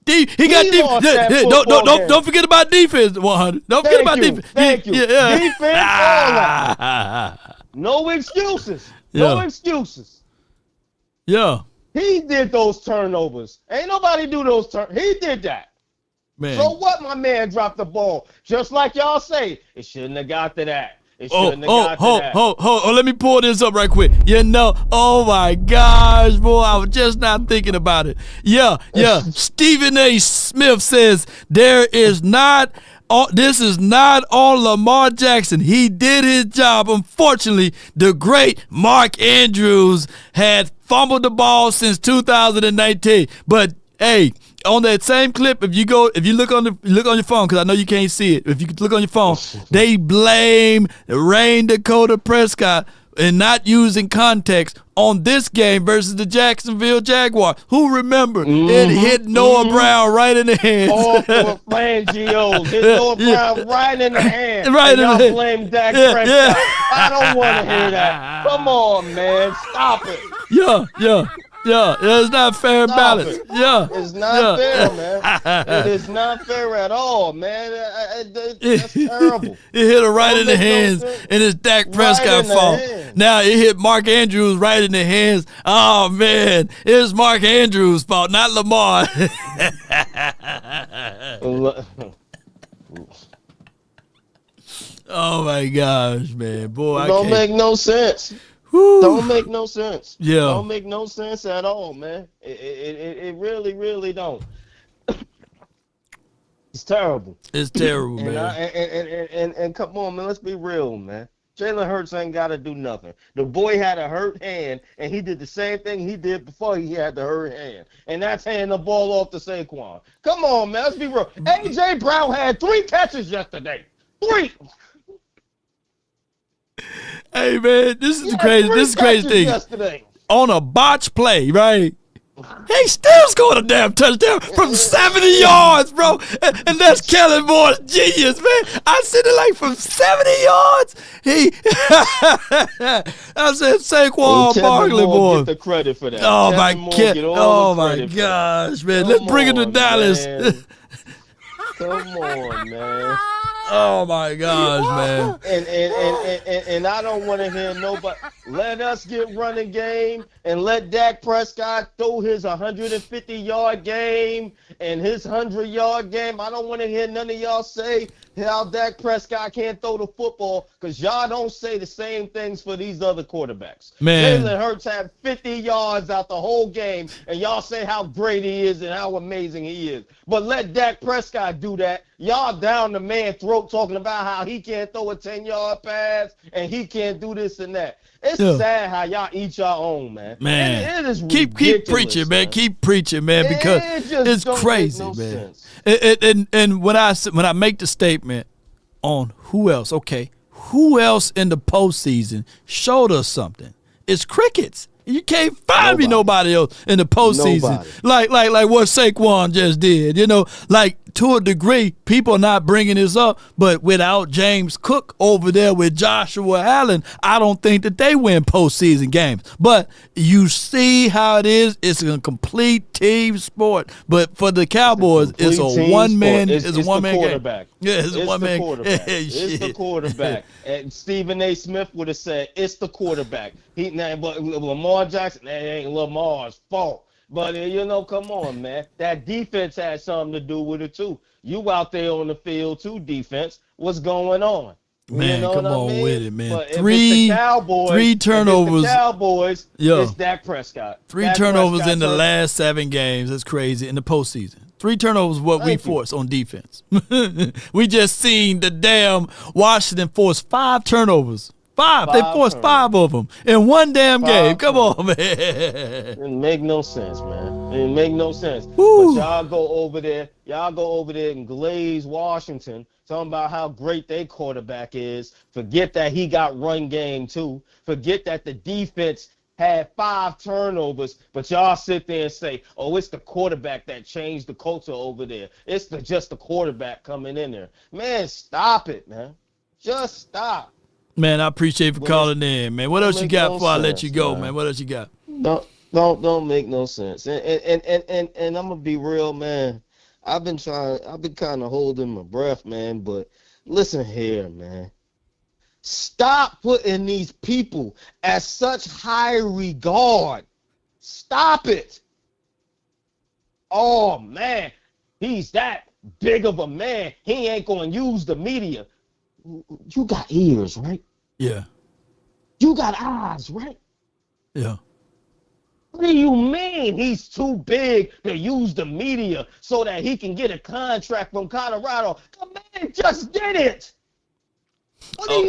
Speaker 1: He got defense. Don't forget about defense, 100. Don't forget about defense.
Speaker 13: Thank you.
Speaker 1: Yeah.
Speaker 13: Defense, all that. No excuses. No excuses.
Speaker 1: Yeah.
Speaker 13: He did those turnovers. Ain't nobody do those turnovers. He did that.
Speaker 1: Man.
Speaker 13: So what, my man dropped the ball? Just like y'all say, it shouldn't have got to that. It shouldn't have got to that.
Speaker 1: Oh, let me pull this up right quick. Oh my gosh, boy, I was just not thinking about it. Yeah. Stephen A. Smith says this is not on Lamar Jackson. He did his job. Unfortunately, the great Mark Andrews had fumbled the ball since 2019. But hey, on that same clip, if you look on your phone, because I know you can't see it. If you look on your phone, they blame Rain Dakota Prescott and not using context on this game versus the Jacksonville Jaguars. Who remember it hit Noah Brown right in the hands?
Speaker 13: All for Fangio. Hit Noah Brown right in the hands.
Speaker 1: Right in the hands.
Speaker 13: Y'all blame Dak Prescott. I don't want to hear that. Come on, man. Stop it.
Speaker 1: Yeah, it's not fair and balanced. Yeah.
Speaker 13: It's not fair, man. It is not fair at all, man. That's terrible.
Speaker 1: It hit her right in the hands, and it's Dak Prescott fault. Now it hit Mark Andrews right in the hands. Oh, man. It's Mark Andrews' fault, not Lamar. Oh, my gosh, man. Boy,
Speaker 13: it don't make no sense. Don't make no sense.
Speaker 1: Yeah.
Speaker 13: Don't make no sense at all, man. It really, really don't. It's terrible.
Speaker 1: It's terrible, man.
Speaker 13: And come on, man. Let's be real, man. Jalen Hurts ain't got to do nothing. The boy had a hurt hand, and he did the same thing he did before he had the hurt hand. And that's handing the ball off to Saquon. Come on, man. Let's be real. A.J. Brown had 3 catches yesterday. 3.
Speaker 1: Hey, man, this is the crazy thing.
Speaker 13: Yesterday.
Speaker 1: On a botch play, right? He still scored a damn touchdown from 70 yards, bro. And that's Kellen Moore's genius, man. I said it like from 70 yards. I said Saquon Barkley, boy.
Speaker 13: Get the credit for that.
Speaker 1: Oh, my gosh, man. Let's bring it to Dallas.
Speaker 13: Come on, man.
Speaker 1: Oh my gosh, man.
Speaker 13: And I don't want to hear nobody. Let us get running game and let Dak Prescott throw his 150-yard game and his 100-yard game. I don't want to hear none of y'all say how Dak Prescott can't throw the football, because y'all don't say the same things for these other quarterbacks.
Speaker 1: Man.
Speaker 13: Jalen Hurts had 50 yards out the whole game, and y'all say how great he is and how amazing he is. But let Dak Prescott do that. Y'all down the man's throat talking about how he can't throw a 10-yard pass and he can't do this and that. It's sad how y'all eat your own, man.
Speaker 1: Man,
Speaker 13: it is
Speaker 1: keep preaching, man. Keep preaching, man, because it's crazy, man. And when I make the statement on who else, okay, who else in the postseason showed us something? It's crickets. You can't find me nobody else in the postseason like what Saquon just did. You know, like to a degree, people are not bringing this up, but without James Cook over there with Joshua Allen, I don't think that they win postseason games. But you see how it is. It's a complete team sport. But for the Cowboys, it's a one-man. It's a one-man
Speaker 13: quarterback.
Speaker 1: Game. Yeah, it's a one-man.
Speaker 13: It's the quarterback. And Stephen A. Smith would have said, "It's the quarterback." But Lamar Jackson, that ain't Lamar's fault. But, come on, man. That defense had something to do with it, too. You out there on the field, too, defense. What's going on?
Speaker 1: Man, come on with it, man.
Speaker 13: But
Speaker 1: three turnovers.
Speaker 13: Cowboys, it's Dak Prescott.
Speaker 1: Dak turnovers Prescott in the last 7 games. That's crazy in the postseason. 3 turnovers what we force on defense. We just seen the damn Washington force 5 turnovers. 5. They forced 5 of them in one damn game. Come on, man.
Speaker 13: It make no sense, man. It make no sense. But y'all go over there and glaze Washington, talking about how great their quarterback is. Forget that he got run game too. Forget that the defense had 5 turnovers, but y'all sit there and say, "Oh, it's the quarterback that changed the culture over there. It's just the quarterback coming in there." Man, stop it, man. Just stop.
Speaker 1: Man, I appreciate you for calling in, man. What else you got before I let you go, man? What else you got?
Speaker 13: Don't make no sense. And I'm gonna be real, man. I've been kind of holding my breath, man. But listen here, man. Stop putting these people at such high regard. Stop it. Oh man, he's that big of a man. He ain't gonna use the media. You got ears, right?
Speaker 1: Yeah.
Speaker 13: You got eyes, right?
Speaker 1: Yeah.
Speaker 13: What do you mean he's too big to use the media so that he can get a contract from Colorado? The man just did it.
Speaker 1: You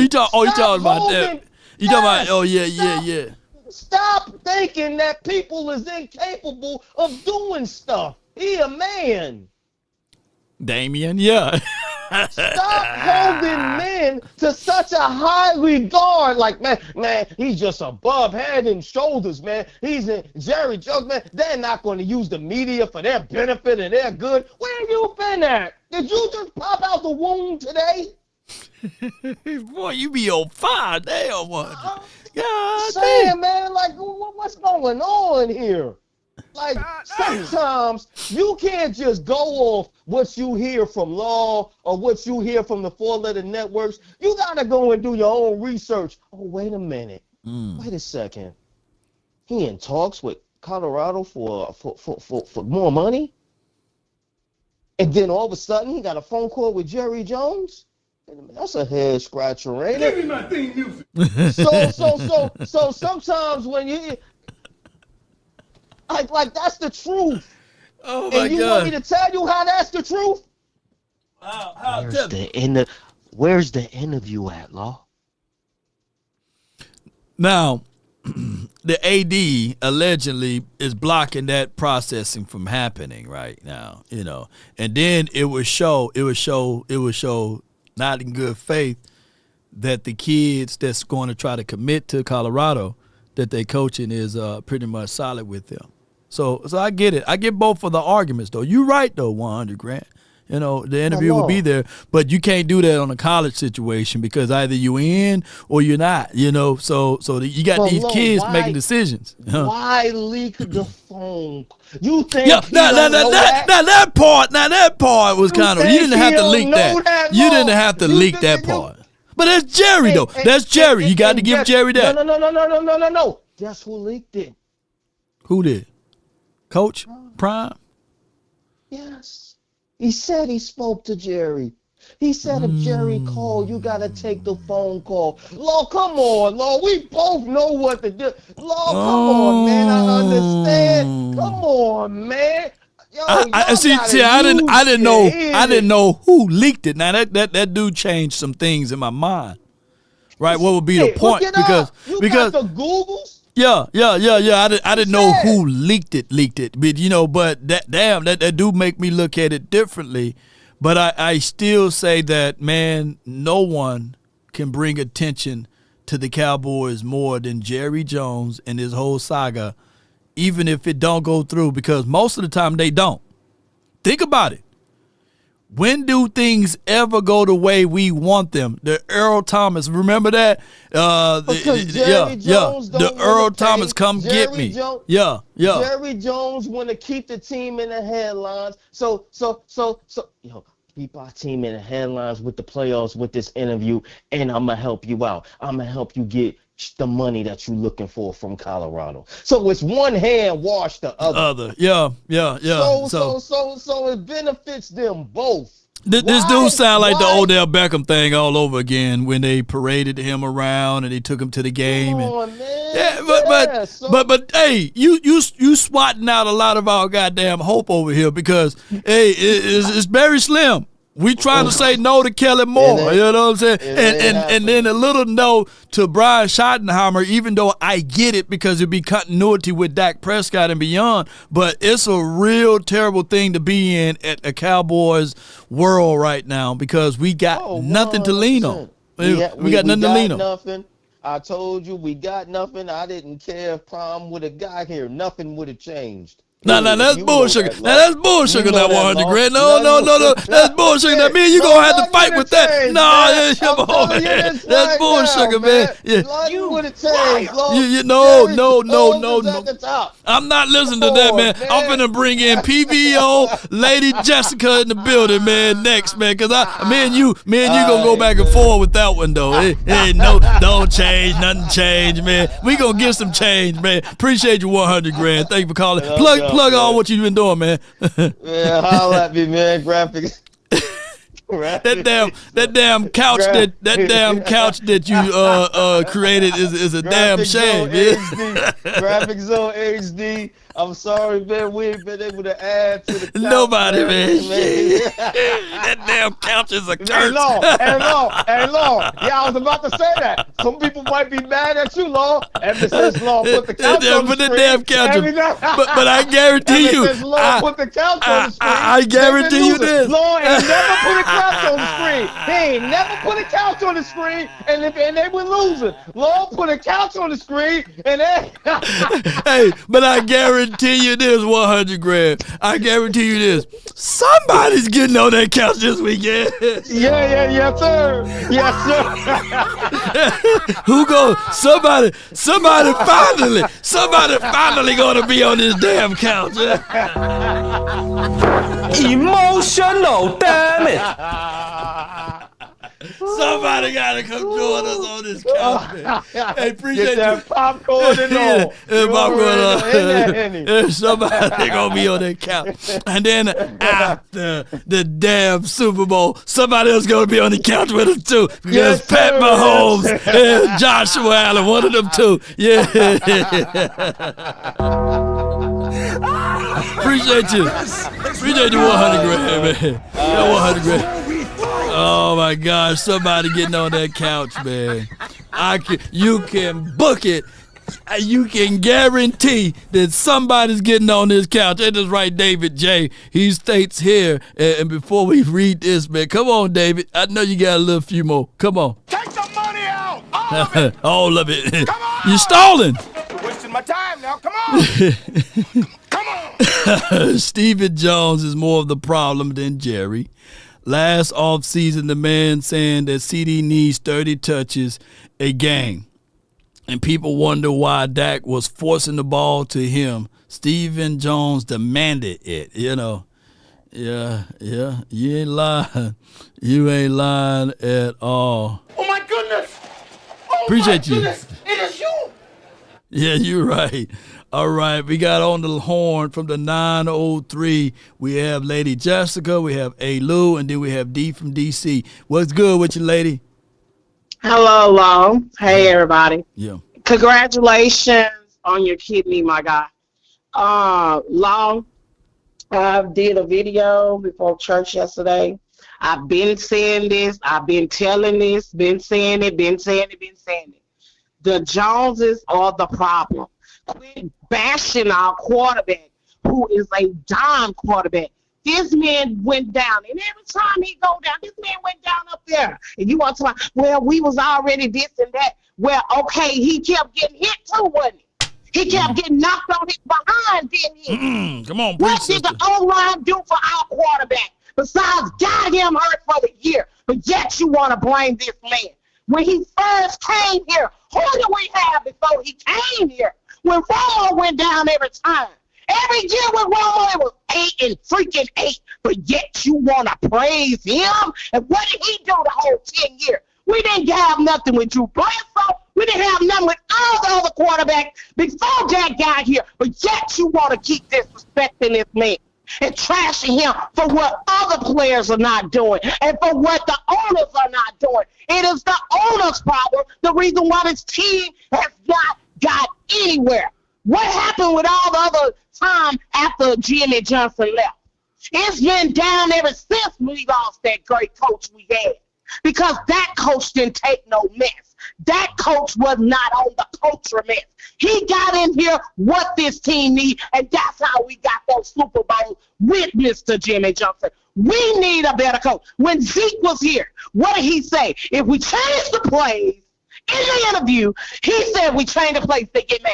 Speaker 1: talking about that? You talking about? Oh yeah.
Speaker 13: Stop thinking that people is incapable of doing stuff. He a man.
Speaker 1: Damien, yeah.
Speaker 13: Stop holding men to such a high regard. Like, man, he's just above head and shoulders, man. He's in Jerry Jones, man. They're not going to use the media for their benefit and their good. Where you been at? Did you just pop out the womb today?
Speaker 1: Boy, you be on fire. Damn, what? God
Speaker 13: damn, man, like, what's going on here? Like, sometimes you can't just go off what you hear from Law or what you hear from the 4-letter networks. You got to go and do your own research. Oh, wait a minute. Wait a second. He in talks with Colorado for more money? And then all of a sudden he got a phone call with Jerry Jones? That's a head scratcher, ain't
Speaker 19: Give me
Speaker 13: it?
Speaker 19: my theme music.
Speaker 13: So sometimes when you like that's the truth.
Speaker 1: Oh my
Speaker 13: and you
Speaker 1: God.
Speaker 13: want me to tell you how that's the truth? Where's the interview at, Law?
Speaker 1: Now, the AD allegedly is blocking that processing from happening right now, you know. And then it would show not in good faith that the kids that's going to try to commit to Colorado, that their coaching is pretty much solid with them. So I get it. I get both of the arguments though. You're right though, 100 grand. You know, the interview will be there, but you can't do that on a college situation because either you in or you're not, you know. So you got these kids making decisions.
Speaker 13: Why leak the phone? You think
Speaker 1: that part was kind of, you didn't have to leak that. You didn't have to leak that part. But that's Jerry though. That's Jerry. You got to give Jerry that.
Speaker 13: No. Guess who leaked it?
Speaker 1: Who did? Coach Prime?
Speaker 13: Yes. He said he spoke to Jerry. He said if Jerry called, you got to take the phone call. Law, come on, Law. We both know what to do. Law, come on, man. I understand. Come on, man. Yo,
Speaker 1: I didn't know who leaked it. Now that dude changed some things in my mind. Right? What would be the point? Because
Speaker 13: got the Googles?
Speaker 1: Yeah. I didn't know who leaked it, but you know, but that do make me look at it differently. But I still say that, man, no one can bring attention to the Cowboys more than Jerry Jones and his whole saga, even if it don't go through, because most of the time they don't. Think about it. When do things ever go the way we want them? The Earl Thomas, remember that? The Earl Thomas, come get me.
Speaker 13: Jerry Jones want to keep the team in the headlines. So, keep our team in the headlines with the playoffs with this interview, and I'm gonna help you out. I'm gonna help you get the money that you're looking for from Colorado. So it's one hand wash the other.
Speaker 1: Yeah.
Speaker 13: So it benefits them both.
Speaker 1: This dude sound like the Odell Beckham thing all over again when they paraded him around and they took him to the game. But hey, you swatting out a lot of our goddamn hope over here because hey, it's very slim. We trying to say no to Kellen Moore, you know what I'm saying? And then a little no to Brian Schottenheimer, even though I get it because it'd be continuity with Dak Prescott and beyond, but it's a real terrible thing to be in at a Cowboys world right now because we got nothing to lean on. We got nothing to lean on.
Speaker 13: Nothing. I told you we got nothing. I didn't care if Prime would have got here. Nothing would have changed.
Speaker 1: No, that's bullshit. That's bullshit. That 100 grand. No. That's bullshit. That mean you gonna have to fight with that. No, come on, man. That's bullshit, man.
Speaker 13: You would have changed.
Speaker 1: No. I'm not listening to that, man. I'm finna bring in PVO, Lady Jessica in the building, man. Next, man, cause me and you gonna go back and forth with that one though. Hey, no, don't change, nothing change, man. We gonna get some change, man. Appreciate you 100 grand. Thank you for calling. Plug on what you been doing, man.
Speaker 13: Yeah, holla at me, man. Graphics.
Speaker 1: that damn couch that you created is a damn shame.
Speaker 13: Graphics Zone HD. I'm sorry, man. We ain't been able to add to the couch.
Speaker 1: Nobody, man. That damn couch is a curse.
Speaker 13: Hey, Law. Yeah, I was about to say that. Some people might be mad at you, Law. Ever since Law put the couch on the screen.
Speaker 1: Damn couch. But I guarantee you.
Speaker 13: Since Law put the couch on the screen.
Speaker 1: I guarantee you this.
Speaker 13: Law ain't never put a couch on the screen. He ain't never put a couch on the screen, and they were losing. Law put a couch on the screen, and they.
Speaker 1: Hey, but I guarantee you this 100 grand. I guarantee you this. Somebody's getting on that couch this weekend.
Speaker 13: Yes, sir.
Speaker 1: Who goes? Somebody finally gonna be on this damn couch.
Speaker 14: Emotional damage.
Speaker 1: Somebody got to come join us on this couch, man. Hey, appreciate
Speaker 13: Get that
Speaker 1: you.
Speaker 13: popcorn and all.
Speaker 1: Somebody going to be on that couch. And then after the damn Super Bowl, somebody else going to be on the couch with us, too. Because Pat Mahomes and Joshua Allen, one of them two. Yeah. Appreciate you. Appreciate you 100 grand, man. Yeah, 100 grand. Oh my gosh, somebody getting on that couch, man. You can book it. You can guarantee that somebody's getting on this couch. It is right, David J. He states here, and before we read this, man, come on, David. I know you got a little few more. Come on.
Speaker 12: Take the money out. All of it.
Speaker 1: All of it. Come on. You're stalling.
Speaker 12: You're wasting my time now. Come on. Come on.
Speaker 1: Stephen Jones is more of the problem than Jerry. Last offseason, the man saying that CD needs 30 touches a game. And people wonder why Dak was forcing the ball to him. Stephen Jones demanded it, you know. Yeah. You ain't lying. You ain't lying at all.
Speaker 12: Oh, my goodness. Oh,
Speaker 1: appreciate
Speaker 12: my
Speaker 1: you.
Speaker 12: Goodness. It is you.
Speaker 1: Yeah, you're right. All right, we got on the horn from the 903. We have Lady Jessica, we have A. Lou, and then we have D from D.C. What's good with you, lady?
Speaker 14: Hello, Long. Hey, everybody.
Speaker 1: Yeah.
Speaker 14: Congratulations on your kidney, my guy. Long, I did a video before church yesterday. I've been saying this. I've been telling this. Been saying it. The Joneses are the problem. Quit bashing our quarterback, who is a dime quarterback. This man went down, and every time he go down, this man went down up there. And you want to talk, well, we was already this and that. Well, okay, he kept getting hit too, wasn't he? He kept getting knocked on his behind, didn't he?
Speaker 1: Come on,
Speaker 14: what did the O-line do for our quarterback besides got him hurt for the year? But yet you want to blame this man. When he first came here, who did we have before he came here? When Romo went down every time. Every year with Romo, it was 8-8. But yet you want to praise him? And what did he do the whole 10 years? We didn't have nothing with Drew Bledsoe. We didn't have nothing with all the other quarterbacks before Jack got here. But yet you want to keep disrespecting this man and trashing him for what other players are not doing and for what the owners are not doing. It is the owners' problem, the reason why this team has not got anywhere. What happened with all the other time after Jimmy Johnson left? It's been down ever since we lost that great coach we had. Because that coach didn't take no mess. That coach was not on the culture mess. He got in here what this team needs, and that's how we got those Super Bowls with Mr. Jimmy Johnson. We need a better coach. When Zeke was here, what did he say? If we change the plays, in the interview, he said we change the plays, they get mad.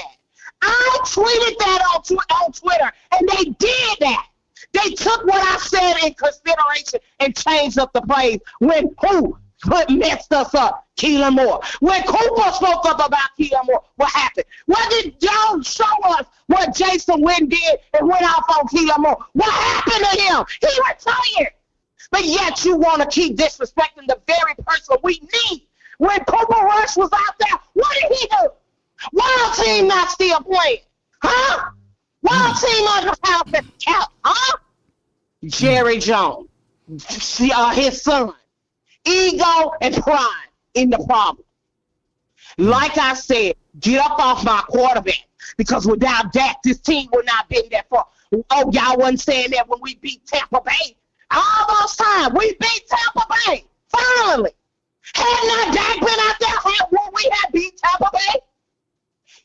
Speaker 14: I tweeted that on Twitter, and they did that. They took what I said in consideration and changed up the plays when who messed us up? Kellen Moore. When Cooper spoke up about Kellen Moore, what happened? What did Jones show us what Jason Witten did and went off on Kellen Moore? What happened to him? He retired. But yet you want to keep disrespecting the very person we need. When Cooper Rush was out there, what did he do? Why our team not still playing? Huh? Why our team on the house at the couch? Huh? Jerry Jones, his son. Ego and pride in the problem. Like I said, get up off my quarterback. Because without Dak, this team would not be that far. Oh, y'all wasn't saying that when we beat Tampa Bay. All those times, we beat Tampa Bay. Finally. Had not Dak been out there when we had beat Tampa Bay?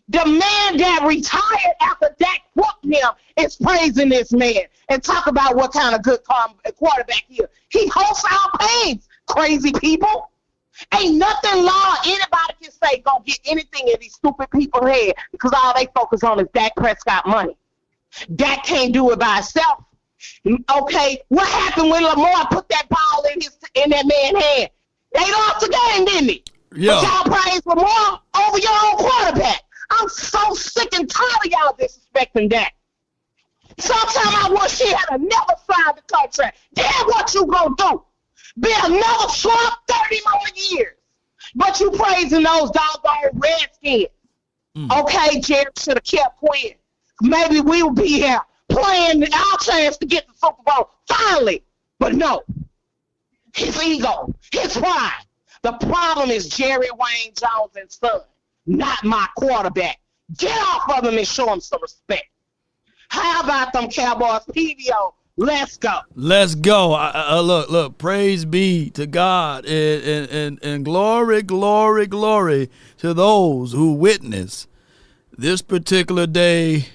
Speaker 14: The man that retired after Dak whooped him is praising this man and talk about what kind of good quarterback he is. He hosts our pains, crazy people. Ain't nothing law anybody can say gonna get anything in these stupid people's head because all they focus on is Dak Prescott money. Dak can't do it by himself. Okay, what happened when Lamar put that ball in that man's hand? They lost the game, didn't they?
Speaker 1: Yeah.
Speaker 14: But y'all praise Lamar over your own quarterback. I'm so sick and tired of y'all disrespecting that. Sometimes I wish she had never signed the contract. Then what you gonna do? Be another Trump 30 more years. But you praising those doggone Redskins. Okay, Jerry should have kept quiet. Maybe we will be here playing our chance to get the Super Bowl finally. But no, his ego, his pride. The problem is Jerry Wayne Jones and son, not my quarterback. Get off of him and show him some respect. How about them Cowboys? PVO, let's go.
Speaker 1: Let's go. Look, praise be to God and glory to those who witness this particular day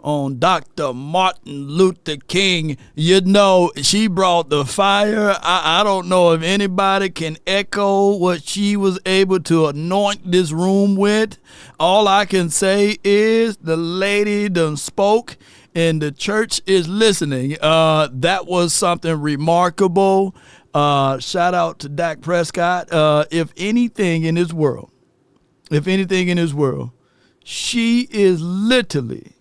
Speaker 1: on Dr. Martin Luther King. You know, she brought the fire. I don't know if anybody can echo what she was able to anoint this room with. All I can say is the lady done spoke and the church is listening. That was something remarkable. Shout out to Dak Prescott. If anything in this world, she is literally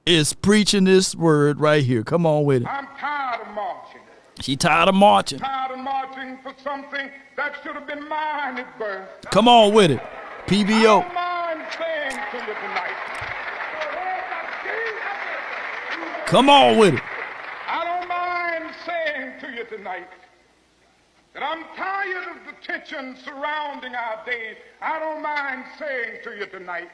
Speaker 1: is preaching this word right here. Come on with it.
Speaker 6: I'm tired of marching.
Speaker 1: She tired of marching.
Speaker 6: Tired of marching for something that should have been mine at birth.
Speaker 1: Come on with it. PVO.
Speaker 6: I don't mind saying to you tonight.
Speaker 1: Come on with it.
Speaker 6: I don't mind saying to you tonight that I'm tired of the tension surrounding our day. I don't mind saying to you tonight.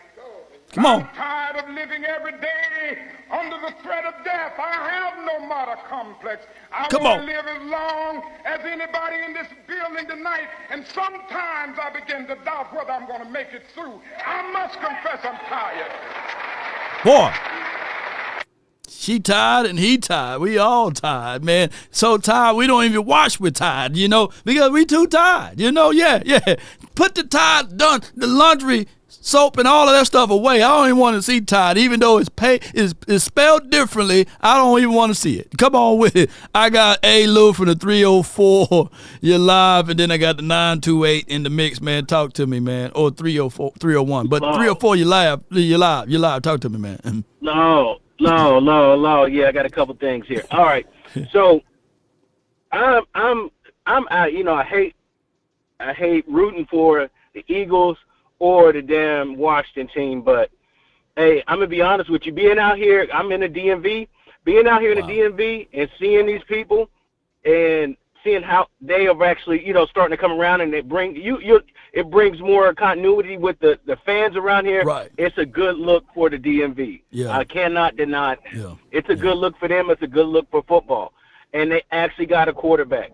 Speaker 1: Come on.
Speaker 6: I'm tired of living every day under the threat of death. I have no martyr complex. I want to live as long as anybody in this building tonight. And sometimes I begin to doubt whether I'm going to make it through. I must confess I'm tired.
Speaker 1: Boy. She tired and he tired. We all tired, man. So tired we don't even wash with tired, you know, because we too tired, you know. Yeah. Put the tired, done the laundry, soap and all of that stuff away. I don't even want to see tired, even though it's spelled differently. I don't even want to see it. Come on with it. I got A. Lou from the 304. You're live, and then I got the 928 in the mix, man. Talk to me, man. Or 304, 301. But 304, you live. Talk to me, man.
Speaker 15: No. Yeah, I got a couple things here. All right. So I hate rooting for the Eagles or the damn Washington team, but hey, I'm gonna be honest with you. Being out here, I'm in the DMV. Being out here in the DMV and seeing these people and seeing how they are actually, starting to come around, and it brings more continuity with the fans around here.
Speaker 1: Right.
Speaker 15: It's a good look for the DMV.
Speaker 1: Yeah.
Speaker 15: I cannot deny it.
Speaker 1: Yeah.
Speaker 15: It's a good look for them. It's a good look for football. And they actually got a quarterback.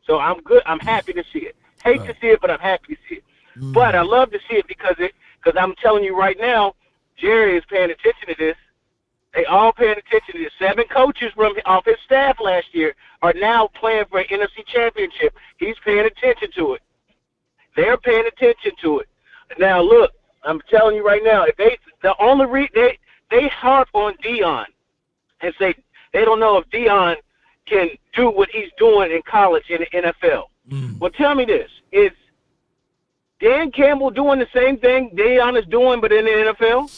Speaker 15: So I'm good. I'm happy to see it. Hate to see it, but I'm happy to see it. But I love to see it because I'm telling you right now, Jerry is paying attention to this. They all paying attention to this. 7 coaches off his staff last year are now playing for an NFC championship. He's paying attention to it. They're paying attention to it. Now, look, I'm telling you right now, if they harp on Deion and say they don't know if Deion can do what he's doing in college in the NFL. Well, tell me this. Is Dan Campbell doing the same thing Deion is doing but in the NFL?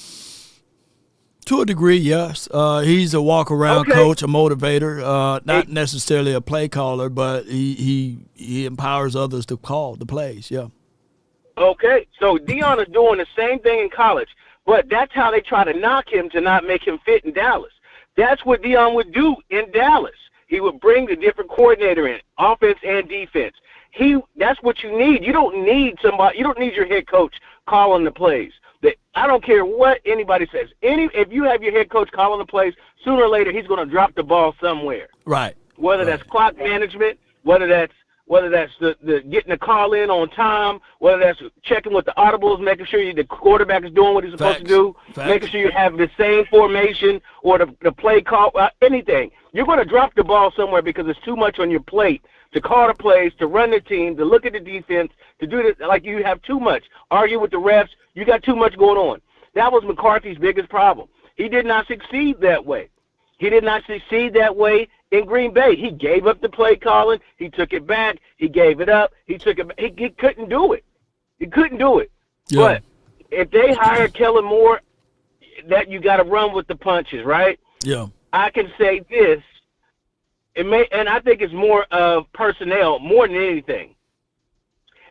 Speaker 1: To a degree, yes. He's a walk-around coach, a motivator, not necessarily a play caller, but he empowers others to call the plays, yeah. Okay, so Deion is doing the same thing in college, but that's how they try to knock him to not make him fit in Dallas. That's what Deion would do in Dallas. He would bring the different coordinator in, offense and defense. That's what you need. You don't need somebody. You don't need your head coach calling the plays. I don't care what anybody says. If you have your head coach calling the plays, sooner or later he's going to drop the ball somewhere. Right.
Speaker 15: Whether that's clock management, whether that's the getting the call in on time, whether that's checking with the audibles, making sure the quarterback is doing what he's supposed to do, making sure you have the same formation or the play call, anything. You're going to drop the ball somewhere because it's too much on your plate to call the plays, to run the team, to look at the defense, to do this. Like you have too much. Argue with the refs. You got too much going on. That was McCarthy's biggest problem. He did not succeed that way. He did not succeed that way in Green Bay. He gave up the play calling. He took it back. He gave it up. He took it back. He couldn't do it. He couldn't do it. Yeah. But if they hire Kellen Moore, that you got to run with the punches, right?
Speaker 1: Yeah.
Speaker 15: I can say this. and I think it's more of personnel more than anything.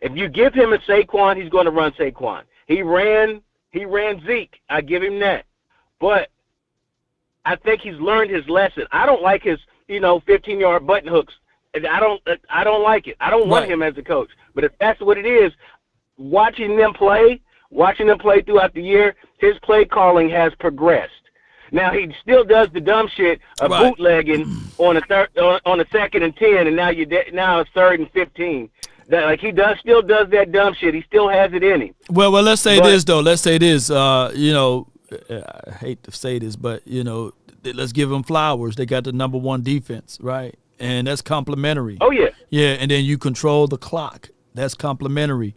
Speaker 15: If you give him a Saquon, he's going to run Saquon. He ran Zeke. I give him that. But I think he's learned his lesson. I don't like his, 15-yard button hooks. I don't like it. I don't want him as a coach. But if that's what it is, watching them play throughout the year, his play calling has progressed. Now he still does the dumb shit of bootlegging on a 2nd and 10, and now it's 3rd and 15. That he still does that dumb shit. He still has it in him.
Speaker 1: Well, let's say this though. Let's say this. I hate to say this, but let's give them flowers. They got the number 1 defense, right? And that's complimentary.
Speaker 15: Oh yeah.
Speaker 1: Yeah, and then you control the clock. That's complimentary.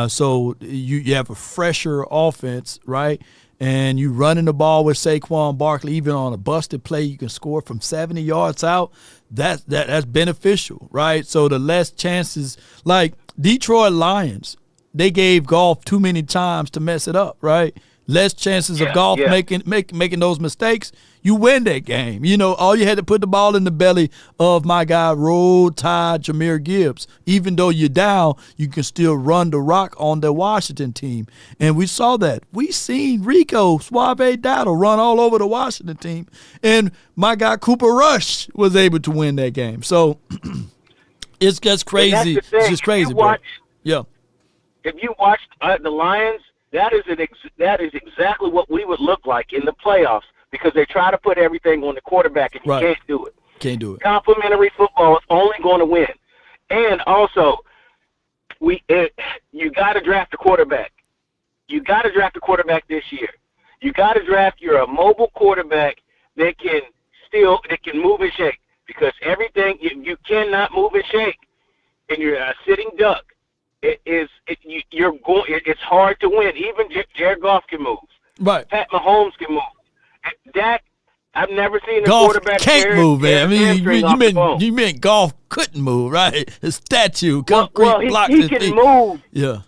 Speaker 1: So you have a fresher offense, right? And you running the ball with Saquon Barkley, even on a busted play, you can score from 70 yards out. That's beneficial, right? So the less chances, like Detroit Lions, they gave Goff too many times to mess it up, right? Less chances of Goff making those mistakes. You win that game. All you had to put the ball in the belly of my guy, Roll Tide Jahmyr Gibbs. Even though you're down, you can still run the rock on the Washington team. And we saw that. We seen Rico, Suave Dowdle run all over the Washington team. And my guy, Cooper Rush, was able to win that game. So it's just crazy. It's just crazy, bro. Yeah.
Speaker 15: If you watch the Lions, that is exactly what we would look like in the playoffs, because they try to put everything on the quarterback, and you can't do it.
Speaker 1: Can't do it.
Speaker 15: Complimentary football is only going to win. And also, you got to draft a quarterback. You got to draft a quarterback this year. You got to draft a mobile quarterback that can move and shake, because everything you cannot move and shake, and you're a sitting duck. It's hard to win. Even Jared Goff can move.
Speaker 1: Right.
Speaker 15: Pat Mahomes can move. Dak, I've never seen a
Speaker 1: Goff
Speaker 15: quarterback
Speaker 1: can't move, man. You meant Goff couldn't move, right? A statue, concrete block.
Speaker 15: He can move.
Speaker 1: Yeah.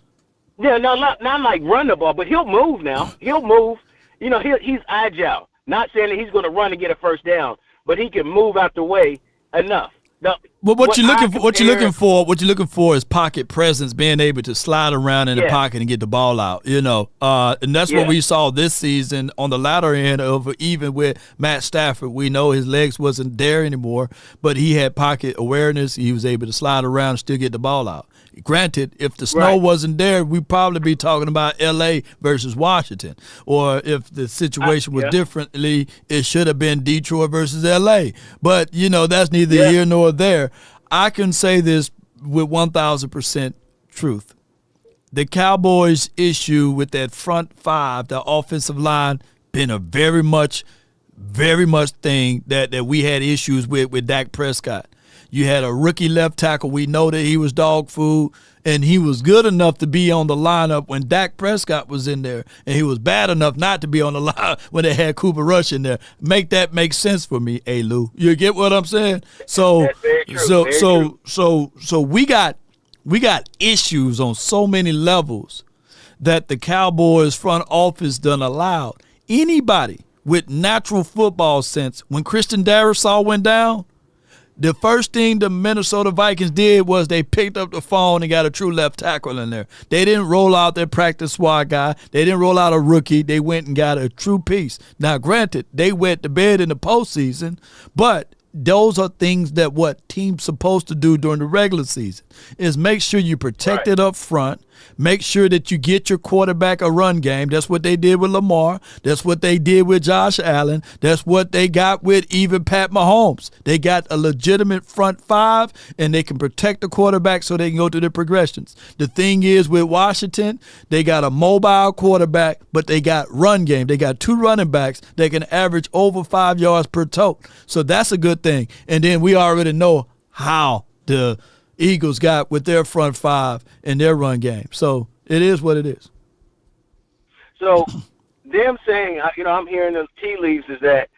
Speaker 15: Yeah, no, not like run the ball, but he'll move now. He'll move. He's agile. Not saying that he's going to run and get a first down, but he can move out the way enough. Now,
Speaker 1: what you're looking for is pocket presence, being able to slide around in the pocket and get the ball out, and that's what we saw this season on the latter end of, even with Matt Stafford. We know his legs wasn't there anymore, but he had pocket awareness. He was able to slide around and still get the ball out. Granted, if the snow wasn't there, we'd probably be talking about L.A. versus Washington. Or if the situation was differently, it should have been Detroit versus L.A. But, that's neither here nor there. I can say this with 1,000% truth. The Cowboys' issue with that front 5, the offensive line, been a very much thing that we had issues with Dak Prescott. You had a rookie left tackle. We know that he was dog food, and he was good enough to be on the lineup when Dak Prescott was in there, and he was bad enough not to be on the line when they had Cooper Rush in there. Make that make sense for me, Lou. You get what I'm saying? So we got issues on so many levels that the Cowboys front office done allowed anybody with natural football sense. When Christian Darrisaw went down, the first thing the Minnesota Vikings did was they picked up the phone and got a true left tackle in there. They didn't roll out their practice squad guy. They didn't roll out a rookie. They went and got a true piece. Now, granted, they went to bed in the postseason, but those are things that what teams supposed to do during the regular season is make sure you protect it up front. Make sure that you get your quarterback a run game. That's what they did with Lamar. That's what they did with Josh Allen. That's what they got with even Pat Mahomes. They got a legitimate front 5, and they can protect the quarterback so they can go through the progressions. The thing is with Washington, they got a mobile quarterback, but they got run game. They got 2 running backs that can average over 5 yards per tote. So that's a good thing. And then we already know how the Eagles got with their front 5 and their run game. So it is what it is.
Speaker 15: So them saying, I'm hearing the tea leaves is that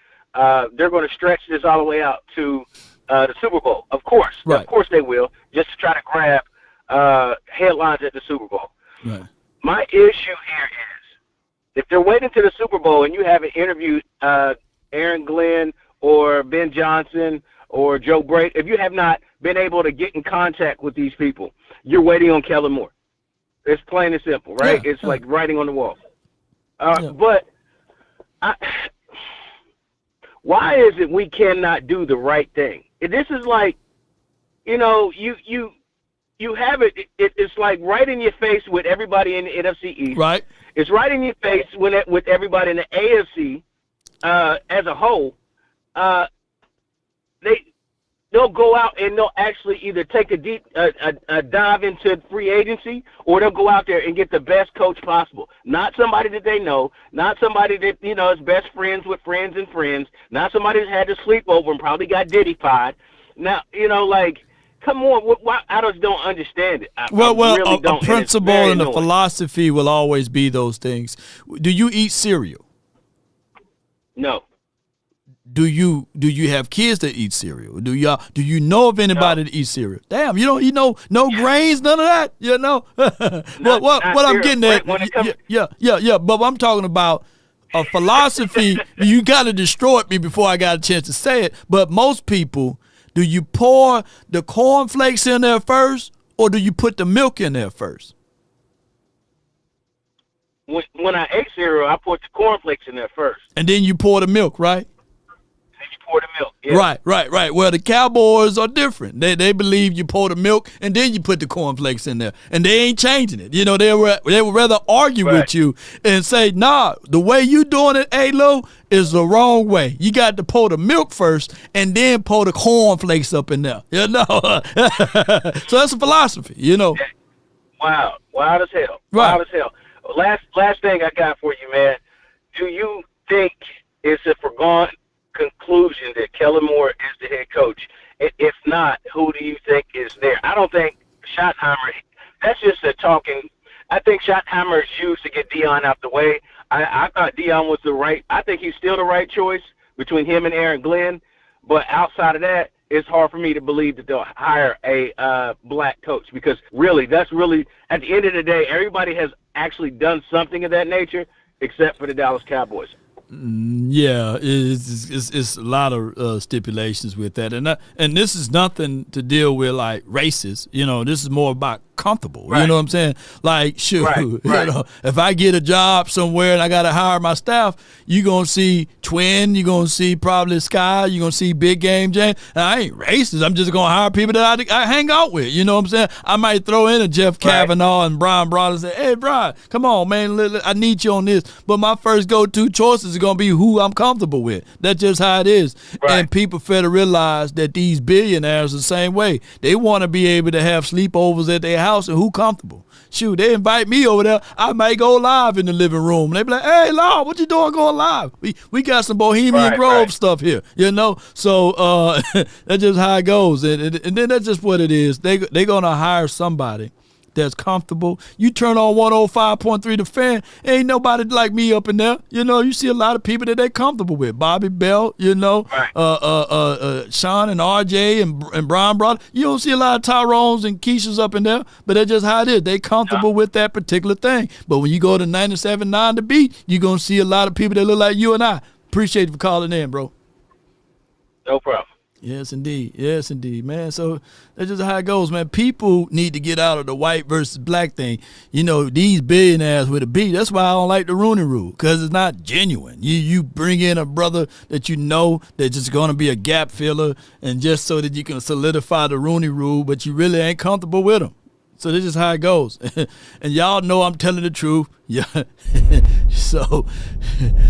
Speaker 15: they're going to stretch this all the way out to the Super Bowl. Of course. Right. Of course they will, just to try to grab headlines at the Super Bowl.
Speaker 1: Right.
Speaker 15: My issue here is if they're waiting to the Super Bowl and you haven't interviewed Aaron Glenn or Ben Johnson or Joe Brady, if you have not been able to get in contact with these people, you're waiting on Kellen Moore. It's plain and simple, right? It's like writing on the wall. But why is it we cannot do the right thing? This is like, you know, you have it. It's like right in your face with everybody in the NFC East.
Speaker 1: Right.
Speaker 15: It's right in your face with everybody in the AFC as a whole. They'll go out and they'll actually either take a deep dive into free agency, or they'll go out there and get the best coach possible. Not somebody that they know, not somebody that, you know, is best friends with friends and friends, not somebody that had to sleep over and probably got diddy-fied. Now, you know, like, come on, why, I just don't understand it. I really don't.
Speaker 1: A principle and a philosophy will always be those things. Do you eat cereal?
Speaker 15: No.
Speaker 1: Do you have kids that eat cereal? Do you know of anybody that eats cereal? Damn, you don't eat no grains, none of that. You know what I'm getting at? Yeah. But I'm talking about a philosophy. You kind of destroyed me before I got a chance to say it. But most people, do you pour the cornflakes in there first, or do you put the milk in there first?
Speaker 15: When I ate cereal, I put the cornflakes in there first,
Speaker 1: and then you pour the milk, right?
Speaker 15: Pour the milk. Yeah.
Speaker 1: Right. Well, the Cowboys are different. They believe you pour the milk and then you put the cornflakes in there, and they ain't changing it. You know, they would rather argue with you and say, nah, the way you doing it, A-Lo, is the wrong way. You got to pour the milk first and then pour the cornflakes up in there. You know, so that's a philosophy. You know.
Speaker 15: Wow, wild as hell.
Speaker 1: Right.
Speaker 15: Wild as hell. Last thing I got for you, man. Do you think it's a foregone conclusion that Kellen Moore is the head coach? If not, who do you think is there? I don't think Schottenheimer. That's just a talking. I think Schottenheimer is used to get Deion out the way. I thought Deion was the right. I think he's still the right choice between him and Aaron Glenn. But outside of that, it's hard for me to believe that they'll hire a black coach, because that's really at the end of the day, everybody has actually done something of that nature except for the Dallas Cowboys.
Speaker 1: Yeah, it's a lot of stipulations with that, and this is nothing to deal with like races. You know, this is more about comfortable. Right. You know what I'm saying? Like, shoot,
Speaker 15: right.
Speaker 1: You know, if I get a job somewhere and I got to hire my staff, you're going to see Twin, you're going to see probably Sky, you're going to see Big Game James. And I ain't racist. I'm just going to hire people that I hang out with. You know what I'm saying? I might throw in a Jeff Kavanaugh and Brian Brown and say, hey, Brian, come on, man, I need you on this. But my first go-to choices are going to be who I'm comfortable with. That's just how it is. Right. And people fail to realize that these billionaires are the same way. They want to be able to have sleepovers at their house, and who comfortable? Shoot, they invite me over there. I might go live in the living room. They be like, hey, Law, what you doing going live? We got some Bohemian Grove stuff here, you know? So that's just how it goes. And then that's just what it is. They're going to hire somebody that's comfortable. You turn on 105.3 The Fan, ain't nobody like me up in there. You know, you see a lot of people that they're comfortable with. Bobby Bell, you know, Sean and RJ and Brian Broad. You don't see a lot of Tyrones and Keishas up in there, but that's just how it is. They comfortable with that particular thing. But when you go to 97.9 The Beat, you're going to see a lot of people that look like you and I. Appreciate you for calling in, bro.
Speaker 15: No problem.
Speaker 1: Yes, indeed, man. So that's just how it goes, man. People need to get out of the white versus black thing. You know, these billionaires with a B. That's why I don't like the Rooney Rule, because it's not genuine. You bring in a brother that you know that's just going to be a gap filler, and just so that you can solidify the Rooney Rule, but you really ain't comfortable with them. So this is how it goes. And y'all know I'm telling the truth. Yeah. So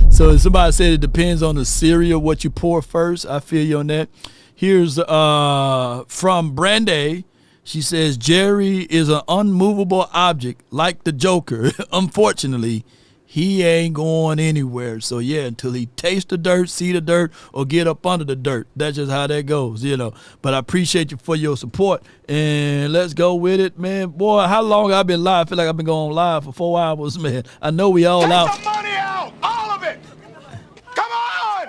Speaker 1: somebody said it depends on the cereal, what you pour first. I feel you on that. Here's from Brandy. She says, Jerry is an unmovable object like the Joker. Unfortunately, he ain't going anywhere. So, yeah, until he tastes the dirt, see the dirt, or get up under the dirt. That's just how that goes, you know. But I appreciate you for your support. And let's go with it, man. Boy, how long I've been live? I feel like I've been going live for 4 hours, man. I know we all out.
Speaker 12: Take the money out! All of it! Come on!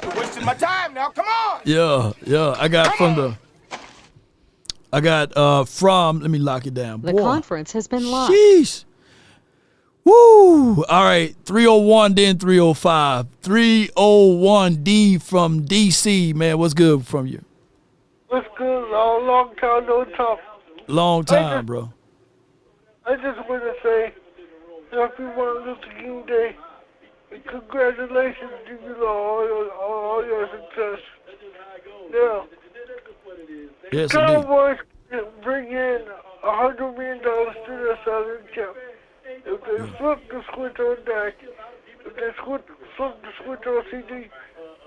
Speaker 12: You're wasting my time now. Come on!
Speaker 1: Yeah. I got let me lock it down.
Speaker 16: The conference has been locked.
Speaker 1: Sheesh. Woo! All right, 301, then 305. 301D from DC, man. What's good from you?
Speaker 16: good? Long time no talk.
Speaker 1: Long time, bro.
Speaker 16: I just want to say happy Martin Luther King Day and congratulations to you on all your success. Now,
Speaker 1: yes,
Speaker 16: Cowboys bring in $100 million to their salary cap. If they flip the switch on Dak, if they flip the switch on CD,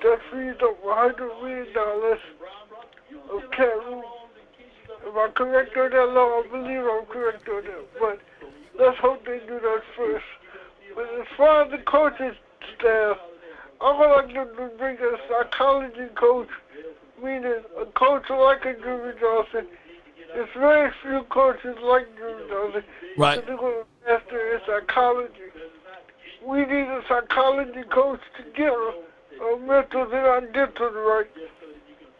Speaker 16: that frees up $100 million of cap room. Am I correct on that, Law? I believe I'm correct on that. But let's hope they do that first. But as far as the coaching staff, I would like them to bring a psychology coach, meaning a coach like a Jimmy Johnson. There's very few coaches like Jimmy Johnson.
Speaker 1: Right.
Speaker 16: So they're going to master in psychology. We need a psychology coach to get our mentals and our dentals right.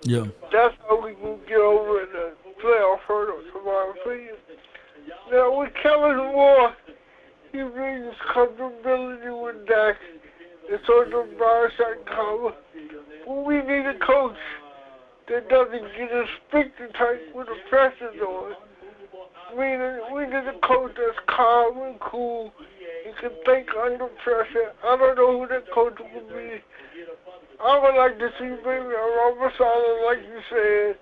Speaker 1: Yeah.
Speaker 16: That's how we can get over the playoff hurdles, in my opinion. Now, with Kellen Moore, he brings comfortability with Dak. It's on the bar side cover. But we need a coach that doesn't get his speaking tight with the pressure's on. Meaning, we need a coach that's calm and cool and can think under pressure. I don't know who that coach would be. I would like to see maybe a Robert Sala, like you said,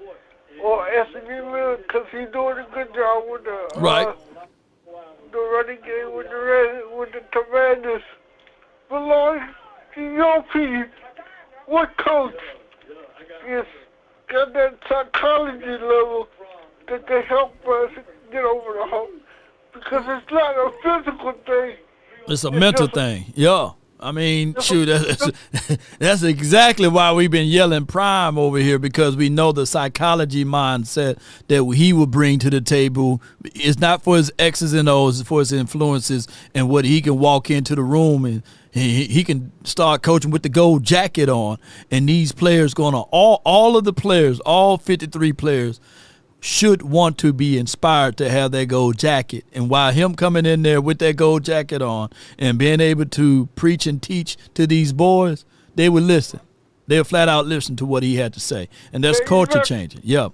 Speaker 16: or Anthony Miller, because he's doing a good job with the running game with the Commanders. But Lord, your piece, what coach is got that psychology level that can help us get over the hump? Because it's not a physical thing.
Speaker 1: It's a mental thing. Yeah. I mean, shoot, that's exactly why we've been yelling prime over here, because we know the psychology mindset that he will bring to the table. It's not for his X's and O's, it's for his influences and what he can walk into the room and he can start coaching with the gold jacket on. And these players all of the players, all 53 players, should want to be inspired to have that gold jacket. And while him coming in there with that gold jacket on and being able to preach and teach to these boys, they would listen. They'll flat out listen to what he had to say. And that's culture changing. Yep.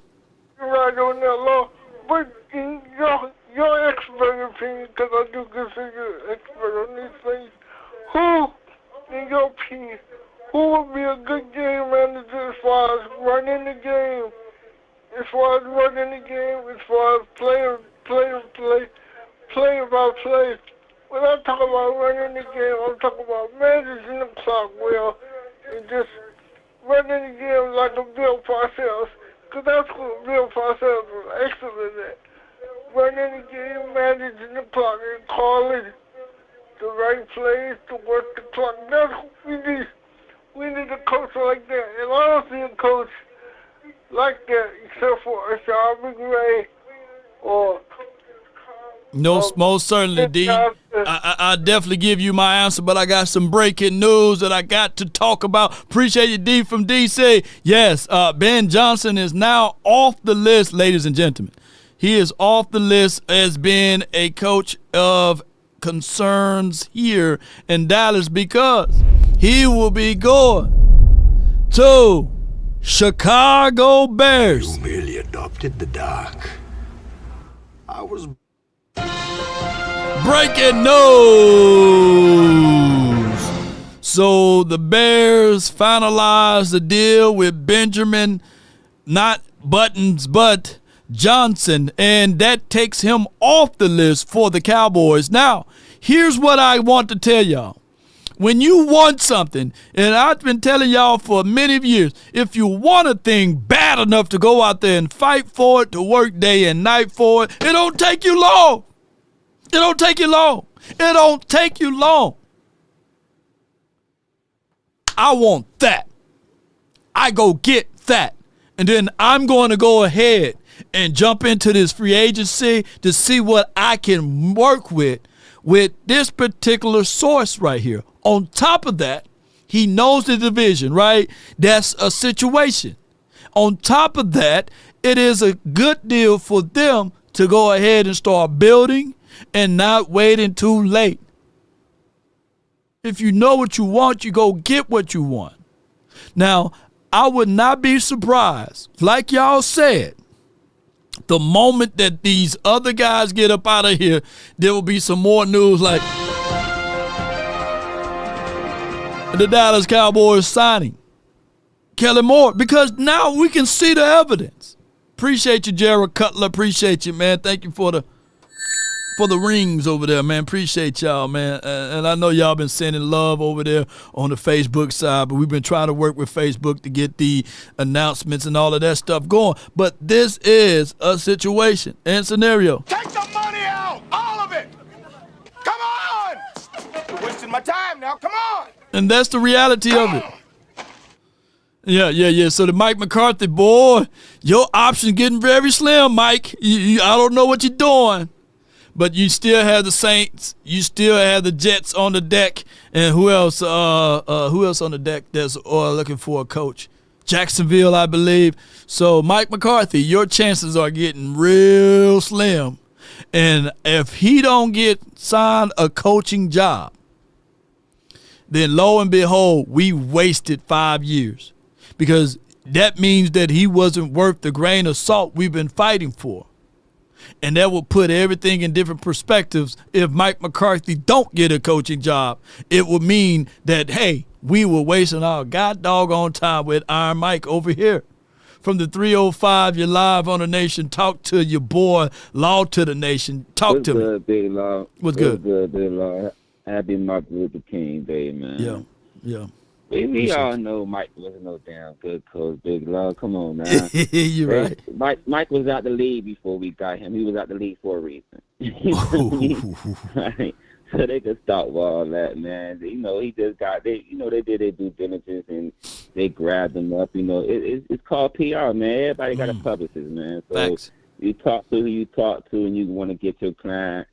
Speaker 16: You're right on that, Law. But in your expert opinion, because I do consider you an expert on these things, who, in your opinion, who would be a good game manager as far as running the game? As far as running the game, as far as play by play. When I talk about running the game, I'm talking about managing the clock well and just running the game like a Bill Parcells, because that's what Bill Parcells was excellent at. Running the game, managing the clock, and calling the right plays to work the clock. That's what we need. We need a coach like that. And I don't see a coach like that, except for Sean McVay or
Speaker 1: most certainly, D. I definitely give you my answer, but I got some breaking news that I got to talk about. Appreciate you, D from DC. Yes, Ben Johnson is now off the list, ladies and gentlemen. He is off the list as being a coach of concerns here in Dallas because he will be going to Chicago Bears.
Speaker 17: You merely adopted the dark. I was...
Speaker 1: Breaking news. So the Bears finalized the deal with Benjamin, not Buttons, but Johnson, and that takes him off the list for the Cowboys. Now, here's what I want to tell y'all. When you want something, and I've been telling y'all for many years, if you want a thing bad enough to go out there and fight for it, to work day and night for it, it don't take you long. It don't take you long. It don't take you long. I want that. I go get that. And then I'm going to go ahead and jump into this free agency to see what I can work with this particular source right here. On top of that, he knows the division, right? That's a situation. On top of that, it is a good deal for them to go ahead and start building and not waiting too late. If you know what you want, you go get what you want. Now, I would not be surprised, like y'all said, the moment that these other guys get up out of here, there will be some more news like the Dallas Cowboys signing Kellen Moore, because now we can see the evidence. Appreciate you, Jared Cutler. Appreciate you, man. Thank you for the rings over there, man. Appreciate y'all, man. And I know y'all been sending love over there on the Facebook side, but we've been trying to work with Facebook to get the announcements and all of that stuff going. But this is a situation and scenario.
Speaker 12: Take the money out, all of it. Come on. You're wasting my time now. Come on.
Speaker 1: And that's the reality of it. Yeah. So the Mike McCarthy, boy, your option getting very slim, Mike. I don't know what you're doing. But you still have the Saints. You still have the Jets on the deck. And who else? Who else on the deck that's looking for a coach? Jacksonville, I believe. So, Mike McCarthy, your chances are getting real slim. And if he don't get signed a coaching job, then lo and behold, we wasted 5 years. Because that means that he wasn't worth the grain of salt we've been fighting for. And that will put everything in different perspectives. If Mike McCarthy don't get a coaching job, it will mean that, hey, we were wasting our god doggone time with Iron Mike over here. From the 305, you're live on the Nation. Talk to your boy, Law to the Nation. Talk to me.
Speaker 18: Big Law?
Speaker 1: What's good?
Speaker 18: Big Law? Happy Martin Luther King Day, man.
Speaker 1: Yeah.
Speaker 18: We all know Mike wasn't no damn good coach, Big Law. Come on, man.
Speaker 1: You're right.
Speaker 18: Mike was out the league before we got him. He was out the league for a reason. Right? So they could stop all that, man. He just got they did their due diligence and they grabbed him up. It's called PR, man. Everybody got a publicist, man. So
Speaker 1: Thanks.
Speaker 18: You talk to who you talk to, and you want to get your client,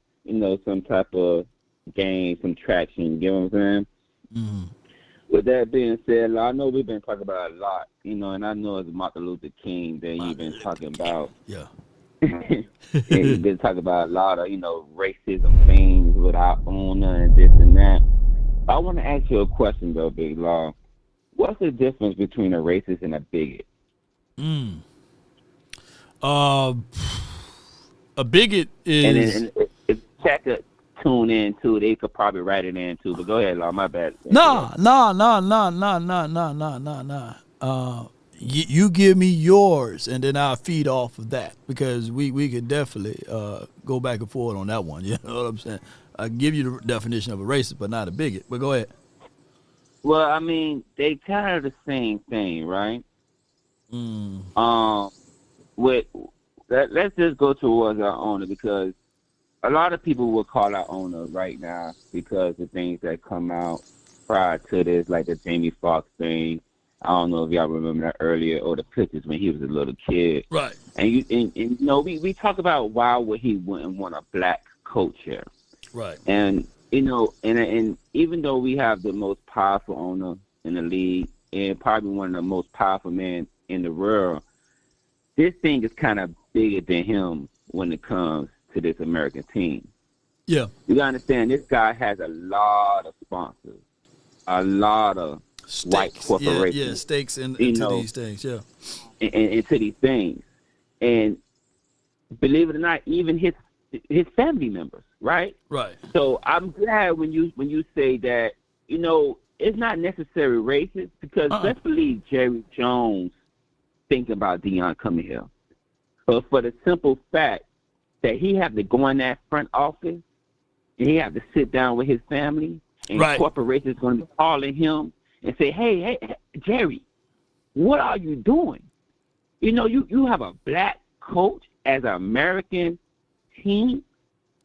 Speaker 18: some type of gain, some traction. You know what I'm saying?
Speaker 1: Mm-hmm. With
Speaker 18: that being said, I know we've been talking about a lot, and I know it's Martin Luther King that you've been talking about.
Speaker 1: Yeah.
Speaker 18: And you've been talking about a lot of, racism things with our owner and this and that. I want to ask you a question, though, Big Law. What's the difference between a racist and a bigot?
Speaker 1: A bigot is...
Speaker 18: And if Checker tune in, too, they could probably write it in, too. But go ahead, Law, my bad.
Speaker 1: Nah. You give me yours, and then I'll feed off of that, because we could definitely go back and forth on that one. You know what I'm saying? I give you the definition of a racist, but not a bigot. But go ahead.
Speaker 18: Well, I mean, they kind of the same thing, right? Let's just go towards our owner, because a lot of people will call our owner right now because the things that come out prior to this, like the Jamie Foxx thing. I don't know if y'all remember that earlier, or the pictures when he was a little kid.
Speaker 1: Right.
Speaker 18: And we talk about why would he wouldn't want a black coach here.
Speaker 1: Right.
Speaker 18: And and even though we have the most powerful owner in the league and probably one of the most powerful men in the world, this thing is kind of bigger than him when it comes to this American team.
Speaker 1: Yeah.
Speaker 18: You gotta understand, this guy has a lot of sponsors, a lot of white corporations.
Speaker 1: Yeah, stakes into these things, yeah.
Speaker 18: Into these things. And believe it or not, even his family members, right?
Speaker 1: Right.
Speaker 18: So I'm glad when you say that, it's not necessarily racist, because let's believe Jerry Jones thinking about Deion coming here. But for the simple fact that he have to go in that front office and he have to sit down with his family, and corporations going to be calling him and say, hey, Jerry, what are you doing? You have a black coach as an American team.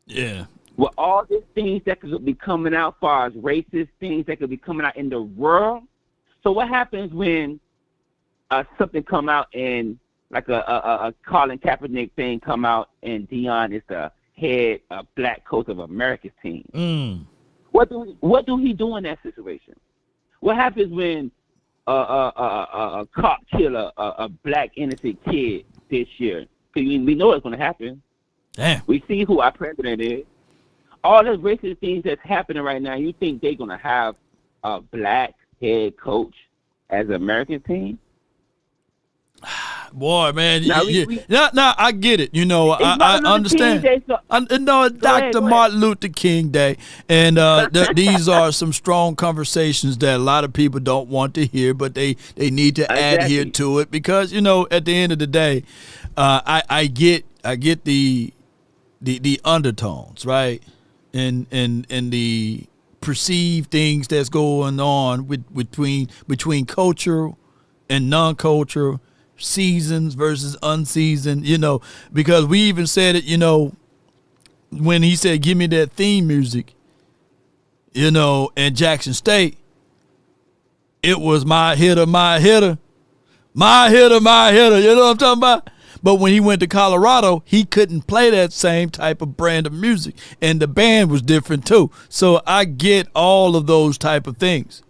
Speaker 1: Yeah.
Speaker 18: With all these things that could be coming out, as far as racist things that could be coming out in the world. So what happens when something come out and like a Colin Kaepernick thing come out and Deion is the head black coach of America's team? What do he do in that situation? What happens when a cop kill a black innocent kid this year? Because we know it's going to happen.
Speaker 1: Damn.
Speaker 18: We see who our president is. All those racist things that's happening right now, you think they're going to have a black head coach as an American team?
Speaker 1: Boy, man,
Speaker 18: Now,
Speaker 1: I get it. You know, I understand. No, it's Dr. Martin Luther King Day, and these are some strong conversations that a lot of people don't want to hear, but they need to adhere to it because, you know, at the end of the day, I get the undertones, right, and the perceived things that's going on between culture and non-culture, seasons versus unseasoned, you know, because we even said it, you know, when he said, give me that theme music, you know, in Jackson State, it was my hitter, my hitter, my hitter, my hitter, you know what I'm talking about? But when he went to Colorado, he couldn't play that same type of brand of music, and the band was different too. So I get all of those type of things.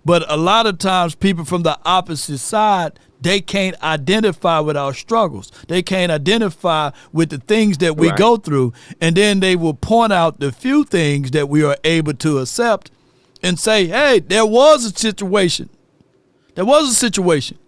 Speaker 1: But a lot of times people from the opposite side, they can't identify with our struggles. They can't identify with the things that we go through. And then they will point out the few things that we are able to accept and say, hey, there was a situation. There was a situation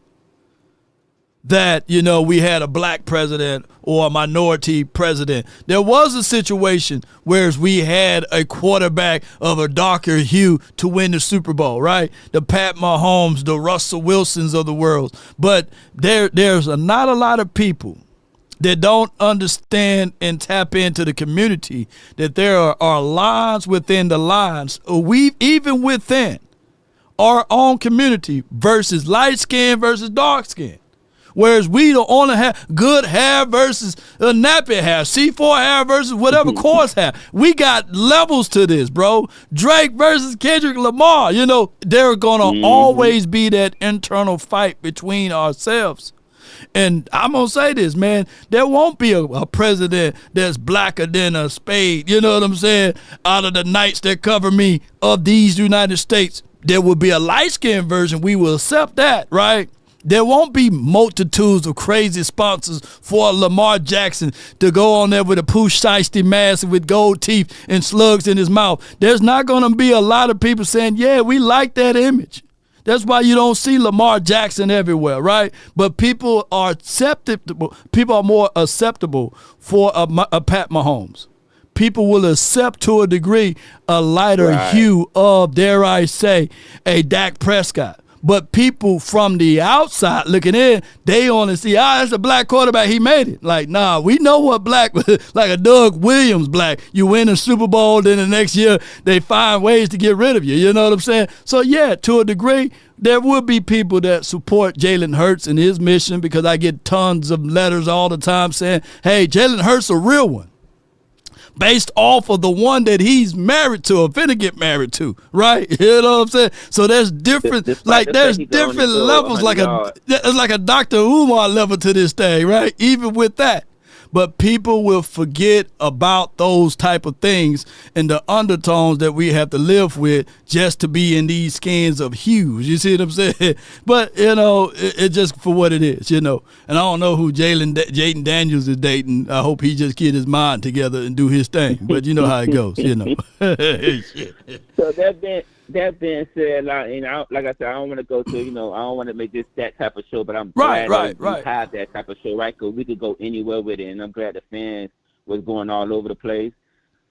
Speaker 1: that, you know, we had a black president or a minority president. There was a situation where we had a quarterback of a darker hue to win the Super Bowl, right? The Pat Mahomes, the Russell Wilsons of the world. But there's not a lot of people that don't understand and tap into the community, that there are lines within the lines, even within our own community, versus light skin versus dark skin. Whereas we don't only have good hair versus nappy hair, C4 hair versus whatever coarse hair. We got levels to this, bro. Drake versus Kendrick Lamar. You know, there's going to always be that internal fight between ourselves. And I'm going to say this, man. There won't be a president that's blacker than a spade. You know what I'm saying? Out of the nights that cover me of these United States, there will be a light-skinned version. We will accept that, right? There won't be multitudes of crazy sponsors for Lamar Jackson to go on there with a Pooh Shiesty mask with gold teeth and slugs in his mouth. There's not going to be a lot of people saying, yeah, we like that image. That's why you don't see Lamar Jackson everywhere, right? But people are acceptable. People are more acceptable for a Pat Mahomes. People will accept to a degree a lighter hue of, dare I say, a Dak Prescott. But people from the outside looking in, they only see, that's a black quarterback, he made it. Like, nah, we know what black, like a Doug Williams black. You win a Super Bowl, then the next year they find ways to get rid of you. You know what I'm saying? So, yeah, to a degree, there will be people that support Jalen Hurts and his mission, because I get tons of letters all the time saying, hey, Jalen Hurts a real one, based off of the one that he's married to or finna get married to, right? You know what I'm saying? So there's different, there's different levels, like a Dr. Umar level to this thing, right? Even with that. But people will forget about those type of things and the undertones that we have to live with just to be in these skins of hues. You see what I'm saying? But, you know, it's just for what it is, you know. And I don't know who Jaden Daniels is dating. I hope he just get his mind together and do his thing. But you know how it goes, you know.
Speaker 18: So that being said, like I said, I don't want to go to, you know, I don't want to make this that type of show, but I'm glad we have that type of show, right? Because we could go anywhere with it, and I'm glad the fans was going all over the place.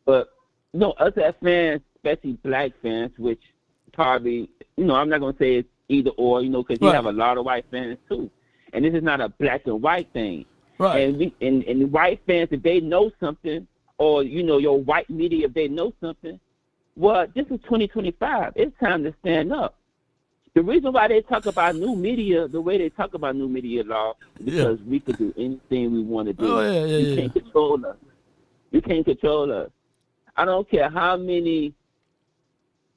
Speaker 18: But, you know, us as fans, especially black fans, which probably, you know, I'm not going to say it's either or, you know, because you have a lot of white fans too. And this is not a black and white thing. Right. And white fans, if they know something, or, you know, your white media, if they know something, well, this is 2025. It's time to stand up. The reason why they talk about new media, the way they talk about new media law, is because we can do anything we want to do. You can't control us. You can't control us. I don't care how many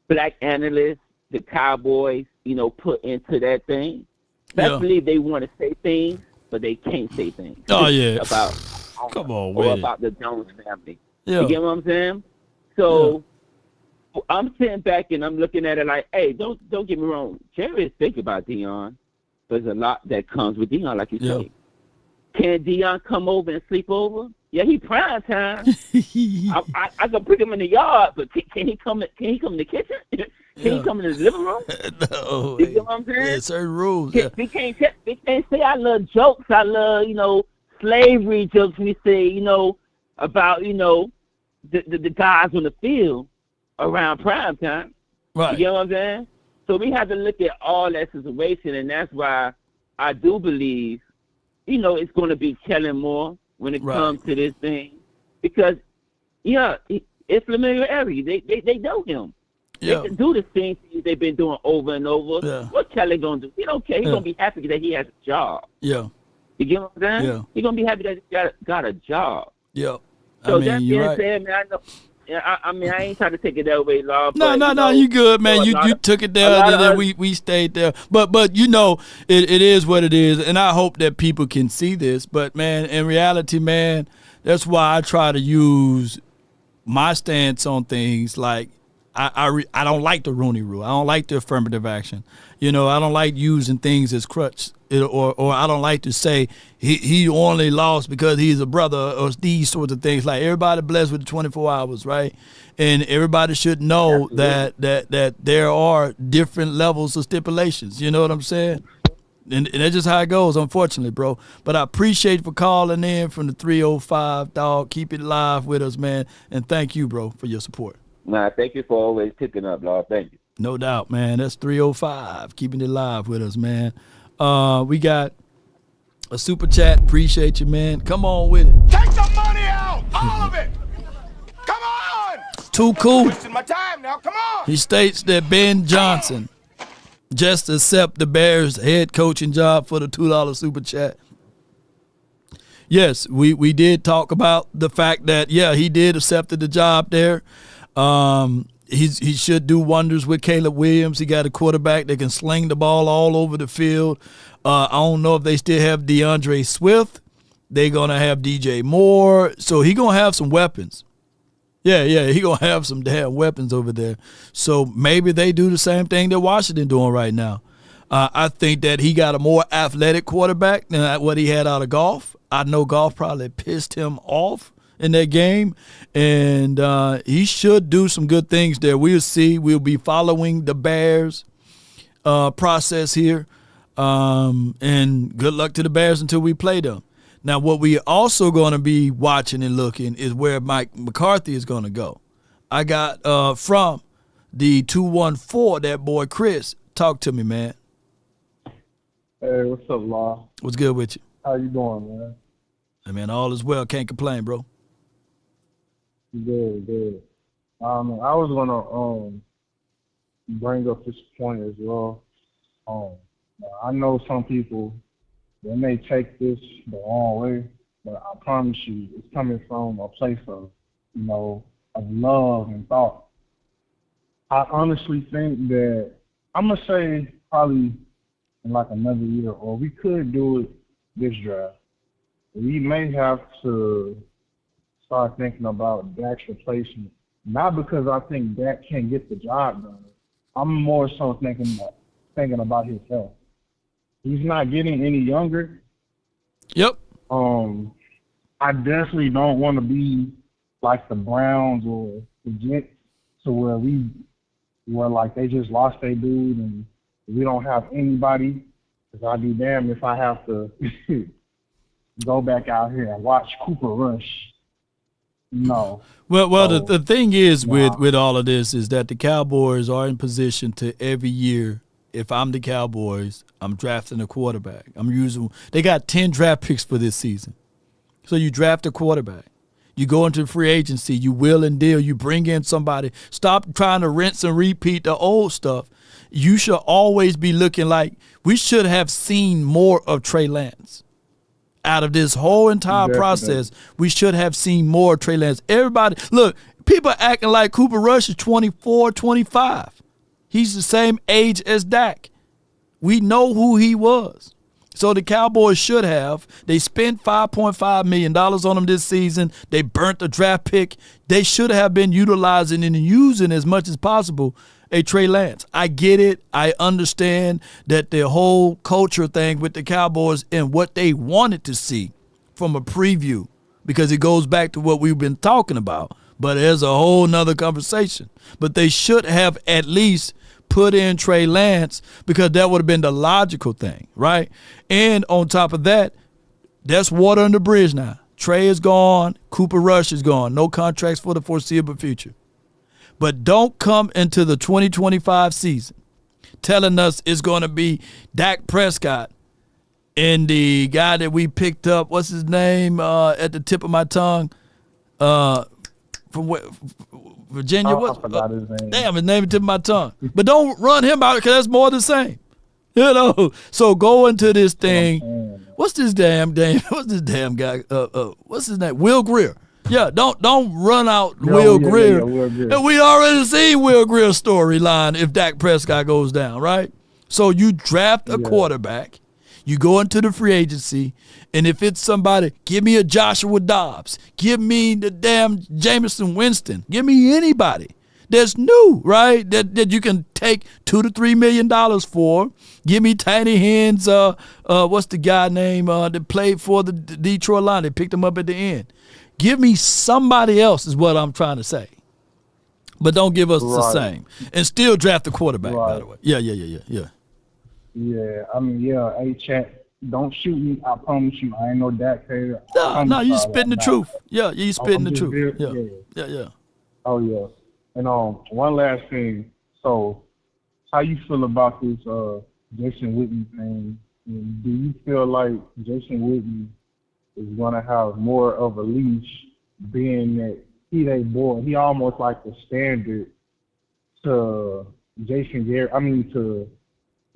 Speaker 18: black analysts the Cowboys, you know, put into that thing. I believe they want to say things, but they can't say things. About the Jones family. You get what I'm saying? So I'm sitting back and I'm looking at it like, hey, don't get me wrong. Jerry is thinking about Deion. There's a lot that comes with Deion, like you say. Can Deion come over and sleep over? Yeah, he prime time. I can put him in the yard, but can he come in the kitchen? Can he come in his living room?
Speaker 1: No.
Speaker 18: You get what I'm saying?
Speaker 1: Yeah, certain rules.
Speaker 18: We can't say I love jokes. I love, slavery jokes. We say, about, the guys on the field around prime time.
Speaker 1: Right.
Speaker 18: You get what I'm saying? So we have to look at all that situation, and that's why I do believe, it's going to be Kellen more when it comes to this thing. Because, it's familiarity. They know him.
Speaker 1: Yeah.
Speaker 18: They can do the same things they've been doing over and over.
Speaker 1: Yeah.
Speaker 18: What Kelly gonna do? He don't care. He's gonna be happy that he has a job.
Speaker 1: Yeah.
Speaker 18: You get what I'm saying?
Speaker 1: Yeah.
Speaker 18: He's gonna be happy that he got a job.
Speaker 1: Yeah.
Speaker 18: So that being said, man, I know. I ain't trying to take it that way, Law.
Speaker 1: No, you good, man. You took it there, and then we stayed there. But it is what it is, and I hope that people can see this. But man, in reality, man, that's why I try to use my stance on things like. I don't like the Rooney Rule. I don't like the affirmative action. I don't like using things as crutch, or I don't like to say he only lost because he's a brother or these sorts of things. Like everybody blessed with the 24 hours, right? And everybody should know that there are different levels of stipulations. You know what I'm saying? And that's just how it goes, unfortunately, bro. But I appreciate you for calling in from the 305, dog. Keep it live with us, man. And thank you, bro, for your support.
Speaker 18: Nah, thank you for always picking up, Lord. Thank you.
Speaker 1: No doubt, man. That's 305. Keeping it live with us, man. We got a super chat. Appreciate you, man. Come on with it.
Speaker 12: Take the money out, all of it. Come on.
Speaker 1: Too cool.
Speaker 12: Wasting my time now. Come on.
Speaker 1: He states that Ben Johnson just accept the Bears head coaching job for the $2 super chat. Yes, we did talk about the fact that, he did accept the job there. He should do wonders with Caleb Williams. He got a quarterback that can sling the ball all over the field. I don't know if they still have DeAndre Swift. They're going to have DJ Moore. So he going to have some weapons. Yeah, he going to have some damn weapons over there. So maybe they do the same thing that Washington doing right now. I think that he got a more athletic quarterback than what he had out of Goff. I know Goff probably pissed him off in that game, and he should do some good things there. We'll see. We'll be following the Bears process here, and good luck to the Bears until we play them. Now, what we also going to be watching and looking is where Mike McCarthy is going to go. I got from the 214, that boy Chris. Talk to me, man.
Speaker 24: Hey, what's up, Law?
Speaker 1: What's good with you?
Speaker 24: How you doing, man?
Speaker 1: Hey, man, all is well. Can't complain, bro.
Speaker 24: Good. I was gonna bring up this point as well. I know some people, they may take this the wrong way, but I promise you, it's coming from a place of love and thought. I honestly think that I'm gonna say probably in like another year, or we could do it this draft. We may have to start thinking about Dak's replacement. Not because I think Dak can't get the job done. I'm more so thinking about his health. He's not getting any younger.
Speaker 1: Yep.
Speaker 24: I definitely don't want to be like the Browns or the Jets, to where like they just lost their dude and we don't have anybody. Because I'd be damned if I have to go back out here and watch Cooper Rush. No.
Speaker 1: Well, the thing is with all of this is that the Cowboys are in position to every year. If I'm the Cowboys, I'm drafting a quarterback. They got 10 draft picks for this season. So you draft a quarterback. You go into free agency, you will and deal, you bring in somebody. Stop trying to rinse and repeat the old stuff. You should always be looking like we should have seen more of Trey Lance. Out of this whole entire process, we should have seen more Trey Lance. Everybody, look, people acting like Cooper Rush is 24, 25. He's the same age as Dak. We know who he was. So the Cowboys should have. They spent $5.5 million on him this season. They burnt the draft pick. They should have been utilizing and using as much as possible a Trey Lance. I get it. I understand that the whole culture thing with the Cowboys and what they wanted to see from a preview, because it goes back to what we've been talking about. But there's a whole nother conversation. But they should have at least put in Trey Lance because that would have been the logical thing, right? And on top of that, that's water under the bridge now. Trey is gone. Cooper Rush is gone. No contracts for the foreseeable future. But don't come into the 2025 season telling us it's going to be Dak Prescott and the guy that we picked up, what's his name, at the tip of my tongue, from Virginia.
Speaker 24: I forgot his name.
Speaker 1: Damn, his name is tip of my tongue. But don't run him out because that's more of the same. You know, so go into this thing. What's this damn guy? What's his name? Will Grier. Yeah, don't run out Will Grier.
Speaker 24: Will Grier.
Speaker 1: And we already seen Will Grier's storyline if Dak Prescott goes down, right? So you draft a quarterback, you go into the free agency, and if it's somebody, give me a Joshua Dobbs, give me the damn Jameson Winston, give me anybody that's new, right? That you can take $2 to $3 million for. Give me Tiny Hands. What's the guy name that played for the Detroit Lions? They picked him up at the end. Give me somebody else is what I'm trying to say. But don't give us the same. And still draft the quarterback, by the way. Yeah.
Speaker 24: Yeah, I mean, hey, chat, don't shoot me. I promise you, I ain't no Dak hater.
Speaker 1: No, you spitting the truth. Yeah, you spitting the truth. Yeah.
Speaker 24: Oh, yeah. And one last thing. So, how you feel about this Jason Witten thing? And do you feel like Jason Witten is going to have more of a leash, being that he boy? He almost like the standard to to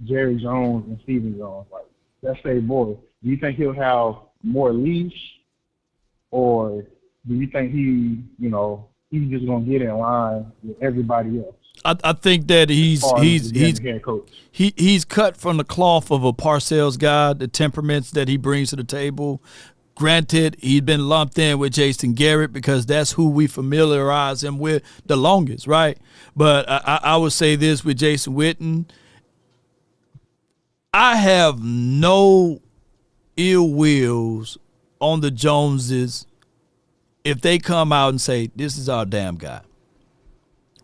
Speaker 24: Jerry Jones and Stephen Jones. Like, that's their boy. Do you think he'll have more leash, or do you think he's just gonna get in line with everybody else?
Speaker 1: I think that he's cut from the cloth of a Parcells guy, the temperaments that he brings to the table. Granted, he's been lumped in with Jason Garrett because that's who we familiarize him with the longest, right? But I would say this with Jason Witten. I have no ill wills on the Joneses if they come out and say, this is our damn guy.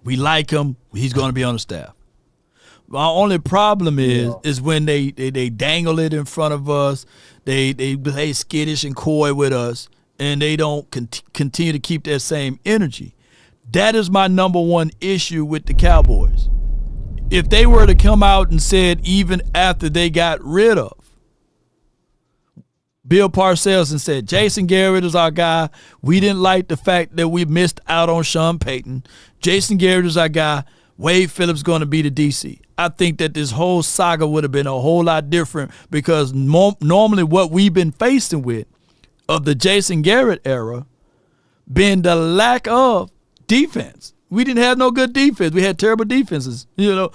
Speaker 1: We like him. He's going to be on the staff. My only problem is when they dangle it in front of us, they play skittish and coy with us, and they don't continue to keep that same energy. That is my number one issue with the Cowboys. If they were to come out and said, even after they got rid of Bill Parcells and said, Jason Garrett is our guy. We didn't like the fact that we missed out on Sean Payton. Jason Garrett is our guy. Wade Phillips going to be the DC. I think that this whole saga would have been a whole lot different because normally what we've been facing with of the Jason Garrett era been the lack of defense. We didn't have no good defense. We had terrible defenses,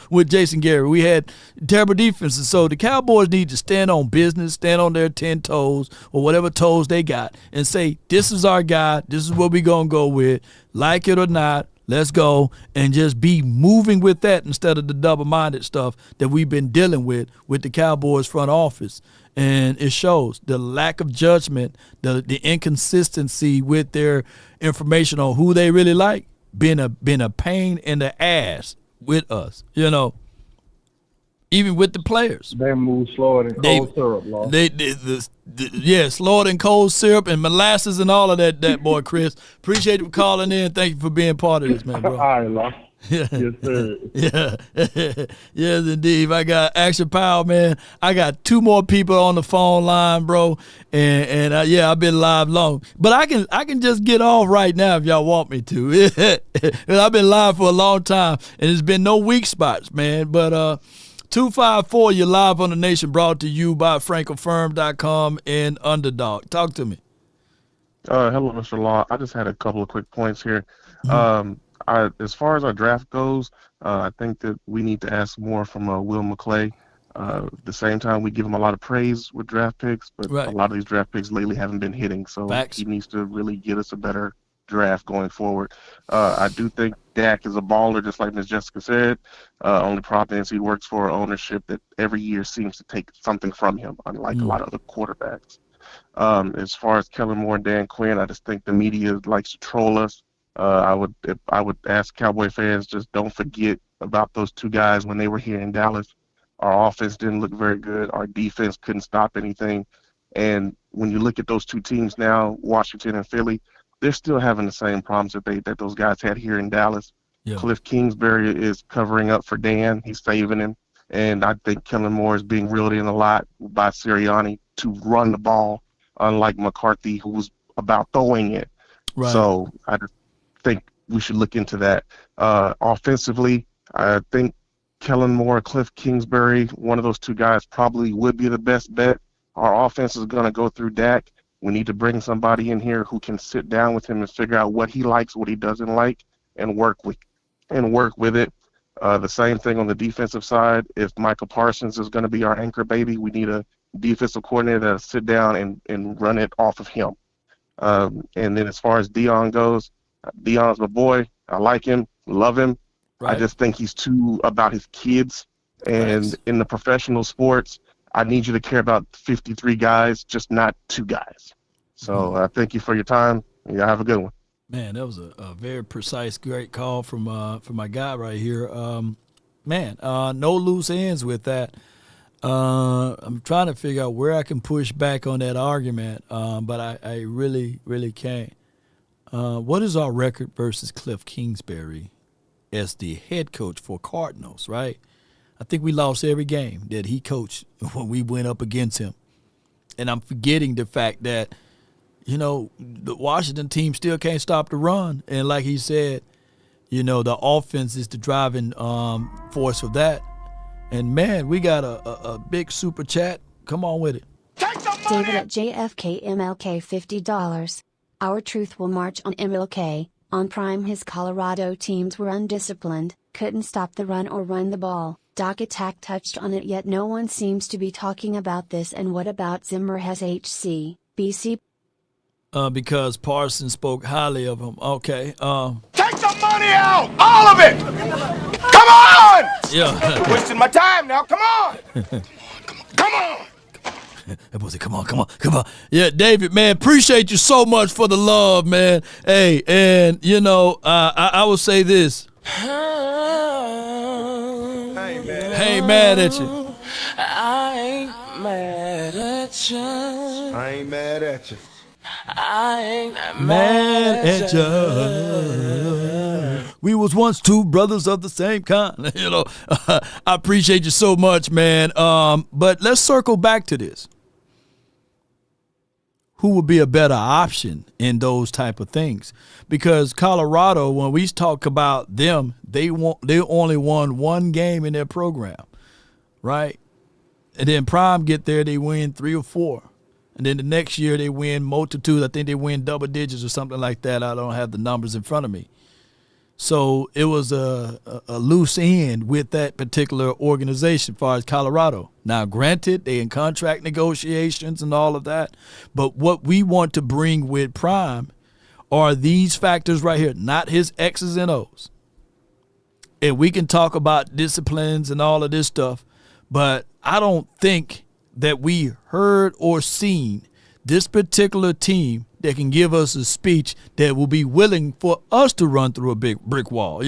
Speaker 1: with Jason Garrett. We had terrible defenses. So the Cowboys need to stand on business, stand on their 10 toes or whatever toes they got and say, this is our guy. This is what we're going to go with. Like it or not, let's go, and just be moving with that instead of the double-minded stuff that we've been dealing with the Cowboys front office. And it shows the lack of judgment, the inconsistency with their information on who they really like. Been a pain in the ass with us, even with the players.
Speaker 24: They move slower than cold syrup, Law.
Speaker 1: Slower than cold syrup and molasses and all of that boy, Chris. Appreciate you for calling in. Thank you for being part of this, man, bro.
Speaker 24: All right, Law.
Speaker 1: Yeah.
Speaker 24: Yes, sir.
Speaker 1: Yeah. Yes, indeed. I got Action Power, man. I got two more people on the phone line, bro. And I've been live long. But I can just get off right now if y'all want me to. I've been live for a long time, and there's been no weak spots, man. But 254, you're live on the Nation, brought to you by FrenkelFirm.com and Underdog. Talk to me.
Speaker 7: Hello, Mr. Law. I just had a couple of quick points here. As far as our draft goes, I think that we need to ask more from Will McClay. At the same time, we give him a lot of praise with draft picks, but a lot of these draft picks lately haven't been hitting. So he needs to really get us a better draft going forward. I do think Dak is a baller, just like Ms. Jessica said. Only problem is he works for ownership that every year seems to take something from him, unlike a lot of other quarterbacks. As far as Kellen Moore and Dan Quinn, I just think the media likes to troll us. I would ask Cowboy fans, just don't forget about those two guys when they were here in Dallas. Our offense didn't look very good. Our defense couldn't stop anything. And when you look at those two teams now, Washington and Philly, they're still having the same problems that those guys had here in Dallas.
Speaker 1: Yeah.
Speaker 7: Cliff Kingsbury is covering up for Dan. He's saving him. And I think Kellen Moore is being reeled in a lot by Sirianni to run the ball, unlike McCarthy, who was about throwing it.
Speaker 1: Right.
Speaker 7: So I just think we should look into that. Offensively, I think Kellen Moore, Cliff Kingsbury, one of those two guys probably would be the best bet. Our offense is going to go through Dak. We need to bring somebody in here who can sit down with him and figure out what he likes, what he doesn't like, and work with it. The same thing on the defensive side. If Michael Parsons is going to be our anchor baby, we need a defensive coordinator to sit down and run it off of him. And then as far as Deion goes, Deion's my boy. I like him, love him.
Speaker 1: Right.
Speaker 7: I just think he's too about his kids. And in the professional sports, I need you to care about 53 guys, just not 2 guys. So thank you for your time. Yeah, have a good one.
Speaker 1: Man, that was a very precise, great call from my guy right here. No loose ends with that. I'm trying to figure out where I can push back on that argument, but I really, really can't. What is our record versus Cliff Kingsbury as the head coach for Cardinals, right? I think we lost every game that he coached when we went up against him. And I'm forgetting the fact that, the Washington team still can't stop the run. And like he said, the offense is the driving force of that. And, man, we got a big super chat. Come on with it.
Speaker 20: David at JFK MLK $50. Our truth will march on MLK. On Prime, his Colorado teams were undisciplined, couldn't stop the run or run the ball. Doc Attack touched on it, yet no one seems to be talking about this. And what about Zimmer has HC, BC?
Speaker 1: Because Parsons spoke highly of him. Okay.
Speaker 12: Take the money out! All of it! Come on!
Speaker 1: Yeah.
Speaker 12: Wasting my time now. Come on! Come on!
Speaker 1: That boy said, come on. Yeah, David, man, appreciate you so much for the love, man. Hey, and, I will say this. I ain't mad at you.
Speaker 5: I ain't mad at you.
Speaker 12: I ain't mad at you.
Speaker 5: I ain't
Speaker 1: mad at you. We was once 2 brothers of the same kind. I appreciate you so much, man. But let's circle back to this. Who would be a better option in those type of things? Because Colorado, when we talk about them, they only won 1 game in their program, right? And then Prime get there, they win 3 or 4. And then the next year they win multitude. I think they win double digits or something like that. I don't have the numbers in front of me. So it was a loose end with that particular organization as far as Colorado. Now, granted, they in contract negotiations and all of that. But what we want to bring with Prime are these factors right here, not his X's and O's. And we can talk about disciplines and all of this stuff, but I don't think that we heard or seen this particular team that can give us a speech that will be willing for us to run through a big brick wall,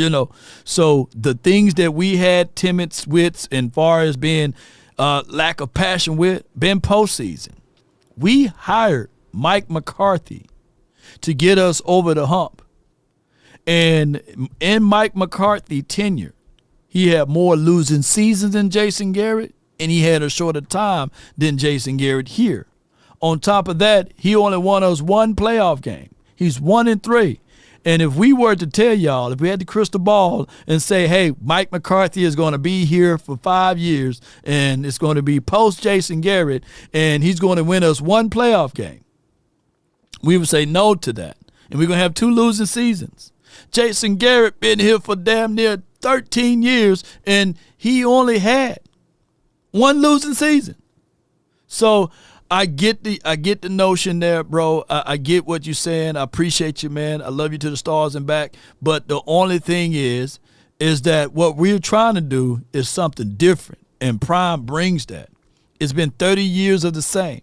Speaker 1: So the things that we had timid with and far as being lack of passion with, been postseason. We hired Mike McCarthy to get us over the hump. And in Mike McCarthy tenure, he had more losing seasons than Jason Garrett, and he had a shorter time than Jason Garrett here. On top of that, he only won us 1 playoff game. He's 1-3. And if we were to tell y'all, if we had the crystal ball and say, hey, Mike McCarthy is going to be here for 5 years and it's going to be post Jason Garrett and he's going to win us 1 playoff game, we would say no to that. And we're going to have 2 losing seasons. Jason Garrett been here for damn near 13 years and he only had 1 losing season. So I get the notion there, bro. I get what you're saying. I appreciate you, man. I love you to the stars and back. But the only thing is that what we're trying to do is something different. And Prime brings that. It's been 30 years of the same.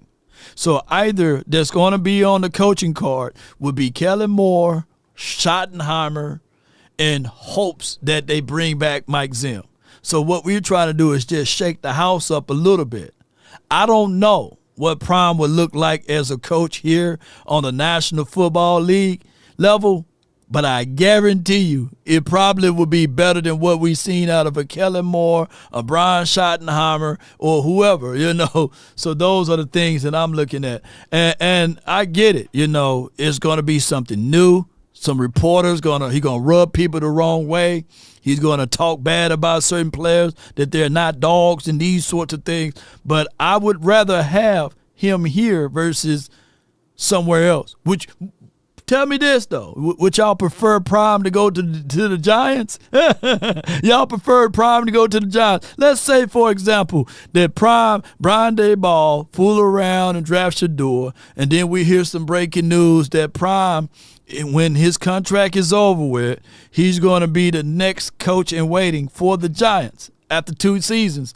Speaker 1: So either that's going to be on the coaching card would be Kellen Moore, Schottenheimer, in hopes that they bring back Mike Zim. So what we're trying to do is just shake the house up a little bit. I don't know what Prime would look like as a coach here on the National Football League level, but I guarantee you it probably would be better than what we've seen out of a Kellen Moore, a Brian Schottenheimer, or whoever, So those are the things that I'm looking at. And I get it, it's going to be something new. Some reporters he gonna rub people the wrong way. He's going to talk bad about certain players, that they're not dogs and these sorts of things. But I would rather have him here versus somewhere else. Which, tell me this, though. Would y'all prefer Prime to go to the Giants? Y'all prefer Prime to go to the Giants. Let's say, for example, that Brian Daboll fool around and draft Shador, and then we hear some breaking news that Prime, when his contract is over with, he's going to be the next coach in waiting for the Giants after 2 seasons.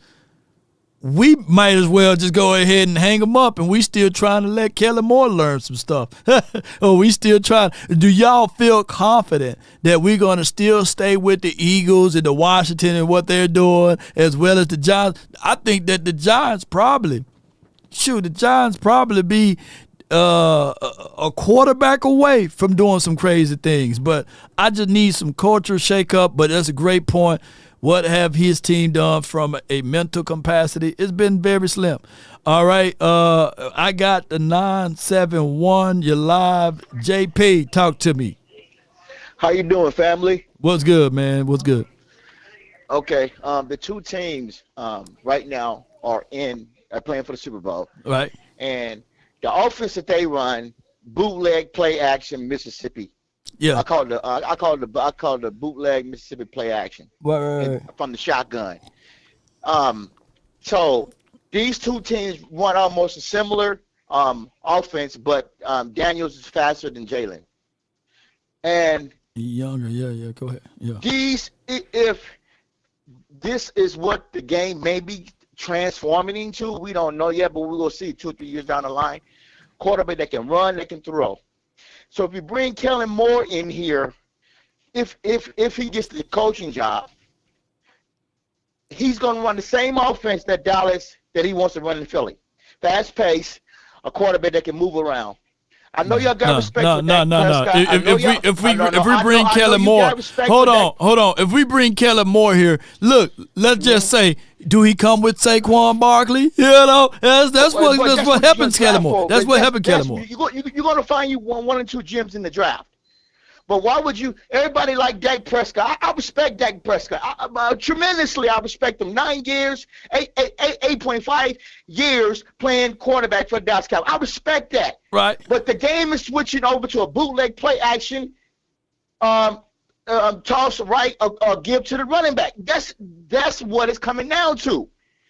Speaker 1: We might as well just go ahead and hang him up, and we still trying to let Kellen Moore learn some stuff. Or we still trying. Do y'all feel confident that we're going to still stay with the Eagles and the Washington and what they're doing, as well as the Giants? I think that the Giants probably be a quarterback away from doing some crazy things. But I just need some culture shake-up, but that's a great point. What have his team done from a mental capacity? It's been very slim. All right, I got the 971. You're live. JP, talk to me.
Speaker 2: How you doing, family?
Speaker 1: What's good, man? What's good?
Speaker 2: Okay, the 2 teams right now are playing for the Super Bowl.
Speaker 1: Right.
Speaker 2: And the offense that they run, bootleg play action Mississippi.
Speaker 1: Yeah.
Speaker 2: I call it the bootleg Mississippi play action.
Speaker 1: Right.
Speaker 2: From the shotgun. So these 2 teams run almost a similar offense, but Daniels is faster than Jalen. And
Speaker 1: younger, yeah. Go ahead. Yeah.
Speaker 2: If this is what the game may be transforming into, we don't know yet, but we're gonna see 2 or 3 years down the line. Quarterback that can run, that can throw. So if you bring Kellen Moore in here, if he gets the coaching job, he's gonna run the same offense that he wants to run in Philly. Fast pace, a quarterback that can move around. I know y'all got respect for Dak Prescott. If
Speaker 1: we bring Kellen Moore, hold on. If we bring Kellen Moore here, look, let's just say, do he come with Saquon Barkley? That's what happens, Kellen Moore. That's what happened, Kellen Moore.
Speaker 2: You're going to find you one or 2 gems in the draft. But why would you? Everybody like Dak Prescott. I respect Dak Prescott tremendously. I respect him. 9 years, 8.5 years playing quarterback for Dallas Cowboys. I respect that.
Speaker 1: Right.
Speaker 2: But the game is switching over to a bootleg play action. Toss right or give to the running back. That's what it's coming down to.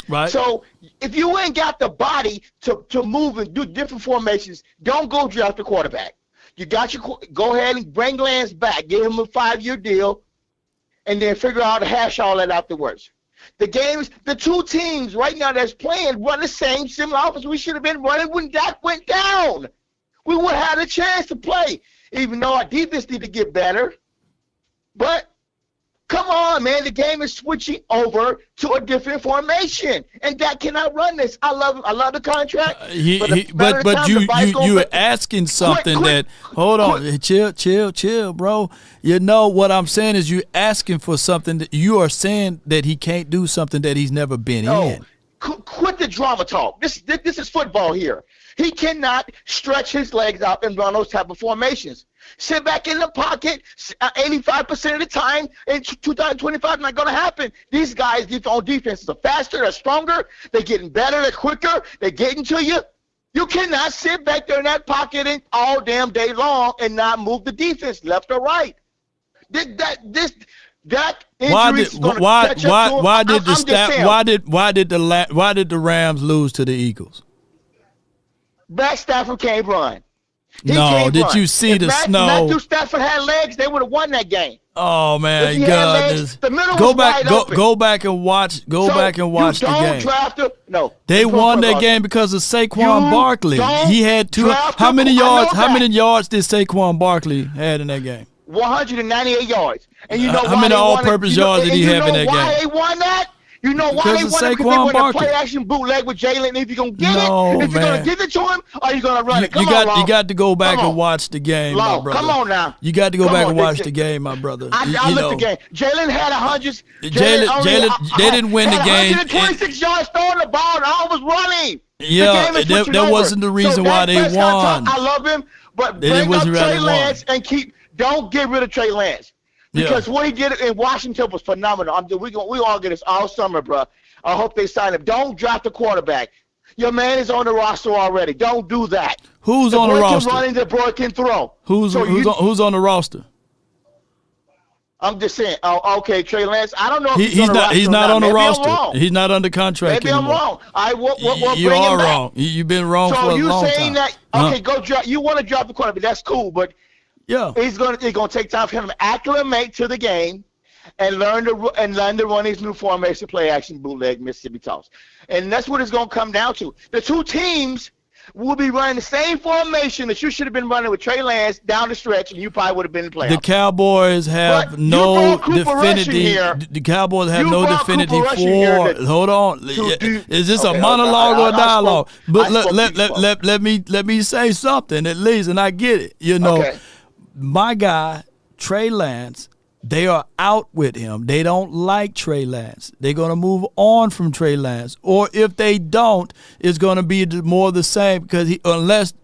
Speaker 1: Right.
Speaker 2: So if you ain't got the body to move and do different formations, don't go draft a quarterback. You got go ahead and bring Lance back, give him a 5-year deal, and then figure out how to hash all that afterwards. The 2 teams right now that's playing run the same similar offense we should have been running when Dak went down. We would have had a chance to play, even though our defense need to get better. But come on, man, the game is switching over to a different formation, and Dak cannot run this. I love the contract.
Speaker 1: But you asking something that. Hold on, chill, bro. You know what I'm saying is you asking for something that you are saying that he can't do something that he's never been in.
Speaker 2: Quit the drama talk. This is football here. He cannot stretch his legs out and run those type of formations. Sit back in the pocket 85% of the time in 2025, not going to happen. These guys on defense are faster, they're stronger, they're getting better, they're quicker, they're getting to you. You cannot sit back there in that pocket all damn day long and not move the defense left or right. That injury is going to catch up to him.
Speaker 1: Why did the Rams lose to the Eagles?
Speaker 2: Matt Stafford can't run.
Speaker 1: Did you see the snow?
Speaker 2: Matthew Stafford had legs, they would have won that game.
Speaker 1: Oh man, goodness! Go back and watch the game. They won that game because of Saquon Barkley. He had 2. How many yards did Saquon Barkley had in that game?
Speaker 2: 198 yards. And you know
Speaker 1: how many all-purpose yards did he have in that game?
Speaker 2: Why they won that? You know why they won it? Because they want to play action bootleg with Jalen. If you're going to get it, if you're going to give it to him, or you're going to run it.
Speaker 1: You got to go back and watch the game, my brother.
Speaker 2: Come on now.
Speaker 1: You got to go back and watch the game, my brother.
Speaker 2: I looked the game. Jalen had 100.
Speaker 1: Jalen, they didn't win the game.
Speaker 2: 126 yards throwing the ball, and all was running.
Speaker 1: Yeah, that wasn't the reason why they won.
Speaker 2: I love him, but bring up Trey Lance and don't get rid of Trey Lance. Because what he did in Washington was phenomenal. We all get this all summer, bro. I hope they sign him. Don't draft the quarterback. Your man is on the roster already. Don't do that.
Speaker 1: Who's on the roster?
Speaker 2: The boy can run and the boy can throw.
Speaker 1: Who's on the roster?
Speaker 2: I'm just saying. Oh, okay, Trey Lance. I don't know if
Speaker 1: he's not on the roster. He's not under contract
Speaker 2: Maybe
Speaker 1: anymore.
Speaker 2: I'm wrong.
Speaker 1: You are wrong. You've been wrong for a long time.
Speaker 2: So you saying that? Okay, go draft. You want to draft the quarterback? That's cool, but.
Speaker 1: Yeah,
Speaker 2: it's gonna take time for him to acclimate to the game, and learn to run his new formation, play action, bootleg, Mississippi toss, and that's what it's gonna come down to. The two teams will be running the same formation that you should have been running with Trey Lance down the stretch, and you probably would have been in the playoffs.
Speaker 1: The Cowboys have no definitive. The Cowboys have no definitive for. Hold on, is this a monologue or a dialogue? But let me say something at least, and I get it. You know. Okay. My guy, Trey Lance, they are out with him. They don't like Trey Lance. They're going to move on from Trey Lance. Or if they don't, it's going to be more of the same because unless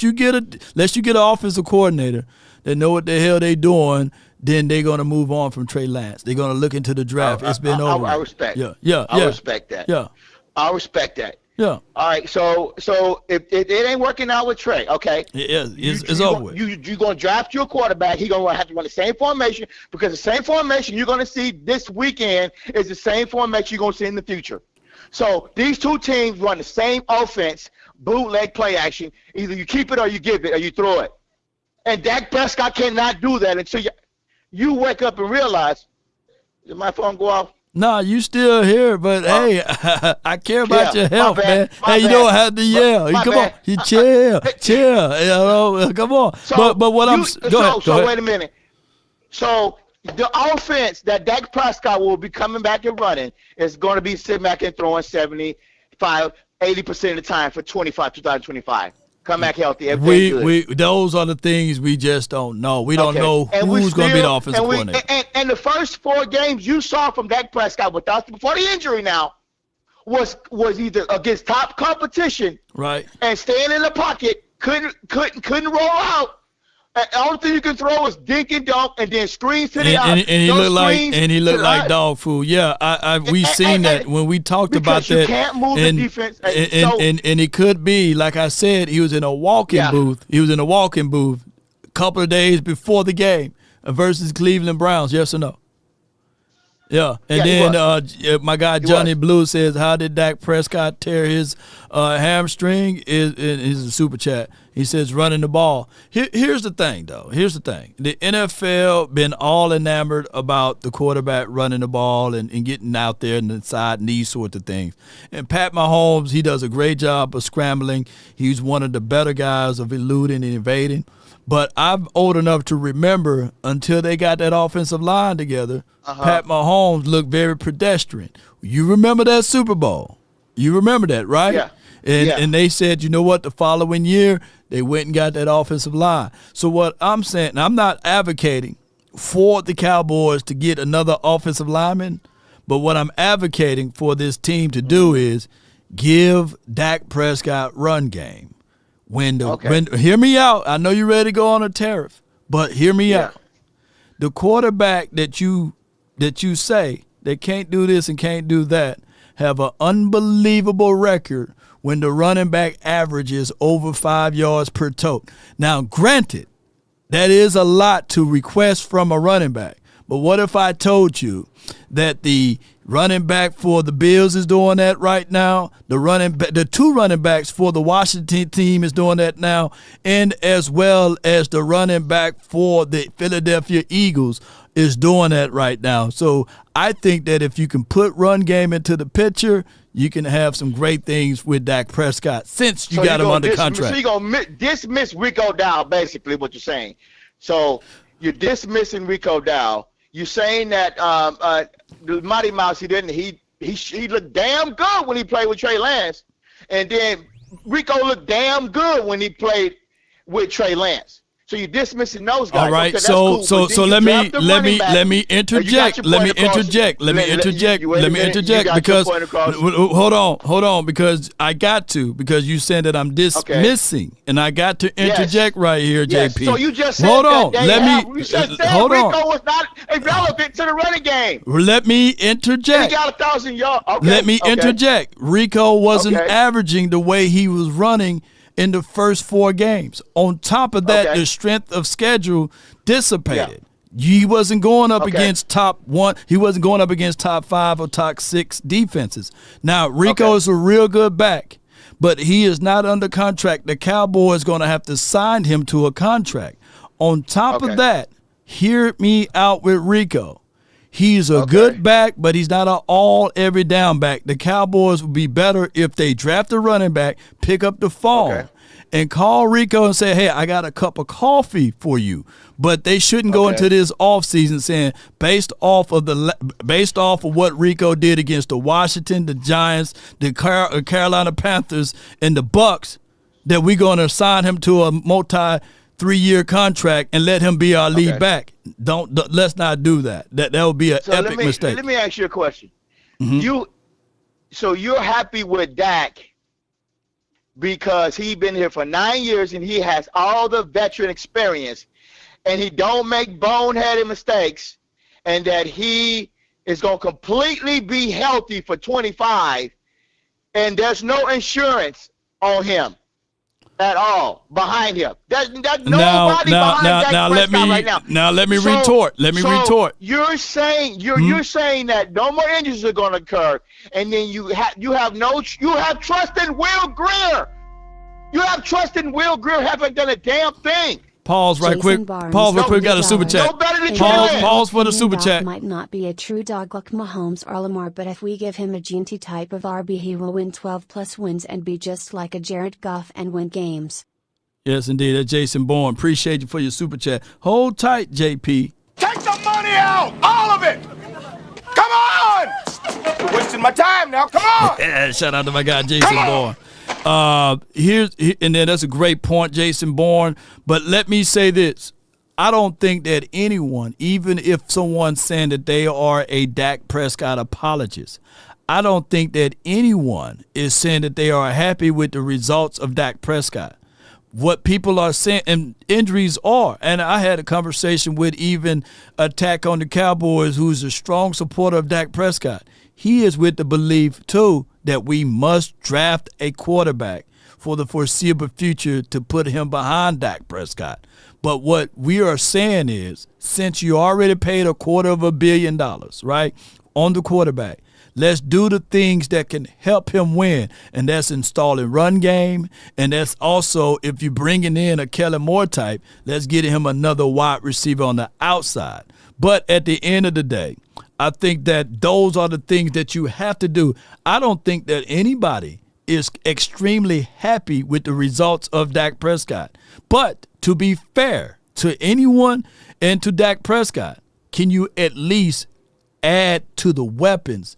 Speaker 1: you get an offensive coordinator that know what the hell they doing, then they're going to move on from Trey Lance. They're going to look into the draft. It's been over.
Speaker 2: I respect.
Speaker 1: Yeah.
Speaker 2: I respect that.
Speaker 1: Yeah.
Speaker 2: I respect that.
Speaker 1: Yeah.
Speaker 2: All right. So if it ain't working out with Trey, okay?
Speaker 1: It's over with.
Speaker 2: You're going to draft your quarterback. He's going to have to run the same formation because the same formation you're going to see this weekend is the same formation you're going to see in the future. So these two teams run the same offense, bootleg play action. Either you keep it or you give it or you throw it. And Dak Prescott cannot do that until you wake up and realize, did my phone go off?
Speaker 1: No, you still here, but hey, I care about your health, man. Hey, you don't have to yell. Come on, you chill. You know, come on.
Speaker 2: So
Speaker 1: but what go ahead.
Speaker 2: So wait a minute. So the offense that Dak Prescott will be coming back and running is going to be sitting back and throwing 75, 80% of the time for 2025. Come back healthy.
Speaker 1: Those are the things we just don't know. We don't know who's going to be the offensive coordinator.
Speaker 2: And the first 4 games you saw from Dak Prescott before the injury now was either against top competition,
Speaker 1: right,
Speaker 2: and staying in the pocket, couldn't roll out. The only thing you can throw is dink and dunk, and then screens to the
Speaker 1: and he looked like dog food. Yeah, we seen that when we talked about that.
Speaker 2: You can't move the defense.
Speaker 1: And it could be, like I said, he was in a walk-in booth. He was in a walk-in booth a couple of days before the game versus Cleveland Browns. Yes or no? Yeah, and then my guy Johnny Blue says, "How did Dak Prescott tear his hamstring?" Is a super chat. He says, "Running the ball." Here's the thing, though. Here's the thing: the NFL been all enamored about the quarterback running the ball and getting out there and inside and these sorts of things. And Pat Mahomes, he does a great job of scrambling. He's one of the better guys of eluding and evading. But I'm old enough to remember until they got that offensive line together, Pat Mahomes looked very pedestrian. You remember that Super Bowl? You remember that, right?
Speaker 2: Yeah.
Speaker 1: And they said, you know what, the following year, they went and got that offensive line. So what I'm saying, and I'm not advocating for the Cowboys to get another offensive lineman, but what I'm advocating for this team to do is give Dak Prescott run game. Hear me out. I know you're ready to go on a tariff, but hear me out. The quarterback that you say that can't do this and can't do that have an unbelievable record when the running back averages over 5 yards per tote. Now, granted, that is a lot to request from a running back. But what if I told you that the running back for the Bills is doing that right now, the 2 running backs for the Washington team is doing that now, and as well as the running back for the Philadelphia Eagles is doing that right now. So I think that if you can put run game into the picture, you can have some great things with Dak Prescott since you got him under contract.
Speaker 2: So you're going to dismiss Rico Dowdle, basically what you're saying. So You're dismissing Rico Dowdle. You're saying that the Mighty Mouse, he looked damn good when he played with Trey Lance, and then Rico looked damn good when he played with Trey Lance. So you're dismissing those guys.
Speaker 1: All right.
Speaker 2: Okay,
Speaker 1: so
Speaker 2: cool.
Speaker 1: let me interject because hold on because I got to, because you said that I'm dismissing and I got to interject right here, JP.
Speaker 2: So you just said
Speaker 1: hold on.
Speaker 2: You said Rico was not irrelevant to the running game.
Speaker 1: Let me interject.
Speaker 2: He got 1,000 yards. Okay.
Speaker 1: Let me interject. Rico wasn't averaging the way he was running in the first 4 games. On top of that, the strength of schedule dissipated. He wasn't going up against top 1. He wasn't going up against top 5 or top 6 defenses. Now, Rico is a real good back, but he is not under contract. The Cowboys going to have to sign him to a contract. On top of that, hear me out with Rico. He's a good back, but he's not an all every down back. The Cowboys would be better if they draft a running back, pick up the phone, and call Rico and say, hey, I got a cup of coffee for you. But they shouldn't go into this offseason saying, based off of what Rico did against the Washington, the Giants, the Carolina Panthers, and the Bucks, that we're going to sign him to a multi-3-year contract and let him be our lead back. Let's not do that. That would be an epic mistake.
Speaker 2: Let me ask you a question. So you're happy with Dak because he's been here for 9 years and he has all the veteran experience, and he don't make boneheaded mistakes, and that he is going to completely be healthy for 25, and there's no insurance on him at all behind him. There's nobody behind Dak Prescott right now.
Speaker 1: Now let me retort.
Speaker 2: You're saying you're saying that no more injuries are going to occur, and then you have trust in Will Greer. You have trust in Will Greer. Haven't done a damn thing.
Speaker 1: Pause right quick. Pause real quick. Got a super chat. Pause for the super chat.
Speaker 20: Might not be a true dog like Mahomes or Lamar, but if we give him a GNT type of RB, he will win 12+ wins and be just like a Jared Goff and win games.
Speaker 1: Yes, indeed. That's Jason Bourne. Appreciate you for your super chat. Hold tight, JP.
Speaker 12: Take the money out, all of it. Come on. You're wasting my time now. Come on.
Speaker 1: Shout out to my guy Jason Bourne. And then that's a great point, Jason Bourne. But let me say this. I don't think that anyone, even if someone's saying that they are a Dak Prescott apologist, I don't think that anyone is saying that they are happy with the results of Dak Prescott. What people are saying, and injuries are, and I had a conversation with even Attack on the Cowboys, who's a strong supporter of Dak Prescott. He is with the belief, too, that we must draft a quarterback for the foreseeable future to put him behind Dak Prescott. But what we are saying is, since you already paid $250 million, right, on the quarterback, let's do the things that can help him win, and that's installing run game, and that's also, if you're bringing in a Kellen Moore type, let's get him another wide receiver on the outside. But at the end of the day, I think that those are the things that you have to do. I don't think that anybody is extremely happy with the results of Dak Prescott. But to be fair to anyone and to Dak Prescott, can you at least add to the weapons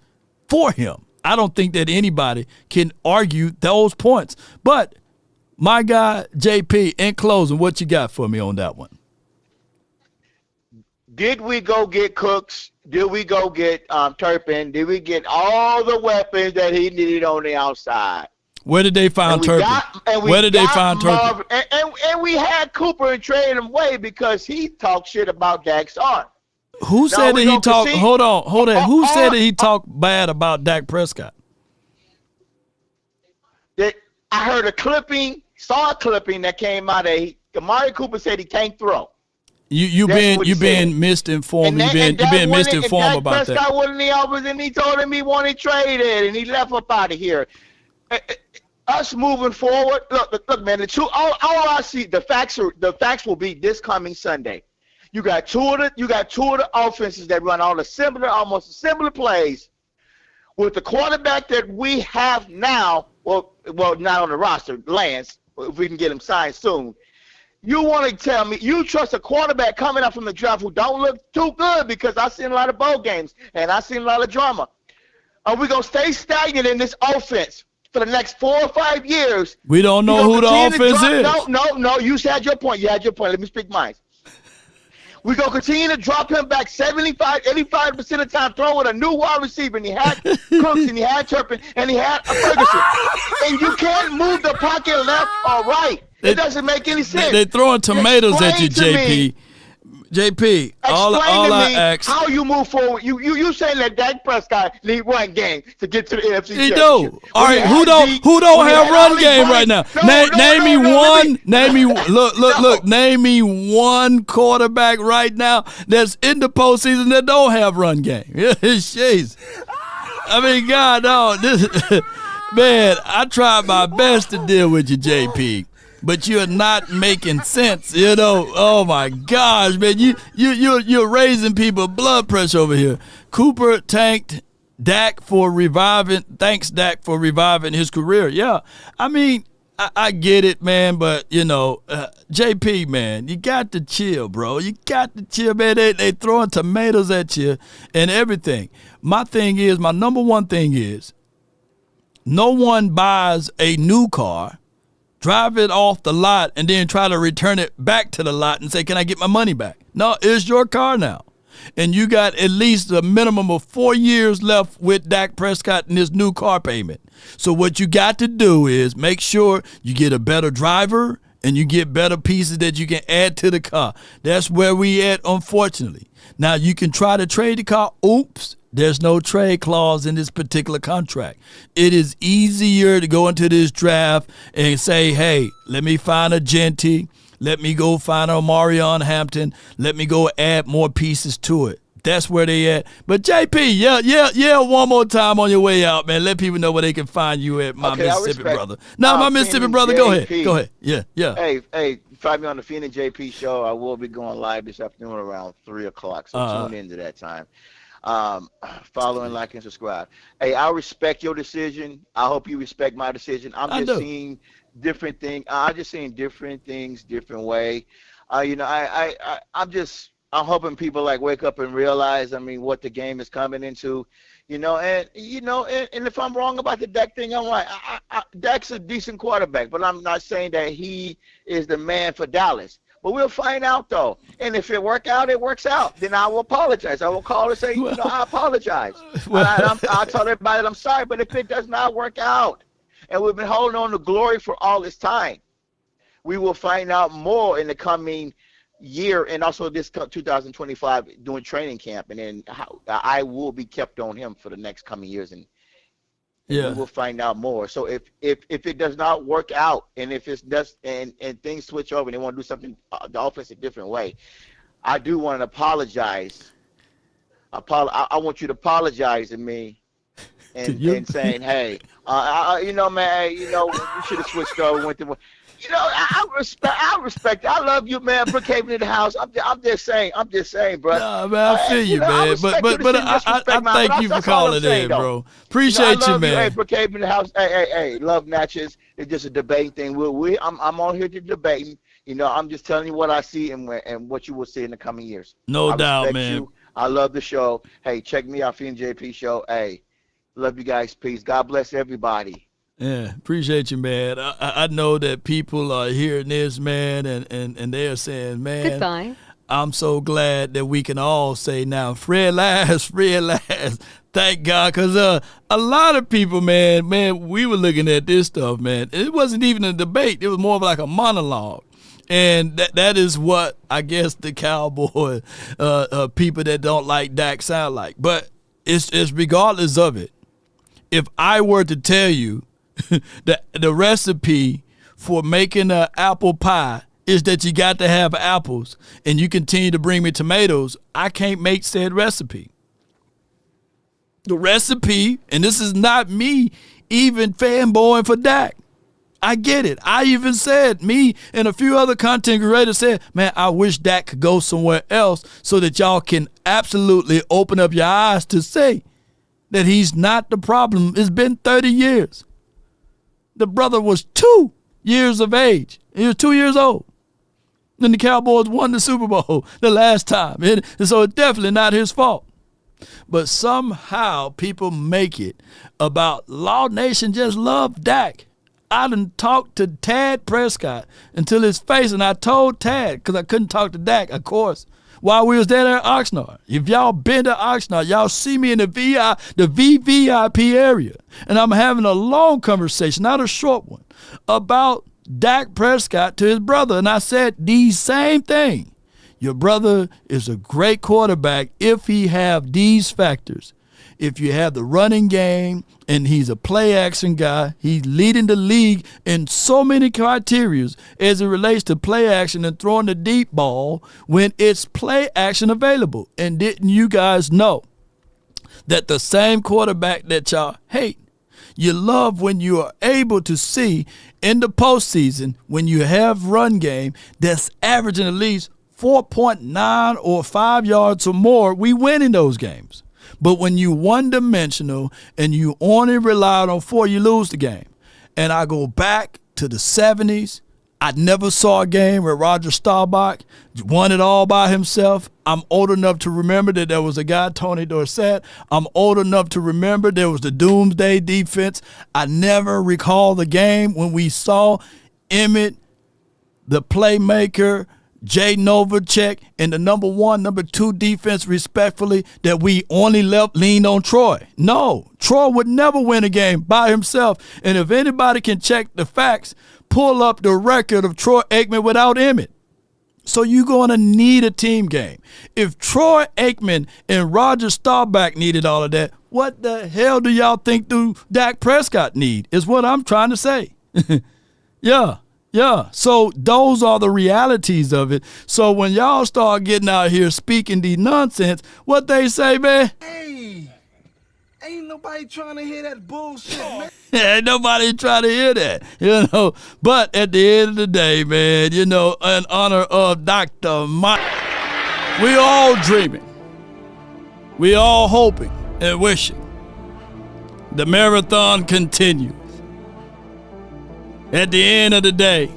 Speaker 1: for him? I don't think that anybody can argue those points. But my guy, JP, in closing, what you got for me on that one?
Speaker 2: Did we go get Cooks? Did we go get Turpin? Did we get all the weapons that he needed on the outside?
Speaker 1: Where did they find Turpin? Where did they find Turpin?
Speaker 2: And we had Cooper and traded him away because he talked shit about Dak's arm.
Speaker 1: Who said that he talked? Hold on. Who said that he talked bad about Dak Prescott?
Speaker 2: I heard saw a clipping that came out. Amari Cooper said he can't throw.
Speaker 1: You've been misinformed. You've been misinformed about that.
Speaker 2: Prescott went in the office and he told him he wanted traded and he left up out of here. Us moving forward. Look, man. All I see, the facts will be this coming Sunday. You got two of the offenses that run almost similar plays. With the quarterback that we have now, well, not on the roster, Lance. If we can get him signed soon. You want to tell me you trust a quarterback coming up from the draft who don't look too good? Because I've seen a lot of bowl games and I've seen a lot of drama. Are we going to stay stagnant in this offense for the next 4 or 5 years?
Speaker 1: We don't know who the offense is.
Speaker 2: No. You had your point. Let me speak mine. We're going to continue to drop him back 85% of the time, throwing with a new wide receiver. And he had Cooks, and he had Turpin, and he had Ferguson. And you can't move the pocket left or right. It doesn't make any sense.
Speaker 1: They're throwing tomatoes at you, JP. JP, all I ask.
Speaker 2: How you move forward? You saying that Dak Prescott need run game to get to the NFC
Speaker 1: He
Speaker 2: Championship?
Speaker 1: do. All right, who don't have run game right now? Name me one. Name me look. Name me one quarterback right now that's in the postseason that don't have run game. Jeez. I mean, God, no. Man, I tried my best to deal with you, JP. But you're not making sense, you know. Oh my gosh, man, you're raising people's blood pressure over here. Cooper thanked Dak for reviving. Thanks Dak for reviving his career. Yeah, I mean, I get it, man. But you know, JP, man, you got to chill, bro. You got to chill, man. They throwing tomatoes at you and everything. My number one thing is, no one buys a new car, drive it off the lot, and then try to return it back to the lot and say, can I get my money back? No, it's your car now. And you got at least a minimum of 4 years left with Dak Prescott and his new car payment. So what you got to do is make sure you get a better driver and you get better pieces that you can add to the car. That's where we at, unfortunately. Now, you can try to trade the car. Oops. There's no trade clause in this particular contract. It is easier to go into this draft and say, hey, let me find a Genty. Let me go find a Marion Hampton. Let me go add more pieces to it. That's where they at. But JP, yeah, one more time on your way out, man. Let people know where they can find you at, my Mississippi brother. No, my Mississippi brother, go ahead. Yeah.
Speaker 2: Hey, find me on the Phoenix JP show. I will be going live this afternoon around 3 o'clock, so tune into that time. Follow and like and subscribe. Hey, I respect your decision. I hope you respect my decision. I'm just seeing different things. I'm just seeing different things, different way. I'm hoping people like wake up and realize, I mean, what the game is coming into, and if I'm wrong about the Dak thing, I'm right. Dak's a decent quarterback, but I'm not saying that he is the man for Dallas. But we'll find out, though. And if it works out, it works out. Then I will apologize. I will call and say, I apologize. I'll tell everybody that I'm sorry. But if it does not work out, and we've been holding on to glory for all this time, we will find out more in the coming year and also this 2025 doing training camp. And then I will be kept on him for the next coming years. And we will find out more. So if it does not work out, and if it's just and things switch over and they want to do something the offense a different way, I do want to apologize. I want you to apologize to me and saying, hey, man, we should have switched over. I respect. I love you, man. Brookhaven in the house. I'm just saying, bro.
Speaker 1: Nah, man, I feel you, man. But I thank you for calling in, bro. Appreciate you, man.
Speaker 2: Hey, Brookhaven in the house. Hey, love matches. It's just a debating thing. I'm on here to debate. I'm just telling you what I see and what you will see in the coming years.
Speaker 1: No doubt, man.
Speaker 2: I love the show. Hey, check me out, Phoenix JP show. Hey, love you guys. Peace. God bless everybody.
Speaker 1: Yeah, appreciate you, man. I know that people are hearing this, man, and they're saying, man,
Speaker 4: goodbye.
Speaker 1: I'm so glad that we can all say now, Fred last. Thank God, because a lot of people, man, we were looking at this stuff, man. It wasn't even a debate. It was more of like a monologue. And that is what I guess the Cowboy people that don't like Dak sound like. But it's regardless of it. If I were to tell you the recipe for making an apple pie is that you got to have apples and you continue to bring me tomatoes, I can't make said recipe. The recipe, and this is not me even fanboying for Dak. I get it. I even said, me and a few other content creators said, man, I wish Dak could go somewhere else so that y'all can absolutely open up your eyes to say that he's not the problem. It's been 30 years. The brother was 2 years of age. He was 2 years old. And the Cowboys won the Super Bowl the last time. And so it's definitely not his fault. But somehow people make it about Law Nation just love Dak. I done talked to Tad Prescott until his face, and I told Tad, because I couldn't talk to Dak, of course, while we was there at Oxnard. If y'all been to Oxnard, y'all see me in the VVIP area. And I'm having a long conversation, not a short one, about Dak Prescott to his brother. And I said the same thing. Your brother is a great quarterback if he have these factors. If you have the running game and he's a play-action guy, he's leading the league in so many criteria as it relates to play-action and throwing the deep ball when it's play-action available. And didn't you guys know that the same quarterback that y'all hate, you love when you are able to see in the postseason when you have run game that's averaging at least 4.9 or 5 yards or more, we win in those games. But when you one-dimensional and you only relied on 4, you lose the game. And I go back to the 70s. I never saw a game where Roger Staubach won it all by himself. I'm old enough to remember that there was a guy, Tony Dorsett. I'm old enough to remember there was the Doomsday defense. I never recall the game when we saw Emmett, the playmaker, Jay Novacek, and the number 1, number 2 defense, respectfully, that we only leaned on Troy. No, Troy would never win a game by himself. And if anybody can check the facts, pull up the record of Troy Aikman without Emmett. So you're going to need a team game. If Troy Aikman and Roger Staubach needed all of that, what the hell do y'all think do Dak Prescott need, is what I'm trying to say. Yeah, so those are the realities of it. So when y'all start getting out here speaking the nonsense, what they say, man?
Speaker 12: Hey, ain't nobody trying to hear that bullshit, man.
Speaker 1: Ain't nobody trying to hear that, But at the end of the day, man, in honor of Dr. Mike, we all dreaming. We all hoping and wishing. The marathon continues. At the end of the day,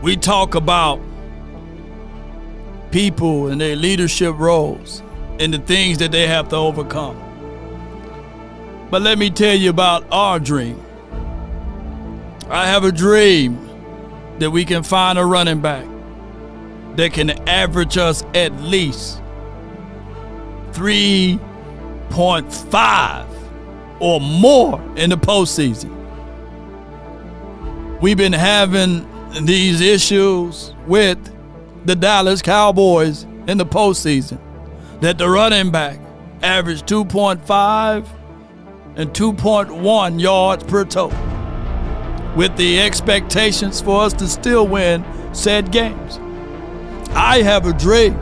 Speaker 1: we talk about people and their leadership roles and the things that they have to overcome. But let me tell you about our dream. I have a dream that we can find a running back that can average us at least 3.5 or more in the postseason. We've been having these issues with the Dallas Cowboys in the postseason, that the running back averaged 2.5 and 2.1 yards per total, with the expectations for us to still win said games. I have a dream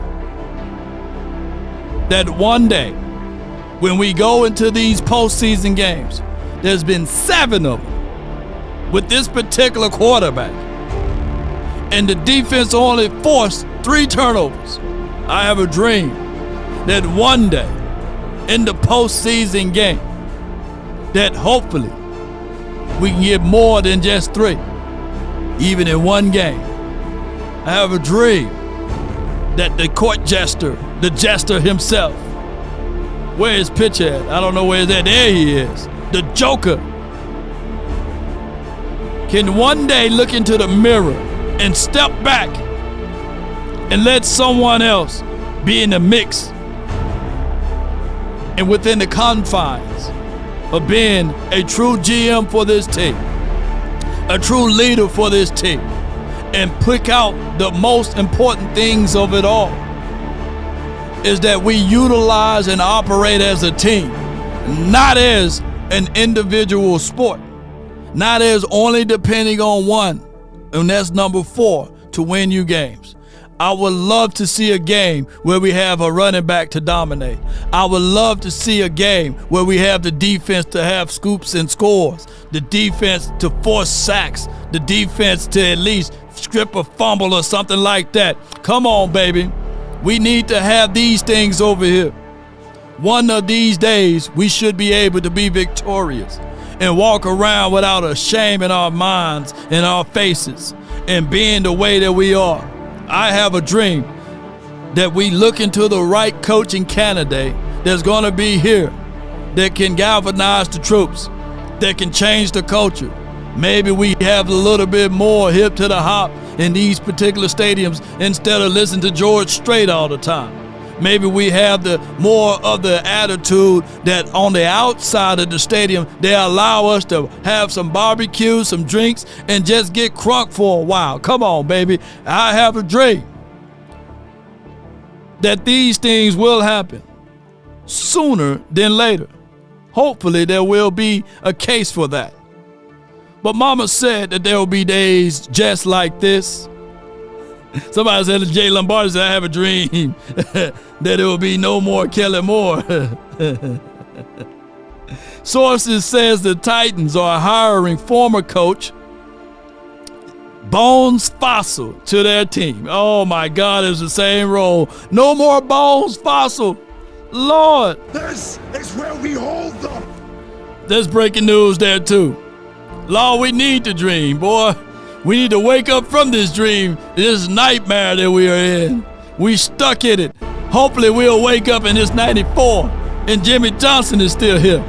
Speaker 1: that one day, when we go into these postseason games, there's been 7 of them with this particular quarterback, and the defense only forced 3 turnovers. I have a dream that one day in the postseason game, that hopefully we can get more than just 3, even in one game. I have a dream that the court jester, the jester himself, where his pitcher at? I don't know where he's at. There he is. The Joker can one day look into the mirror and step back and let someone else be in the mix and within the confines of being a true GM for this team, a true leader for this team, and pick out the most important things of it all, is that we utilize and operate as a team, not as an individual sport, not as only depending on one, and that's number 4, to win you games. I would love to see a game where we have a running back to dominate. I would love to see a game where we have the defense to have scoops and scores, the defense to force sacks, the defense to at least strip a fumble or something like that. Come on, baby. We need to have these things over here. One of these days, we should be able to be victorious. and walk around without a shame in our minds, in our faces, and being the way that we are. I have a dream that we look into the right coaching candidate that's going to be here, that can galvanize the troops, that can change the culture. Maybe we have a little bit more hip to the hop in these particular stadiums instead of listening to George Strait all the time. Maybe we have the more of the attitude that on the outside of the stadium, they allow us to have some barbecue, some drinks, and just get crunk for a while. Come on, baby. I have a dream that these things will happen sooner than later. Hopefully there will be a case for that. But Mama said that there will be days just like this. Somebody said to Jay Lombardi, said, I have a dream that there will be no more Kellen Moore. Sources says the Titans are hiring former coach Bones Fossil to their team. Oh my God, it's the same role. No more Bones Fossil. Lord.
Speaker 12: This is where we hold them.
Speaker 1: There's breaking news there too. Lord, we need to dream, boy. We need to wake up from this dream, this nightmare that we are in. We stuck in it. Hopefully we'll wake up in this 94 and Jimmy Johnson is still here.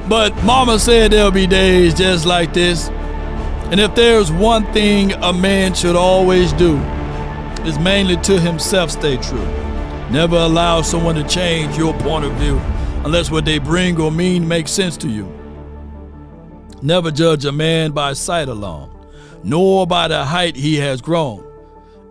Speaker 1: But Mama said there'll be days just like this. And if there's one thing a man should always do, is mainly to himself stay true. Never allow someone to change your point of view unless what they bring or mean makes sense to you. Never judge a man by sight alone, nor by the height he has grown.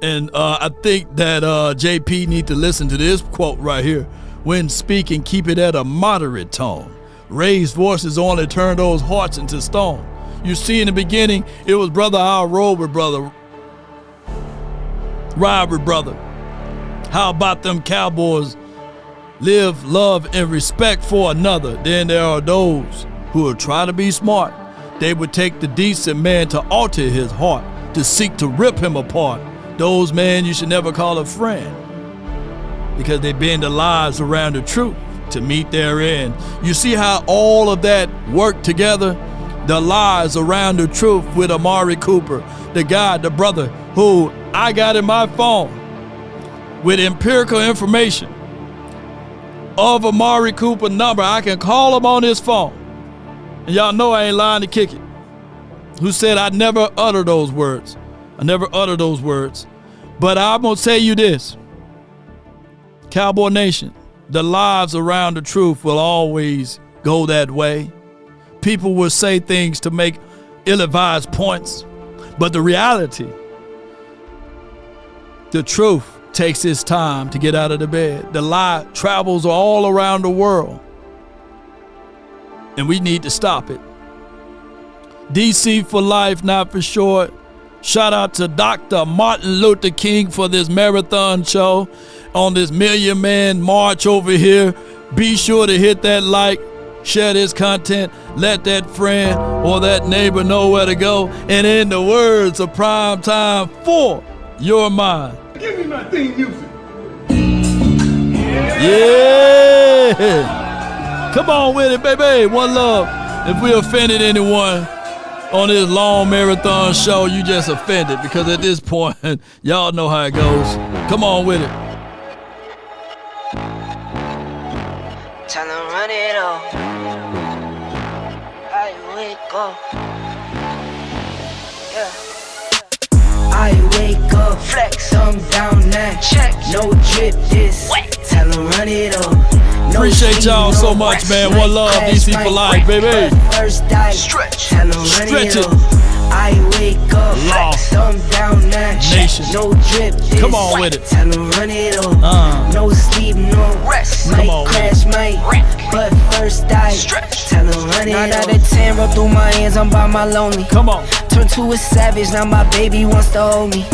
Speaker 1: And I think that JP need to listen to this quote right here. When speaking, keep it at a moderate tone. Raised voices only turn those hearts into stone. You see, in the beginning, it was brother, I'll roll with brother, ride with brother. How about them Cowboys? Live, love, and respect for another. Then there are those who will try to be smart. They would take the decent man to alter his heart, to seek to rip him apart. Those men you should never call a friend, because they bend their lives around the truth to meet their end. You see how all of that worked together? The lies around the truth with Amari Cooper, the guy, the brother who I got in my phone with empirical information of Amari Cooper number. I can call him on his phone. And y'all know I ain't lying to kick it. Who said I never utter those words. I never utter those words. But I'm going to tell you this. Cowboy Nation, the lives around the truth will always go that way. People will say things to make ill-advised points. But the reality, the truth takes its time to get out of the bed. The lie travels all around the world. And we need to stop it. DC for life, not for short. Shout out to Dr. Martin Luther King for this marathon show on this Million Man March over here. Be sure to hit that like, share this content, let that friend or that neighbor know where to go. And in the words of Prime Time for Your Mind.
Speaker 12: Give me my theme music.
Speaker 1: Yeah. Come on with it, baby. One love. If we offended anyone on this long marathon show, you just offended, because at this point, y'all know how it goes. Come on with it.
Speaker 5: Tell them run it off. I wake up. Yeah. I wake up, flex, thumb down now. Check, no drip this. Tell them run it up. No
Speaker 1: appreciate y'all so much, man. One love, DC for life, baby.
Speaker 5: Stretch, stretch it. I wake up,
Speaker 1: Lost.
Speaker 5: thumb down now.
Speaker 1: Nation.
Speaker 5: No drip this.
Speaker 1: Come on with it.
Speaker 5: Tell them run it up. No sleep, no rest.
Speaker 1: Come
Speaker 5: Might
Speaker 1: on
Speaker 5: crash, might wreck. But first I stretch. Tell them run it up. 9 out of 10 roll through my hands, I'm by my lonely.
Speaker 1: Come on.
Speaker 5: Turn to a savage, now my baby wants to hold me.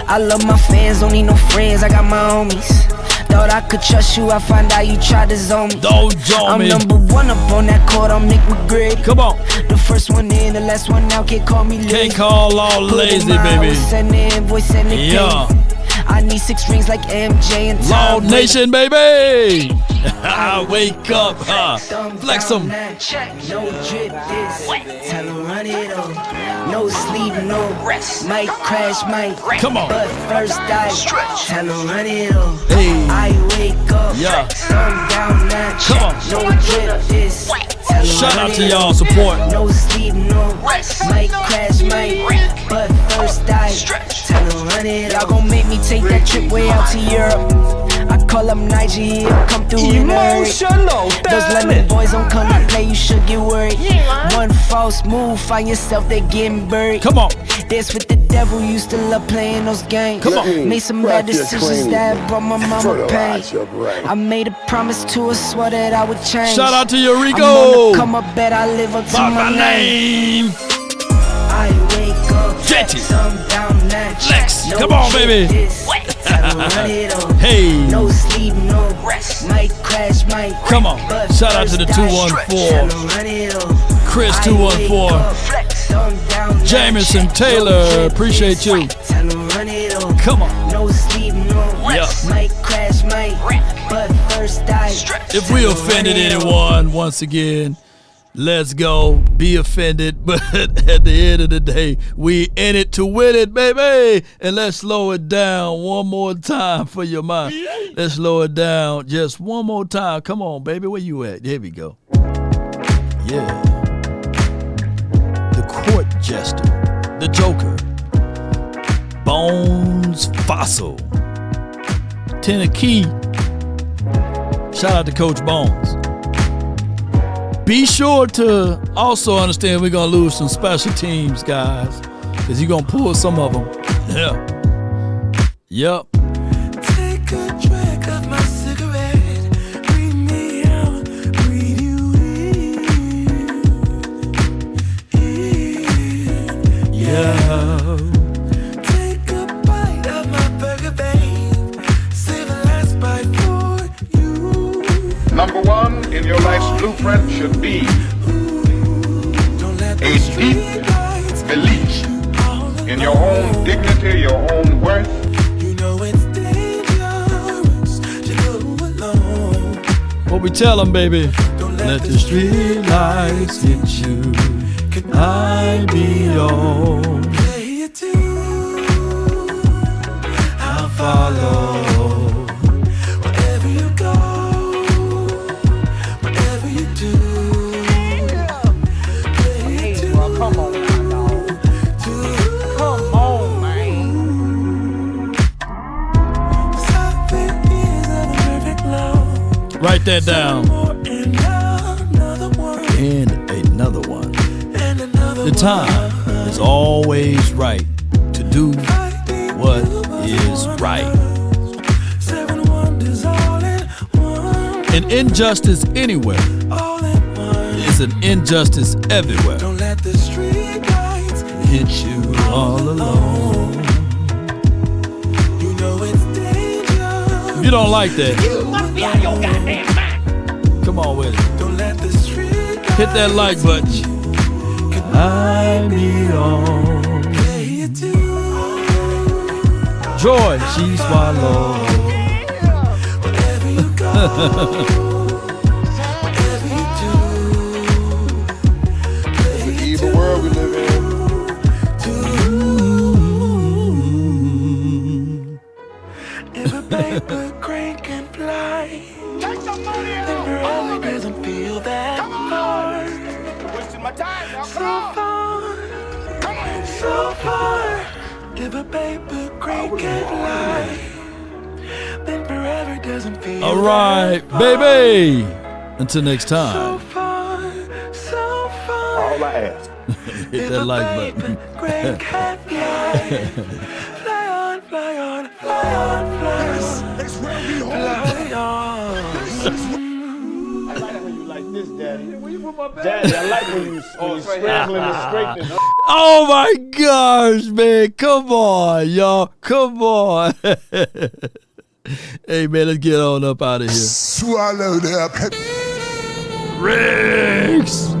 Speaker 5: I love my fans, don't need no friends, I got my homies. Thought I could trust you, I find out you tried to zone me.
Speaker 1: Don't zone me.
Speaker 5: I'm number one up on that court, I'm Nick McGrady.
Speaker 1: Come on.
Speaker 5: The first one in, the last one out, can't call me lazy.
Speaker 1: Can't call all lazy, baby.
Speaker 5: Send the invoice, send the
Speaker 1: yeah.
Speaker 5: I need 6 rings like MJ and
Speaker 1: Loud
Speaker 5: Tom
Speaker 1: Nation, baby. Wake up, flex them.
Speaker 5: No drip this, tell 'em run it up. No sleep, no rest. Might crash, might.
Speaker 1: Come on.
Speaker 5: But first I stretch, tell 'em run it up.
Speaker 1: Hey.
Speaker 5: I wake up, thumb down now.
Speaker 1: Come on.
Speaker 5: No drip this.
Speaker 1: Shout out to y'all support.
Speaker 5: No sleep, no rest. Might crash, might. But first I stretch, tell 'em run it up. Y'all gon' make me take that trip way out to Europe. I call up Nigeria, come through emotional. Those London boys don't come to play, you should get worried. One false move, find yourself they getting buried.
Speaker 1: Come on.
Speaker 5: That's what the devil used to love playing those games.
Speaker 1: Come on.
Speaker 5: Made some bad decisions that brought my mama pain. I made a promise to her, swore that I would change.
Speaker 1: Shout out to you, Rico.
Speaker 5: I'm on the come up, bet I live up to my
Speaker 1: name.
Speaker 5: I wake up,
Speaker 1: Jetty.
Speaker 5: thumb down now.
Speaker 1: Flex. Come on, baby. Hey.
Speaker 5: No sleep, no rest. Might crash, might.
Speaker 1: Come on. Shout out to the 214. Chris 214. Jameson Taylor. Appreciate you. Come on.
Speaker 5: No sleep, no rest. Might crash, might. But first I.
Speaker 1: If we offended anyone, once again, let's go. Be offended, but at the end of the day, we in it to win it, baby. And let's slow it down one more time for your mind. Let's slow it down just one more time. Come on, baby. Where you at? Here we go. Yeah. The court jester, the Joker, Bones Fossil, Tennessee. Shout out to Coach Bones. Be sure to also understand we're going to lose some special teams, guys, because you're going to pull some of them. Yeah. Yep.
Speaker 4: Take a drag of my cigarette. Breathe me out, breathe you in.
Speaker 1: Yeah.
Speaker 4: Take a bite of my burger, babe. Save the last bite for you.
Speaker 6: Number one in your life's blueprint should be a deep belief in your own dignity, your own worth.
Speaker 4: You know it's dangerous to go alone.
Speaker 1: What we tell them, baby? Let the street lights hit you. Can I be your?
Speaker 4: Play it too. I'll follow. Wherever you go, whatever you do. Play it too.
Speaker 2: Come on now, dog. Come on, man.
Speaker 1: Write that down. And another one. The time is always right to do what is right. An injustice anywhere is an injustice everywhere.
Speaker 4: Don't let the street lights
Speaker 1: hit you all alone.
Speaker 4: You know it's dangerous.
Speaker 1: If you don't like that,
Speaker 4: You must be out of your goddamn mind.
Speaker 1: come on with it.
Speaker 4: Don't let the street
Speaker 1: Hit that like button. I be on. Joy she swallowed.
Speaker 4: Wherever you go, whatever you do.
Speaker 19: It's an evil world we live in.
Speaker 4: If a paper crane can fly,
Speaker 12: Take some money out.
Speaker 4: then really doesn't feel that far.
Speaker 12: Wasting my time now.
Speaker 4: So far, so far. If a paper crane can fly, then forever doesn't feel
Speaker 1: All right,
Speaker 4: that far.
Speaker 1: baby. Until next
Speaker 4: So
Speaker 1: time.
Speaker 4: far, so far.
Speaker 19: All I ask.
Speaker 1: Hit that like button.
Speaker 4: Crane can fly. Fly on, fly on, fly on, fly on.
Speaker 12: That's where we hold
Speaker 4: Fly on.
Speaker 13: I like when you like this, Daddy. Daddy, I like when you scrambling and straightening.
Speaker 1: Oh my gosh, man. Come on, y'all. Come on. Hey, man, let's get on up out of here.
Speaker 12: Swallow that.
Speaker 1: Riggs.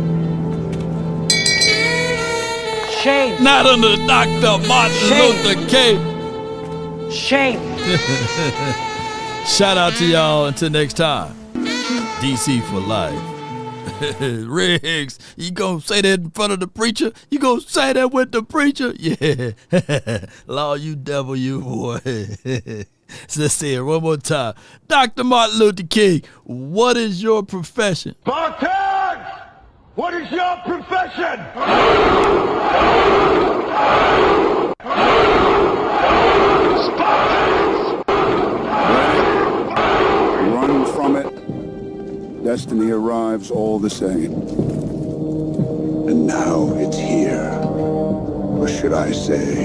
Speaker 14: Shame.
Speaker 1: Not under Dr. Martin
Speaker 14: Shame.
Speaker 1: Luther King.
Speaker 14: Shame.
Speaker 1: Shout out to y'all. Until next time. DC for life. Riggs, you gonna say that in front of the preacher? You gonna say that with the preacher? Yeah. Law, you devil, you boy. So let's say it one more time. Dr. Martin Luther King, what is your profession?
Speaker 12: Spartans! What is your profession? Spartans!
Speaker 10: Run from it. Destiny arrives all the same. And now it's here. Or should I say...